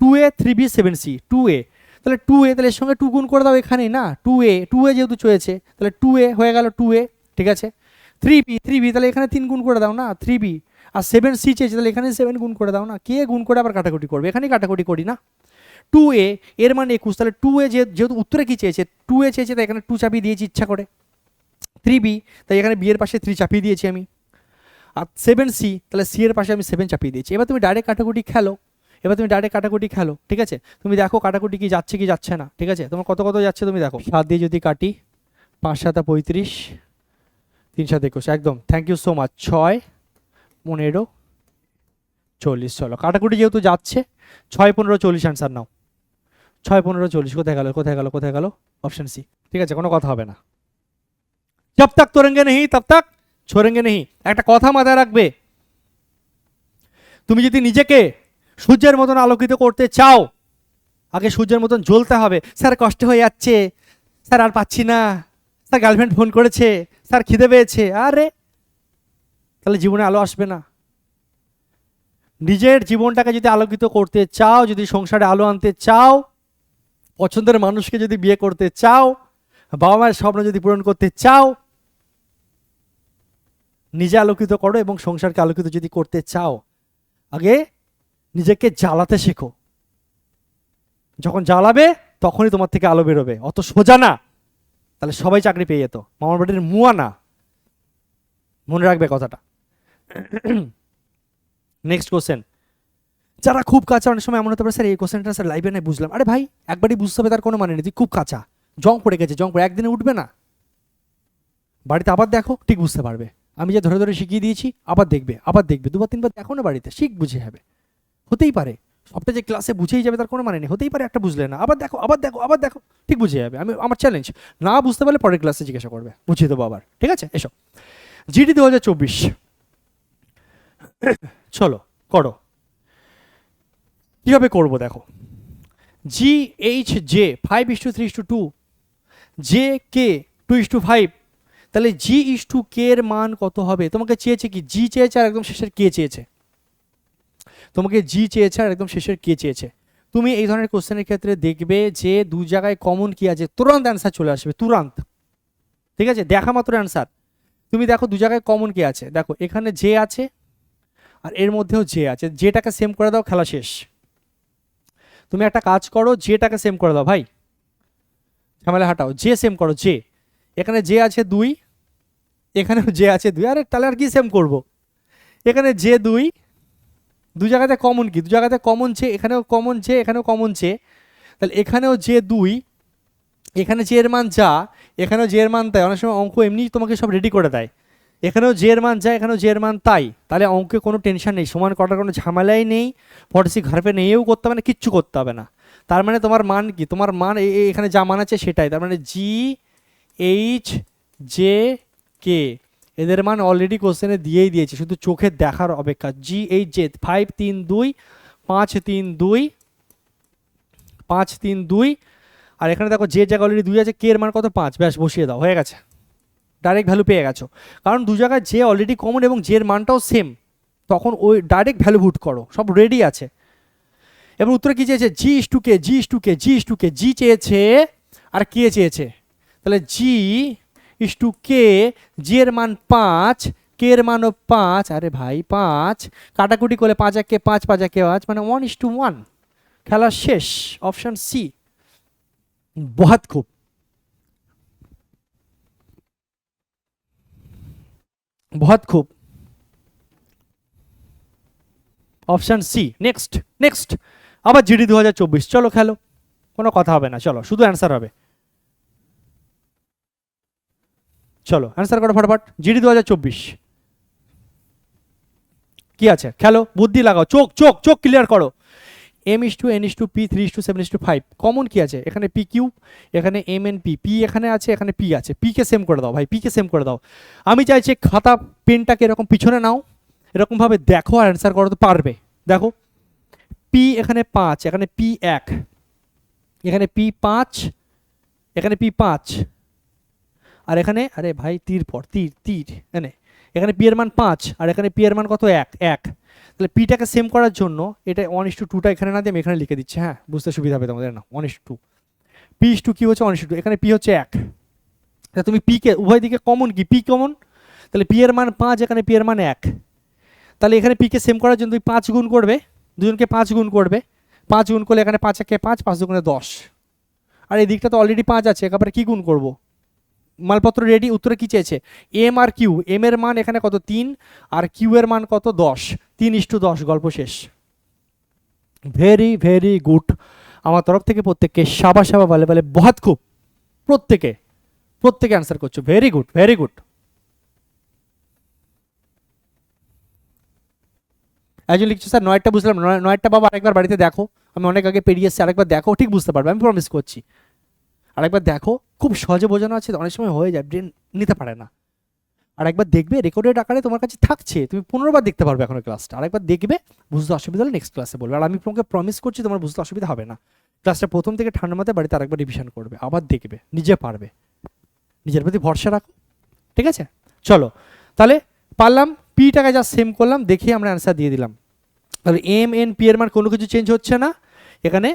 2A 3B 7C, 2A, তাহলে 2A, তাহলে এর সঙ্গে 2 গুণ করে দাও এখানেই না, 2A যেহেতু চয়েছে তাহলে 2A হয়ে গেল 2A, ঠিক আছে। 3B তাহলে এখানে 3 গুণ করে দাও না 3B, আর 7C চেয়েছে তাহলে এখানে 7 গুণ করে দাও না, কে গুণ করে আবার কাটাকুটি করবে, এখানেই কাটাকুটি করি না। 2A এর মান 21, তাহলে 2A যেহেতু উত্তরে কি চেয়েছে 2A চেয়েছে, তাই এখানে 2 চাপিয়ে দিয়েছি ইচ্ছা করে। 3B তাই এখানে B এর পাশে 3 চাপিয়ে দিয়েছি আমি, আর 7C তাহলে C এর পাশে আমি 7 চাপিয়ে দিয়েছি। এবার তুমি ডাইরেক্ট কাটাকুটি খেলো, ঠিক আছে। তুমি দেখো কাটাকুটি কি যাচ্ছে কি যাচ্ছে না, ঠিক আছে। তোমার কত যাচ্ছে তুমি দেখো, 7 দিয়ে যদি কাটি 5 7 35, 3 7 21, একদম থ্যাংক ইউ সো মাচ, 6 15 40। চলো কাটাকুটি যেহেতু যাচ্ছে 6 15 40 অ্যান্সার নাও। 6 15 40 কোথায় গেল অপশন সি, ঠিক আছে, কোনো কথা হবে না। জব তক তোরেঙ্গে নেই তব তক ছোড়েঙ্গে নেই। একটা কথা মাথায় রাখবে, তুমি যদি নিজেকে সূর্যের মতন আলোকিত করতে চাও, আগে সূর্যের মতন জ্বলতে হবে। স্যার কষ্ট হয়ে যাচ্ছে, স্যার আর পাচ্ছি না, স্যার গার্লফ্রেন্ড ফোন করেছে, স্যার খিদে পেয়েছে, আরে তাহলে জীবনে আলো আসবে না। নিজের জীবনটাকে যদি আলোকিত করতে চাও, যদি সংসারে আলো আনতে চাও, পছন্দের মানুষকে যদি বিয়ে করতে চাও, বাবা মায়ের স্বপ্ন যদি পূরণ করতে চাও, নিজে আলোকিত করো। এবং সংসারকে আলোকিত যদি করতে চাও, আগে নিজেকে জ্বালাতে শেখো। যখন জ্বালাবে তখনই তোমার থেকে আলো বেরোবে, অত সোজা না, তাহলে সবাই চাকরি পেয়ে যেত। মামার বাড়ির মুয়া না, মনে রাখবে কথাটা। নেক্সট কোশ্চেন, যারা খুব কাঁচা, অনেক সময় এমন হতে পারে স্যার এই কোশ্চেনটা স্যার লাইভে নাই বুঝলাম, আরে ভাই একবারই বুঝতে হবে তার কোনো মানে নেই। তুই খুব কাঁচা, জং পড়ে গেছে, জং পড়ে একদিনে উঠবে না, বাড়িতে আবার দেখো ঠিক বুঝতে পারবে। আমি যে ধরে শিখিয়ে দিয়েছি আবার দেখবে 2বার 3বার দেখো না, বাড়িতে শিখ বুঝে যাবে। হতেই পারে সবটা যে ক্লাসে বুঝেই যাবে তার কোনো মানে নেই, হতেই পারে একটা বুঝলে না, আবার দেখো ঠিক বুঝে যাবে। আমার চ্যালেঞ্জ, না বুঝতে পারলে পরের ক্লাসে জিজ্ঞাসা করবে, বুঝিয়ে দেবো আবার, ঠিক আছে। এসো জিডি 2024, চলো করো, কীভাবে করবো দেখো। G H J 5:3:2, J K 2:5, তাহলে জি ইস টু কে এর মান কত হবে? তোমাকে চেয়েছে কি? জি চেয়েছে আর একদম শেষের কে চেয়েছে, তোমাকে জি চেয়েছে আর একদম শেষের কে চেয়েছে। তুমি এই ধরনের কোশ্চেনের ক্ষেত্রে দেখবে যে দু জায়গায় কমন কি আছে, তুরন্ত অ্যান্সার চলে আসবে, তুরন্ত। ঠিক আছে, দেখা মাত্র অ্যান্সার। তুমি দেখো দু জায়গায় কমন কি আছে, দেখো এখানে জে আছে আর এর মধ্যেও জে আছে, জেটাকে সেম করে দাও, খেলা শেষ। তুমি একটা কাজ করো, জেটাকে সেম করে দাও ভাই, ঝামেলা হাঁটাও, জে সেম করো, জে। এখানে জে আছে 2, এখানেও জে আছে 2, আরে তাহলে আর কি সেম করব? এখানে জে 2, দু জায়গাতে কমন কি? দু জায়গাতে কমন জে, এখানেও কমন জে, এখানেও কমন জে, তাহলে এখানেও জে 2, এখানে জে এর মান যা, এখানেও জে এর মান তাই। অনেক সময় অঙ্ক এমনি তোমাকে সব রেডি করে দেয়, এখানেও জে এর মান যা, এখানেও জে এর মান তাই, তাহলে অঙ্কে কোনো টেনশন নেই, সমান করার কোনো ঝামেলাই নেই, ফটোসি ঘর পে নিয়েও করতে হবে না, কিচ্ছু করতে হবে না। তার মানে তোমার মান কি? তোমার মান এখানে যা মান আছে সেটাই, তার মানে জি এইচ জে কে এদের মান অলরেডি কোশ্চেনে দিয়েই দিয়েছে, শুধু চোখে দেখার অপেক্ষা। জি এইচ জে 5 3 2 5 3 2 5 3 2, আর এখানে দেখো যে জায়গা অলরেডি 2 আছে, কে এর মান কত? 5, ব্যাস বসিয়ে দাও, হয়ে গেছে, ডাইরেক্ট ভ্যালু পেয়ে গেছো। কারণ দু জায়গায় যে অলরেডি কমন এবং জের মানটাও সেম, তখন ওই ডাইরেক্ট ভ্যালু পুট করো, সব রেডি আছে। এবার উত্তরে কি চেয়েছে? জি is to K, G is to K, G is to কে, জি চেয়েছে আর কে চেয়েছে, তাহলে জি ইস টু কে, জি এর মান 5, কে এর মানও 5, আরে ভাই 5 কাটাকুটি করলে 5 1 5 5 1 5, মানে 1:1, খেলা শেষ। অপশন সি, বহুত খুব, বহুত খুব, অপশন সি। নেক্সট, নেক্সট আবার জিডি 2024, চলো খেলো, কোনো কথা হবে না, চলো শুধু অ্যান্সার হবে। চলো অ্যান্সার করো ফটাফট, জিডি 2024 কি আছে? খেলো, বুদ্ধি লাগাও, চোখ চোখ চোখ ক্লিয়ার করো। M is to N is to P 3:7:5, common কি আছে? এখানে পি কিউ, এখানে এম এন পি, পি এখানে আছে, এখানে পি আছে, পি কে সেম করে দাও ভাই, পি কে সেম করে দাও। আমি চাইছি খাতা পেনটাকে এরকম পিছনে নাও, এরকমভাবে দেখো আর অ্যান্সার করো তো পারবে। দেখো পি এখানে 5, এখানে পি 1, এখানে পি 5, এখানে পি 5, আর এখানে আরে ভাই তীর পর তীর তীর, এখানে পি এর মান 5 আর এখানে পি এর মান কত? 1 1, তাহলে পিটাকে সেম করার জন্য এটা 1:2টা এখানে না দিয়ে আমি এখানে লিখে দিচ্ছি, হ্যাঁ বুঝতে সুবিধা হবে তোমাদের, না 1:2, পি ইস টু কি হচ্ছে 1:2, এখানে পি হচ্ছে 1, তাহলে তুমি পি কে উভয় দিকে কমন কি? পি কমন, তাহলে পি এর মান 5, এখানে পি এর মান 1, তাহলে এখানে পি কে সেম করার জন্য তুমি 5 গুণ করবে, দুজনকে 5 গুণ করবে, 5 গুণ করলে এখানে 5 1 5, 5 দুগুণে 10, আর এই দিকটা তো অলরেডি 5 আছে, একেবারে কি গুণ করবো? মালপত্র রেডি। উত্তরে কি চেয়েছে? এম আর কিউ, এম এর মান এখানে কত? 3, আর কিউ এর মান কত? 10, 3:10, গল্প শেষ। ভেরি ভেরি গুড, আমার তরফ থেকে প্রত্যেককে সাবা সাবা বলে বলে বহুত খুব, প্রত্যেকে প্রত্যেকে অ্যান্সার করছো, ভেরি গুড ভেরি গুড। একজন লিখছো স্যার 9টা বুঝলাম, 9টা বাবা আরেকবার বাড়িতে দেখো, আমি অনেক আগে পেরিয়ে এসেছি, আরেকবার দেখো ঠিক বুঝতে পারবে, আমি প্রমিস করছি। আরেকবার দেখো, খুব সহজে বোঝানো আছে, অনেক সময় হয়ে যায়, ব্রেন নিতে পারে না। আরেকবার দেখবে, রেকর্ডেড আকারে তোমার কাছে থাকছে, তুমি 15বার দেখতে পারবে এখন ক্লাসটা, আরেকবার দেখবে, বুঝতে অসুবিধা হলে নেক্সট ক্লাসে বলবে, আর আমি তোমাকে প্রমিস করছি তোমার বুঝতে অসুবিধা হবে না। ক্লাসটা প্রথম থেকে ঠান্ডা মাথায় বাড়িতে আরেকবার রিভিশন করবে, আবার দেখবে, নিজে পারবে, নিজের প্রতি ভরসা রাখো, ঠিক আছে? চলো তাহলে পারলাম, পিটাকে যা সেম করলাম, দেখে আমরা অ্যান্সার দিয়ে দিলাম। তাহলে এম এন পি এর মান কোনো কিছু চেঞ্জ হচ্ছে না, এখানে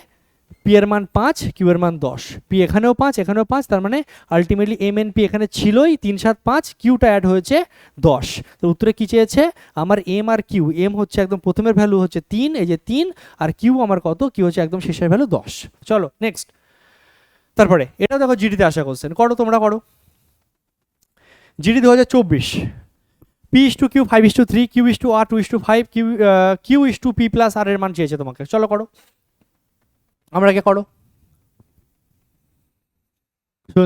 পি এর মান 5, কিউ এর মান 10, পি এখানেও 5 এখানেও 5, তার মানে আলটিমেটলি এম এন পি এখানে ছিলই 3 7 5, কিউটা অ্যাড হয়েছে 10। তো উত্তরে কি চেয়েছে? আমার এম আর কিউ, এম হচ্ছে একদম প্রথমের ভ্যালু হচ্ছে 3, এই যে 3, আর কিউ আমার কত? কিউ হচ্ছে একদম শেষের ভ্যালু 10। চলো নেক্সট, তারপরে এটা দেখো জিডিতে আসা কোশ্চেন, করো তোমরা করো। GD 2024, P is to Q 5:3, Q is to R 2:5, Q is to P plus R এর মান চেয়েছে তোমাকে, চলো করো, আমরা আগে করো।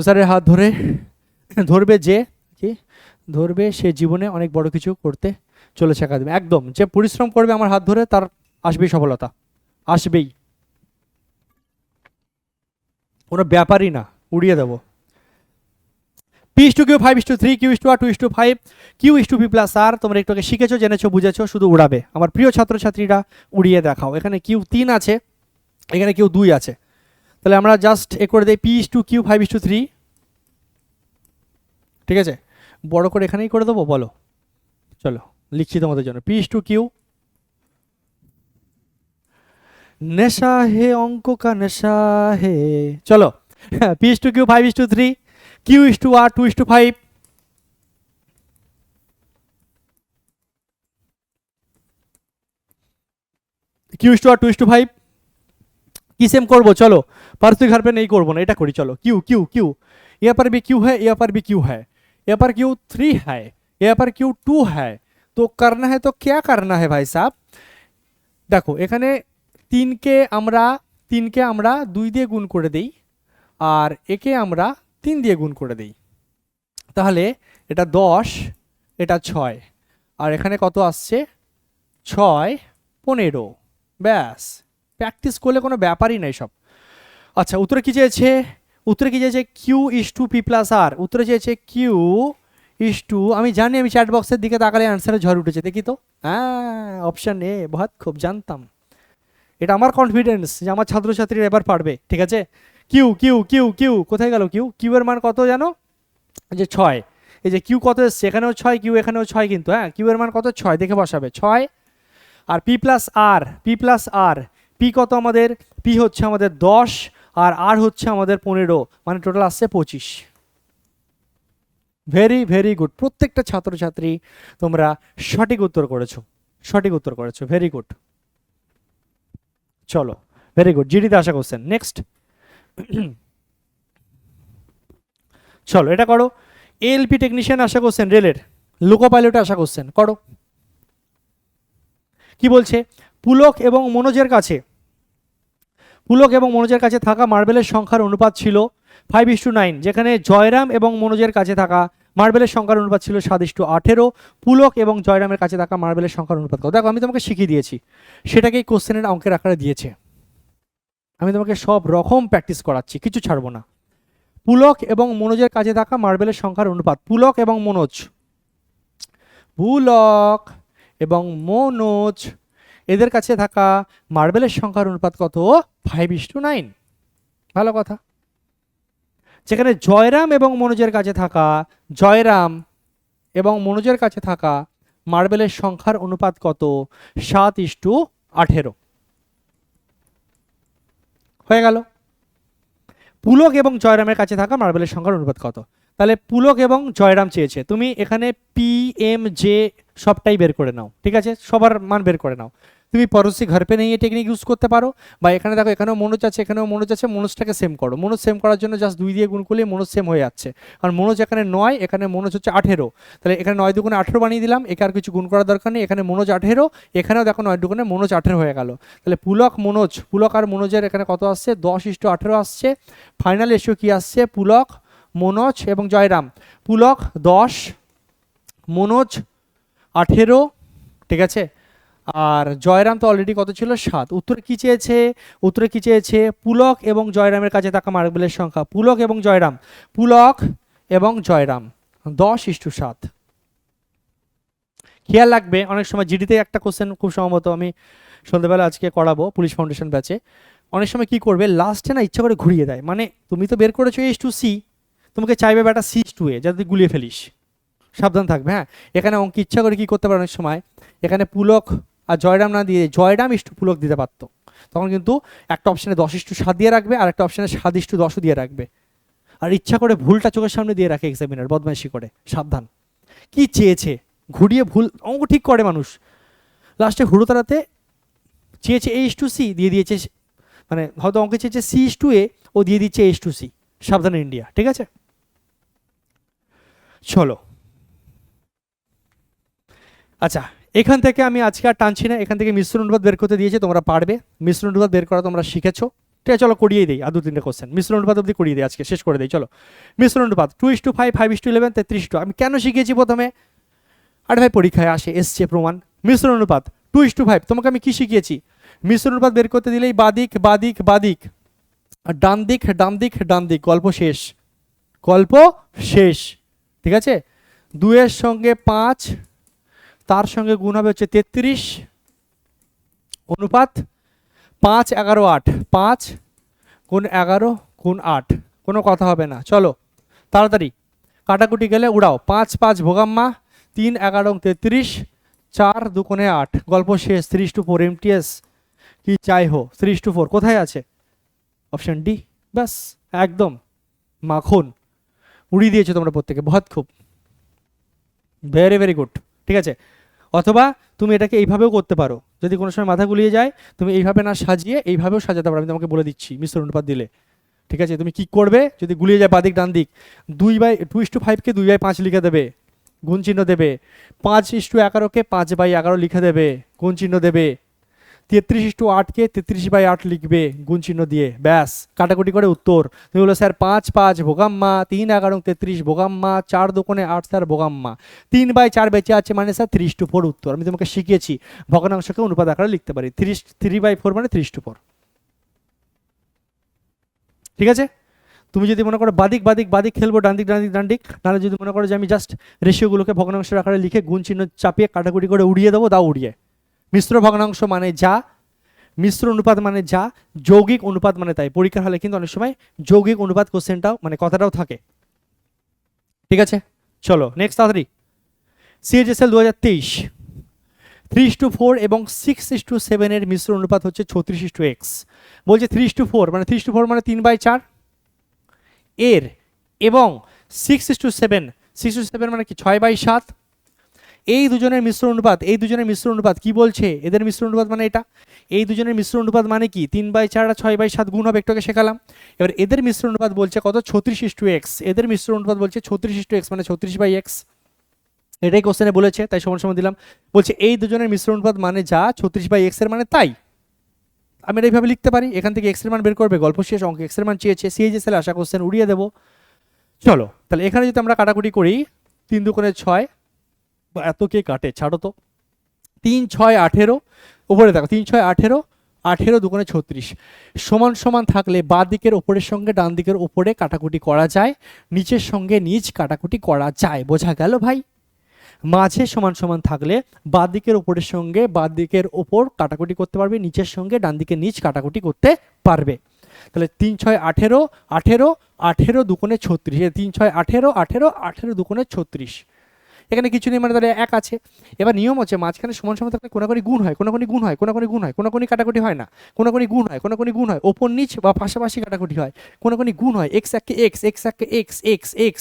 স্যারের হাত ধরে ধরবে যে কি ধরবে, সে জীবনে অনেক বড় কিছু করতে চলেছে একাডেমি, একদম যে পরিশ্রম করবে আমার হাত ধরে তার আসবেই সফলতা, আসবেই, কোনো ব্যাপারই না, উড়িয়ে দেবো। P/Q 5:3, Q/R 2:5, Q/P প্লাস আর। তোমরা একটু আগে শিখেছো, জেনেছো, বুঝেছো, শুধু উড়াবে। আমার প্রিয় ছাত্রছাত্রীরা উড়িয়ে দেখাও। এখানে Q3 আছে, এখানে Q2 আছে, তাহলে আমরা জাস্ট এ করে দিই P/Q 5:3, ঠিক আছে, বড় করে এখানেই করে দেবো। বলো, চলো লিখছি তোমাদের জন্য P/Q। নেশা হে অঙ্ক কা নেশা হে, চলো P/Q 5:3, Q/R 2:5, Q/R 2:5। কি সেম করবো? চলো पारस्परिक हर पे नहीं করবো না, এটা করি। চলো Q Q Q, यहाँ पर भी Q है, यहाँ पर भी Q है, यहाँ पर Q3 है, यहाँ पर Q2 है। तो करना है, तो क्या करना है भाई साहब? দেখো এখানে তিনকে আমরা 2 দিয়ে গুণ করে দেই, আর একে আমরা 3 দিয়ে গুণ করে দেই। তাহলে এটা 10, এটা 6, আর এখানে কত আসছে? 6, 15। ব্যাস, প্র্যাকটিস করলে কোনো ব্যাপারই নাই সব। আচ্ছা, উত্তরে কি চেয়েছে? উত্তরে কি চেয়েছে? Q/P প্লাস আর। উত্তরে চেয়েছে Q/, আমি জানি, আমি চ্যাট বক্সের দিকে তাকালে অ্যান্সারে ঝড় উঠেছে, দেখি তো। হ্যাঁ, অপশন এ, বহুত খুব জানতাম। এটা আমার কনফিডেন্স যে আমার ছাত্রছাত্রীরা এবার পারবে, ঠিক আছে। কিউ কিউ কিউ কিউ কোথায় গেল? কিউ এর মান কত জানো? যে 6। এই যে কিউ কত এসছে? এখানেও 6, কিউ এখানেও 6, কিন্তু হ্যাঁ, কিউ এর মান কত? 6, দেখে বসাবে 6। আর P প্লাস আর, পি কত আমাদের? পি হচ্ছে আমাদের 10, আর আর হচ্ছে আমাদের 15, মানে টোটাল আসছে 25। ভেরি ভেরি গুড, প্রত্যেকটা ছাত্রছাত্রী তোমরা সঠিক উত্তর করেছো, সঠিক উত্তর করেছো, ভেরি গুড। চলো, ভেরি গুড, জিডিতে আসা কোশ্চেন। নেক্সট চলো এটা করো। এএলপি টেকনিশিয়ান আসা কোশ্চেন, রেলের লোকো পাইলটে আসা কোশ্চেন করো। কি বলছে? পুলক এবং মনোজের কাছে থাকা মার্বেলের সংখ্যার অনুপাত ছিল 5:9, যেখানে জয়রাম এবং মনোজের কাছে থাকা মার্বেলের সংখ্যার অনুপাত ছিল 7:18। পুলক এবং জয়রামের কাছে থাকা মার্বেলের সংখ্যার অনুপাত কত? দেখো, আমি তোমাকে শিখিয়ে দিয়েছি, সেটাকেই কোশ্চেনের অঙ্কের আকারে দিয়েছে। আমি তোমাকে সব রকম প্র্যাকটিস করাচ্ছি, কিছু ছাড়বো না। পুলক এবং মনোজের কাছে থাকা মার্বেলের সংখ্যার অনুপাত, পুলক এবং মনোজ এদের কাছে থাকা মার্বেলের সংখ্যার অনুপাত কত? 5:9। ভালো কথা। যেখানে জয়রাম এবং মনোজের কাছে থাকা মার্বেলের সংখ্যার অনুপাত কত? 7:18। হয়ে গেল। পুলক এবং জয়রামের কাছে থাকা মার্বেলের সংখ্যার অনুপাত কত? তাহলে পুলক এবং জয়রাম চেয়েছে, তুমি এখানে পি এম জে সবটাই বের করে নাও, ঠিক আছে, সবার মান বের করে নাও। তুমি পরশি ঘর পে নেই টেকনিক ইউজ করতে পারো, বা এখানে দেখো এখানেও মনোজ আছে, এখানেও মনোজ আছে, মনোজটাকে সেম করো। মনোজ সেম করার জন্য জাস্ট 2 দিয়ে গুণ করলে মনোজ সেম হয়ে যাচ্ছে। আর মনোজ এখানে 9, এখানে মনোজ হচ্ছে 18, তাহলে এখানে 9 দুগুণে 18 বানিয়ে দিলাম, একে আর কিছু গুণ করার দরকার নেই। এখানে মনোজ 18, এখানেও দেখো 9 দুগুণে মনোজ 18 হয়ে গেল। তাহলে পুলক আর মনোজের এখানে কত আসছে? 10:18 আসছে। ফাইনাল রেশিও কি আসছে? পুলক, মনোজ এবং জয়রাম। পুলক 10, মনোজ 18, ঠিক আছে, আর জয়রাম তো অলরেডি কত ছিল? 7। উত্তরে কি চেয়েছে? পুলক এবং জয়রামের কাছে থাকা মার্বেলের সংখ্যা, পুলক এবং জয়রাম 10:7। খেয়াল রাখবে, অনেক সময় জিডিতে একটা কোশ্চেন খুব সম্ভবত আমি সন্ধ্যেবেলা আজকে করাবো পুলিশ ফাউন্ডেশন ব্যাচে। অনেক সময় কি করবে, লাস্টে না ইচ্ছা করে ঘুরিয়ে দেয়, মানে তুমি তো বের করেছো H2C, তোমাকে চাইবে বেটা C/2A, যাতে গুলিয়ে ফেলিস। সাবধান থাকবে। হ্যাঁ, এখানে অঙ্ক ইচ্ছা করে কি করতে পারে অনেক সময়, এখানে পুলক আর জয়রাম না দিয়ে জয়রাম পুলক দিতে পারতো, তখন কিন্তু একটা অপশানে 10:7 দিয়ে রাখবে, আর একটা অপশানে 7:10 দিয়ে রাখবে। আর ইচ্ছা করে ভুলটা চোখের সামনে দিয়ে রাখে এক্সামিনার, বদমাইশি করে। সাবধান। কি চেয়েছে, ঘুরিয়ে ভুল অঙ্ক ঠিক করে মানুষ, লাস্টে হুড়োতাড়াতে চেয়েছে H2C, দিয়ে দিয়েছে, মানে হয়তো অঙ্কে চেয়েছে C/2A, ও দিয়ে দিচ্ছে H2C। সাবধান ইন্ডিয়া, ঠিক আছে। চলো, আচ্ছা, এখান থেকে আমি আজকে আর টানছি না, এখান থেকে মিশ্র অনুপাত বের করতে দিয়েছে, তোমরা পারবে। মিশ্র অনুপাত বের করা তোমরা শিখেছো, ঠিক আছে। চলো করিয়ে দিই, আর 2-3টে কোশ্চেন মিশ্র অনুপাত অবধি করিয়ে দিই, আজকে শেষ করে দিই। চলো, মিশ্র অনুপাত 2:5, 5:11, 33। আমি কেন শিখিয়েছি প্রথমে? আরে ভাই, পরীক্ষায় এসছে প্রমাণ। মিশ্র অনুপাত 2:5, তোমাকে আমি কি শিখিয়েছি? মিশ্র অনুপাত বের করতে দিলেই বাদিক, আর ডান দিক, গল্প শেষ। ঠিক আছে, 2-এর সঙ্গে 5 তার সঙ্গে গুণ হবে হচ্ছে 33 অনুপাত 5 11 8, 5 গুণ 11 গুণ 8, কোনো কথা হবে না। চলো তাড়াতাড়ি কাটাকুটি গেলে উড়াও, 5 5 ভোগাম্মা, 3 11 33, 4 2 8, গল্প শেষ। 3:4 এমটিএস কি চাই হো, 3:4 কোথায় আছে? Option D. ব্যাস একদম মাখন, উড়িয়ে দিয়েছো তোমরা প্রত্যেকে, বহুত খুব, ভেরি ভেরি গুড। ঠিক আছে, অথবা তুমি এটাকে এইভাবেও করতে পারো, যদি কোনো সময় মাথা গুলিয়ে যায় তুমি এইভাবে না সাজিয়ে এইভাবেও সাজাতে পারো, আমি তোমাকে বলে দিচ্ছি মিশ্র অনুপাত দিলে। ঠিক আছে, তুমি কি করবে যদি গুলিয়ে যায় বাদিক ডান দিক, 2/2:5কে 2/5 লিখে দেবে, গুণ চিহ্ন দেবে। 5:11কে 5/11 লিখে দেবে, গুণ চিহ্ন দেবে। 33:8কে 33/8 লিখবে, গুণ চিহ্ন দিয়ে। ব্যাস কাটাকুটি করে উত্তর। তুমি বলো স্যার 5 5 ভোগাম্মা, 3 11 33 ভোগাম্মা, 4 2 8 স্যার ভোগাম্মা, 3/4 বেঁচে আছে মানে স্যার 3:4 উত্তর। আমি তোমাকে শিখিয়েছি ভগ্নাংশকে অনুপাত আকারে লিখতে পারি, 3/4 মানে 3:4। ঠিক আছে, তুমি যদি মনে করো বাদিক বাদিক বাদিক খেলবো, ডান দিক ডান দিক ডান দিক, নাহলে যদি মনে করো যে আমি জাস্ট রেশিওগুলোকে ভগ্নাংশের আকারে লিখে গুণ চিহ্ন চাপিয়ে কাটাকুটি করে উড়িয়ে দেবো, দাও উড়িয়ে। মিশ্র ভগ্নাংশ মানে যা, মিশ্র অনুপাত মানে যা, যৌগিক অনুপাত মানে তাই। পরীক্ষার হলে কিন্তু অনেক সময় যৌগিক অনুপাত কোশ্চেনটাও মানে কথাটাও থাকে। ঠিক আছে, চলো নেক্সট তাড়াতাড়ি। সিএইচএসএল 2023 3:4 এবং 6:7 এর মিশ্র অনুপাত হচ্ছে 36:x। বলছে 3:4 মানে 3:4 মানে 3/4 এর, এবং 6:7, 6:7 মানে কি 6/7, এই দুজনের মিশ্র অনুপাত, এই দুজনের মিশ্র অনুপাত কি বলছে, এদের মিশ্র অনুপাত মানে এটা, এই দুজনের মিশ্র অনুপাত মানে কি 3/4 আর 6/7 গুণ হবে, একটু আগে শেখালাম। এবার এদের মিশ্র অনুপাত বলছে কত, 36:x। এদের মিশ্র অনুপাত বলছে 36:x মানে 36/x, এটাই কোশ্চেনে বলেছে, তাই সমান সমান দিলাম। বলছে এই দুজনের মিশ্র অনুপাত মানে যা, 36/x এর মানে তাই। আমি এটা এইভাবে লিখতে পারি, এখান থেকে x এর মান বের করবে, গল্প শেষ। অঙ্ক x এর মান চেয়েছে, সিএইচএসএল আশা কোশ্চেন উড়িয়ে দেবো। চলো তাহলে এখানে যদি আমরা কাটাকুটি করি, 3 2 6, এত কে কাটে ছাড়ো তো, 3 6 18, উপরে দেখো 3 6 18, 18 2 36, সমান সমান থাকলে বাঁ দিকের ওপরের সঙ্গে ডান দিকের ওপরে কাটাকুটি করা যায়, নিচের সঙ্গে নিচ কাটাকুটি করা যায়। বোঝা গেল ভাই? মাঝে সমান সমান থাকলে বাঁ দিকের ওপরের সঙ্গে বাঁ দিকের ওপর কাটাকুটি করতে পারবে, নিচের সঙ্গে ডান দিকের নিচ কাটাকুটি করতে পারবে। তাহলে 3 6 18, 18 18 2 36, 3 6 18 18 18 2 36, এখানে কিছু নেই মানে তাহলে 1 আছে। এবার নিয়ম হচ্ছে মাঝখানে সমান সমান থাকলে কোনাকুনি গুণ হয়, কোনাকুনি গুণ হয়, কোনাকুনি গুণ হয়, কোনাকুনি কাটাকুটি হয় না, কোনাকুনি গুণ হয়, কোনাকুনি গুণ হয়, ওপর নিচ বা পাশাপাশি কাটাকুটি হয়, কোনাকুনি গুণ হয়, x এককে x, x এককে x, x x।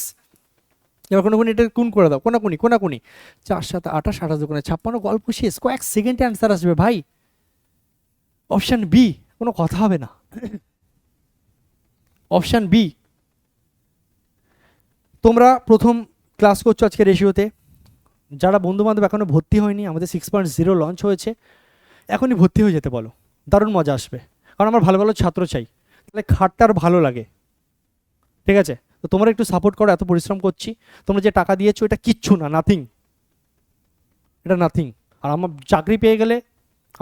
এবার কোনাকুনি এটা গুণ করে দাও, কোনাকুনি কোনাকুনি, 4 7 28 28 2 56, গল্প শেষ। কয়েক সেকেন্ডে অ্যান্সার আসবে ভাই, অপশন বি, কোনো কথা হবে না, অপশন বি। তোমরা প্রথম ক্লাস করছো আজকে রেশিওতে, যারা বন্ধু বান্ধব এখনো ভর্তি হয়নি, আমাদের 6.0 লঞ্চ হয়েছে, এখনই ভর্তি হয়ে যেতে বলো, দারুণ মজা আসবে। কারণ আমার ভালো ভালো ছাত্র চাই, তাহলে খাটটা আর ভালো লাগে। ঠিক আছে, তো তোমরা একটু সাপোর্ট করো, এত পরিশ্রম করছি, তোমরা যে টাকা দিয়েছো এটা কিচ্ছু না, নাথিং, এটা নাথিং। আর আমার চাকরি পেয়ে গেলে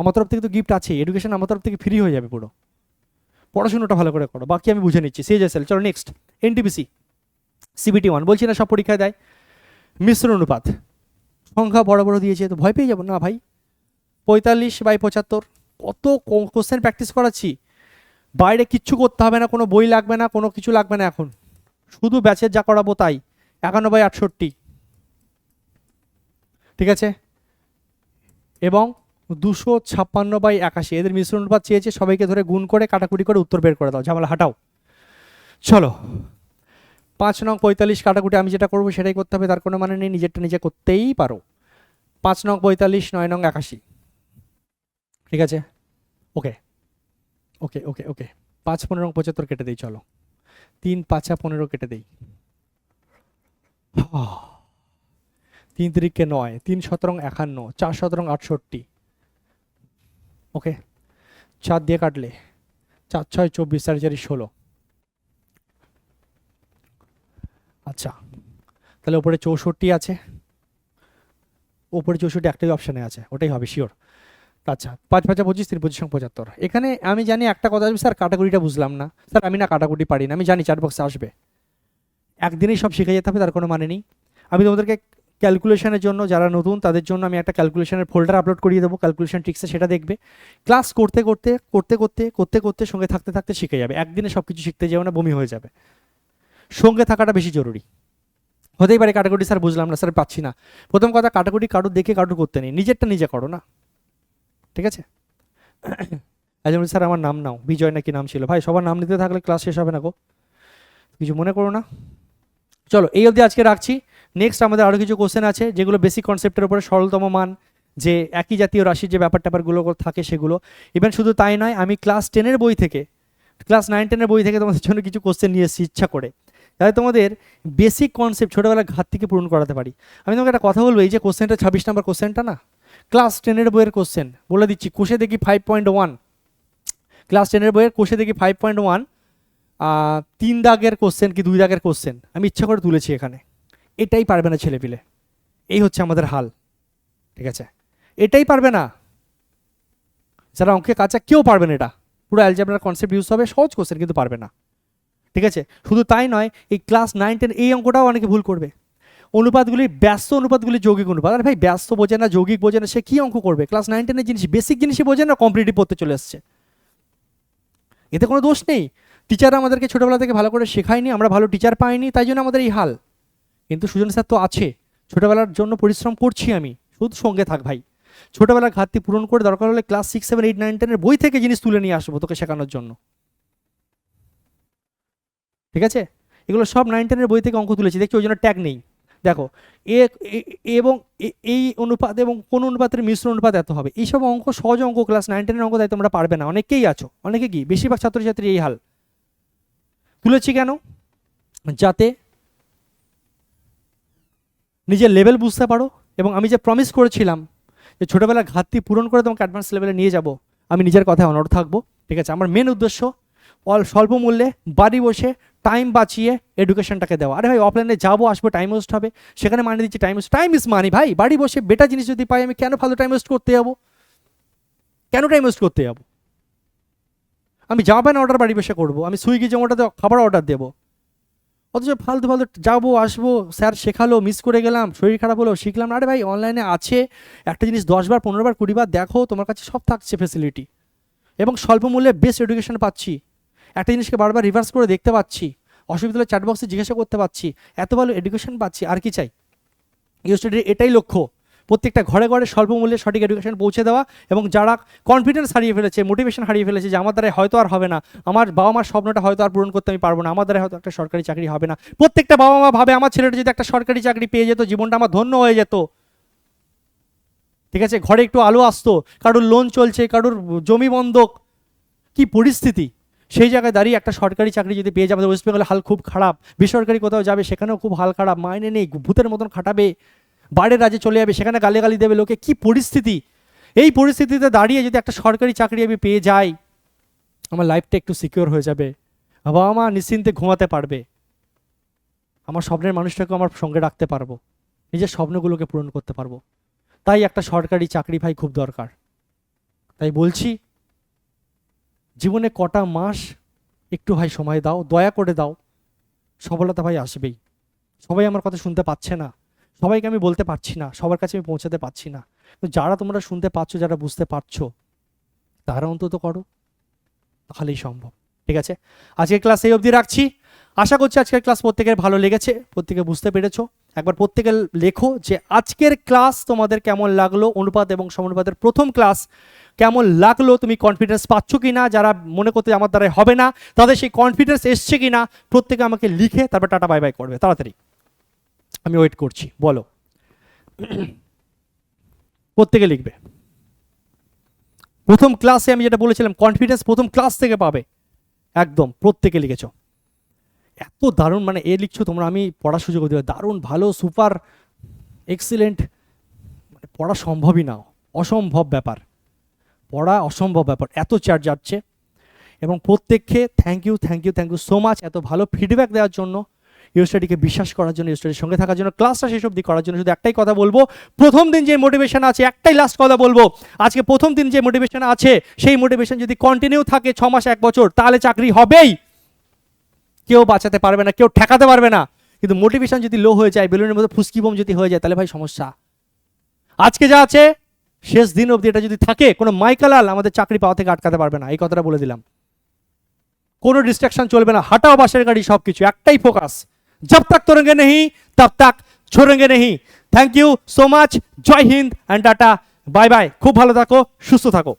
আমার তরফ থেকে তো গিফট আছে, এডুকেশন আমার তরফ থেকে ফ্রি হয়ে যাবে পুরো। পড়াশোনাটা ভালো করে করো, বাকি আমি বুঝে নিচ্ছি। সিএইচএসএল চলো নেক্সট। এনটিপিসি সিবিটি 1, বলছি না সব পরীক্ষায় দেয়। মিশ্র অনুপাত সংখ্যা বড় বড় দিয়েছে, তো ভয় পেয়ে যাবো না ভাই। 45/75, কত কোশ্চেন প্র্যাকটিস করাচ্ছি, বাইরে কিচ্ছু করতে হবে না, কোনো বই লাগবে না, কোনো কিছু লাগবে না, এখন শুধু ব্যাচের যা করাবো তাই। 51/68, ঠিক আছে, এবং 256/81, এদের মিশ্র অনুপাত চেয়েছে, সবাইকে ধরে গুণ করে কাটাকুটি করে উত্তর বের করে দাও, ঝামেলা হাঁটাও। চলো 5 নং 45 কাটাকুটি আমি যেটা করবো সেটাই করতে হবে, তার কোনো মানে নেই, নিজেরটা নিজে করতেই পারো। 5 নং 45, 9 নং 81, ঠিক আছে, ওকে ওকে ওকে ওকে। 5 15 75 কেটে দিই, চলো 3 5 15 কেটে দিই, 3 3 9, 3 17 51, 4 17 68, ওকে, 4 দিয়ে কাটলে 4 6 24, 4 4 16। আচ্ছা তাহলে উপরে 64 আছে, উপরে 64 একটাই অপশানে আছে, ওটাই হবে শিওর। আচ্ছা 5 5 25, 3 25 75। এখানে আমি জানি একটা কথা আসবে, স্যার কাটাকুটিটা বুঝলাম না, স্যার আমি না কাটাকুটি পারি না, আমি জানি 4 বক্সে আসবে, একদিনেই সব শিখে যেতে হবে তার কোনো মানে নেই। আমি তোমাদেরকে ক্যালকুলেশনের জন্য যারা নতুন তাদের জন্য আমি একটা ক্যালকুলেশনের ফোল্ডার আপলোড করিয়ে দেবো, ক্যালকুলেশন ট্রিক্সে সেটা দেখবে। ক্লাস করতে করতে করতে করতে করতে করতে সঙ্গে থাকতে থাকতে শিখে যাবে। একদিনে সব কিছু শিখতে যাবে না, বমি হয়ে যাবে। সঙ্গে থাকাটা বেশি জরুরি। হতেই পারে কাটাকুটি স্যার বুঝলাম না, স্যার পাচ্ছি না। প্রথম কথা, কাটাকুটি কারোর দেখে কারোর করতে নেই, নিজেরটা নিজে করো না, ঠিক আছে? যেমন স্যার আমার নাম নাও, বিজয় নাকি নাম ছিল, ভাই সবার নাম নিতে থাকলে ক্লাস শেষ হবে না গো, কিছু মনে করো না। চলো এই অবধি আজকে রাখছি। নেক্সট আমাদের আরও কিছু কোশ্চেন আছে যেগুলো বেসিক কনসেপ্টের উপরে, সরলতম মান, যে একই জাতীয় রাশির যে ব্যাপার ট্যাপারগুলো থাকে সেগুলো। ইভেন শুধু তাই নয়, আমি ক্লাস 10-এর বই থেকে, ক্লাস 9-10-এর বই থেকে তোমাদের জন্য কিছু কোশ্চেন নিয়ে এসেছি ইচ্ছা করে, যাতে তোমাদের বেসিক কনসেপ্ট ছোটোবেলার ঘাত থেকে পূরণ করাতে পারি। আমি তোমাকে একটা কথা বলবো, এই যে কোশ্চেনটা 26 নম্বর কোশ্চেনটা না, ক্লাস 10-এর বইয়ের কোশ্চেন, বলে দিচ্ছি, কোষে দেখি 5.1, ক্লাস 10-এর বইয়ের কোষে দেখি 5.1, 3 দাগের কোশ্চেন কি 2 দাগের কোশ্চেন আমি ইচ্ছা করে তুলেছি এখানে। এটাই পারবে না ছেলেপিলে, এই হচ্ছে আমাদের হাল, ঠিক আছে? এটাই পারবে না, যারা অঙ্কে কাঁচা কেউ পারবে না, এটা পুরো অ্যালজেব্রার কনসেপ্ট ইউজ হবে, সহজ কোশ্চেন কিন্তু পারবে না, ঠিক আছে? শুধু তাই নয়, এই ক্লাস 9-10 এই অঙ্কটাও অনেকে ভুল করবে। অনুপাতগুলি, ব্যস্ত অনুপাতগুলি যৌগিক অনুপাত, আরে ভাই ব্যস্ত বোঝে না, যৌগিক বোঝে না, সে কী অঙ্ক করবে? ক্লাস 9-10-এর জিনিস, বেসিক জিনিসই বোঝে না, কম্পিটিটিভ পড়তে চলে এসছে। এতে কোনো দোষ নেই, টিচার আমাদেরকে ছোটোবেলা থেকে ভালো করে শেখায়নি, আমরা ভালো টিচার পাইনি, তাই জন্য আমাদের এই হাল। কিন্তু সুজন স্যার তো আছে, ছোটোবেলার জন্য পরিশ্রম করছি আমি, শুধু সঙ্গে থাক ভাই। ছোটোবেলার ঘাটতি পূরণ করে দরকার হলে ক্লাস 6, 7, 8, 9, 10-এর বই থেকে জিনিস তুলে নিয়ে আসবো তোকে শেখানোর জন্য, ঠিক আছে? এগুলো সব 9-10-এর বই থেকে অঙ্ক তুলেছি, দেখছি ওই জন্য ট্যাগ নেই। দেখো এবং এই অনুপাত এবং কোন অনুপাতের মিশ্র অনুপাত এত হবে, এইসব অঙ্ক, সহজ অঙ্ক, ক্লাস 9-10-এর অঙ্ক, তাই তোমরা পারবে না, অনেকেই আছো, অনেকে কি বেশিরভাগ ছাত্রছাত্রী এই হাল। তুলেছি কেন? যাতে নিজের লেভেল বুঝতে পারো, এবং আমি যে প্রমিস করেছিলাম যে ছোটোবেলার ঘাটতি পূরণ করে তোমাকে অ্যাডভান্স লেভেলে নিয়ে যাব, আমি নিজের কথায় অনড় থাকবো, ঠিক আছে? আমার মেন উদ্দেশ্য স্বল্প মূল্যে বাড়ি বসে টাইম বাঁচিয়ে এডুকেশনটাকে দেওয়া। আরে ভাই অফলাইনে যাবো আসবো, টাইম ওয়েস্ট হবে, সেখানে মানে দিচ্ছি টাইম ইজ মানি ভাই। বাড়ি বসে বেটার জিনিস যদি পাই, আমি কেন ফালতু টাইম ওয়েস্ট করতে যাবো? কেন টাইম ওয়েস্ট করতে যাবো? আমি জামা অর্ডার বাড়ি বসে করবো, আমি সুইগি জোম্যাটোতে খাবার অর্ডার দেবো, অথচ ফালতু ফালতু যাবো আসবো, স্যার শেখালো, মিস করে গেলাম, শরীর খারাপ হলো, শিখলাম না। আরে ভাই অনলাইনে আছে একটা জিনিস 10 বার 15 বার 20 বার দেখো, তোমার কাছে সব থাকছে ফেসিলিটি, এবং স্বল্প মূল্যে বেস্ট এডুকেশন পাচ্ছি। একটা জিনিসকে বারবার রিভার্স করে দেখতে পাচ্ছি, অসুবিধা হলে চ্যাট বক্সে জিজ্ঞাসা করতে পারছি, এত ভালো এডুকেশন পাচ্ছি, আর কি চাই? ইউস্টাডির এটাই লক্ষ্য, প্রত্যেকটা ঘরে ঘরে স্বল্প মূল্যে সঠিক এডুকেশন পৌঁছে দেওয়া, এবং যারা কনফিডেন্স হারিয়ে ফেলেছে, মোটিভেশন হারিয়ে ফেলেছে যে আমার দ্বারা হয়তো আর হবে না, আমার বাবা মার স্বপ্নটা হয়তো আর পূরণ করতে আমি পারবো না, আমার দ্বারা হয়তো একটা সরকারি চাকরি হবে না, প্রত্যেকটা বাবা মা ভাবে আমার ছেলেটা যদি একটা সরকারি চাকরি পেয়ে যেত, জীবনটা আমার ধন্য হয়ে যেত, ঠিক আছে? ঘরে একটু আলো আসতো, কারোর লোন চলছে, কারোর জমি বন্ধক, কি পরিস্থিতি, সেই জায়গায় দাঁড়িয়ে একটা সরকারি চাকরি যদি পেয়ে যাবে, আমাদের ওয়েস্ট বেঙ্গলের হাল খুব খারাপ, বেসরকারি কোথাও যাবে সেখানেও খুব হাল খারাপ, মাইনে নেই, ভূতের মতন খাটাবে, বাইরের রাজ্যে চলে যাবে, সেখানে গালি দেবে লোকে, কি পরিস্থিতি। এই পরিস্থিতিতে দাঁড়িয়ে যদি একটা সরকারি চাকরি আমি পেয়ে যাই, আমার লাইফটা একটু সিকিওর হয়ে যাবে, বাবা মা নিশ্চিন্তে ঘুমাতে পারবে, আমার স্বপ্নের মানুষটাকে আমার সঙ্গে রাখতে পারবো, নিজের স্বপ্নগুলোকে পূরণ করতে পারবো। তাই একটা সরকারি চাকরি ভাই খুব দরকার। তাই বলছি, জীবনে কটা মাস একটু ভাই সময় দাও, দয়া করে দাও, সফলতা ভাই আসবেই। সবাই আমার কথা শুনতে পাচ্ছে না, সবাইকে আমি বলতে পারছি না, সবার কাছে আমি পৌঁছাতে পারছি না, তো যারা তোমরা শুনতে পাচ্ছ, যারা বুঝতে পারছো, তারা অন্তত করো, তাহলেই সম্ভব, ঠিক আছে? আজকের ক্লাস এই অবধি রাখছি। আশা করছি আজকের ক্লাস প্রত্যেকের ভালো লেগেছে, প্রত্যেকে বুঝতে পেরেছো। একবার প্রত্যেকে লেখো যে আজকের ক্লাস তোমাদের কেমন লাগলো, অনুপাত এবং সমানুপাতের প্রথম ক্লাস কেমন লাগলো, তুমি কনফিডেন্স পাচ্ছ কি না, যারা মনে করতে আমার দ্বারা হবে না তাদের সেই কনফিডেন্স এসছে কি না, প্রত্যেকে আমাকে লিখে তারপর টাটা বাই বাই করবে, তাড়াতাড়ি আমি ওয়েট করছি, বলো। প্রত্যেকে লিখবে। প্রথম ক্লাসে আমি যেটা বলেছিলাম, কনফিডেন্স প্রথম ক্লাস থেকে পাবে, একদম প্রত্যেকে লিখেছো, এত দারুণ, মানে এ লিখছো তোমরা, আমি পড়ার সুযোগ দেবো, দারুণ ভালো, সুপার এক্সিলেন্ট, মানে পড়া সম্ভবই না, অসম্ভব ব্যাপার, পড়া অসম্ভব ব্যাপার, এত চ্যাট যাচ্ছে। এবং প্রত্যেককে থ্যাংক ইউ সো মাচ, এত ভালো ফিডব্যাক দেওয়ার জন্য, ইউস্টাডিকে বিশ্বাস করার জন্য, ইউস্টাডির সঙ্গে থাকার জন্য, ক্লাসটা শেষ অবধি করার জন্য। শুধু একটাই কথা বলবো, প্রথম দিন যে মোটিভেশন আছে, একটাই লাস্ট কথা বলবো, আজকে প্রথম দিন যে মোটিভেশন আছে, সেই মোটিভেশন যদি কন্টিনিউ থাকে 6 মাস 1 বছর, তাহলে চাকরি হবেই, কেউ বাঁচাতে পারবে না, কেউ ঠেকাতে পারবে না, কিন্তু মোটিভেশন যদি লো হয়ে যায়, বেলুনের মধ্যে ফুসকি বোম যদি হয়ে যায়, তাহলে ভাই সমস্যা। আজকে যা আছে শেষ দিন অবধি এটা যদি থাকে, কোনো মাইকালাল আমাদের চাকরি পাওয়া থেকে আটকাতে পারবে না, এই কথাটা বলে দিলাম। কোনো ডিস্ট্রাকশন চলবে না, হাঁটাও বাসের গাড়ি সব কিছু, একটাই ফোকাস, জব তক তোরেঙ্গে নেহি তব তক ছোড়েঙ্গে নেহি। Thank you so much, Jai Hind and tata, bye bye, খুব ভালো থাকো, সুস্থ থাকো।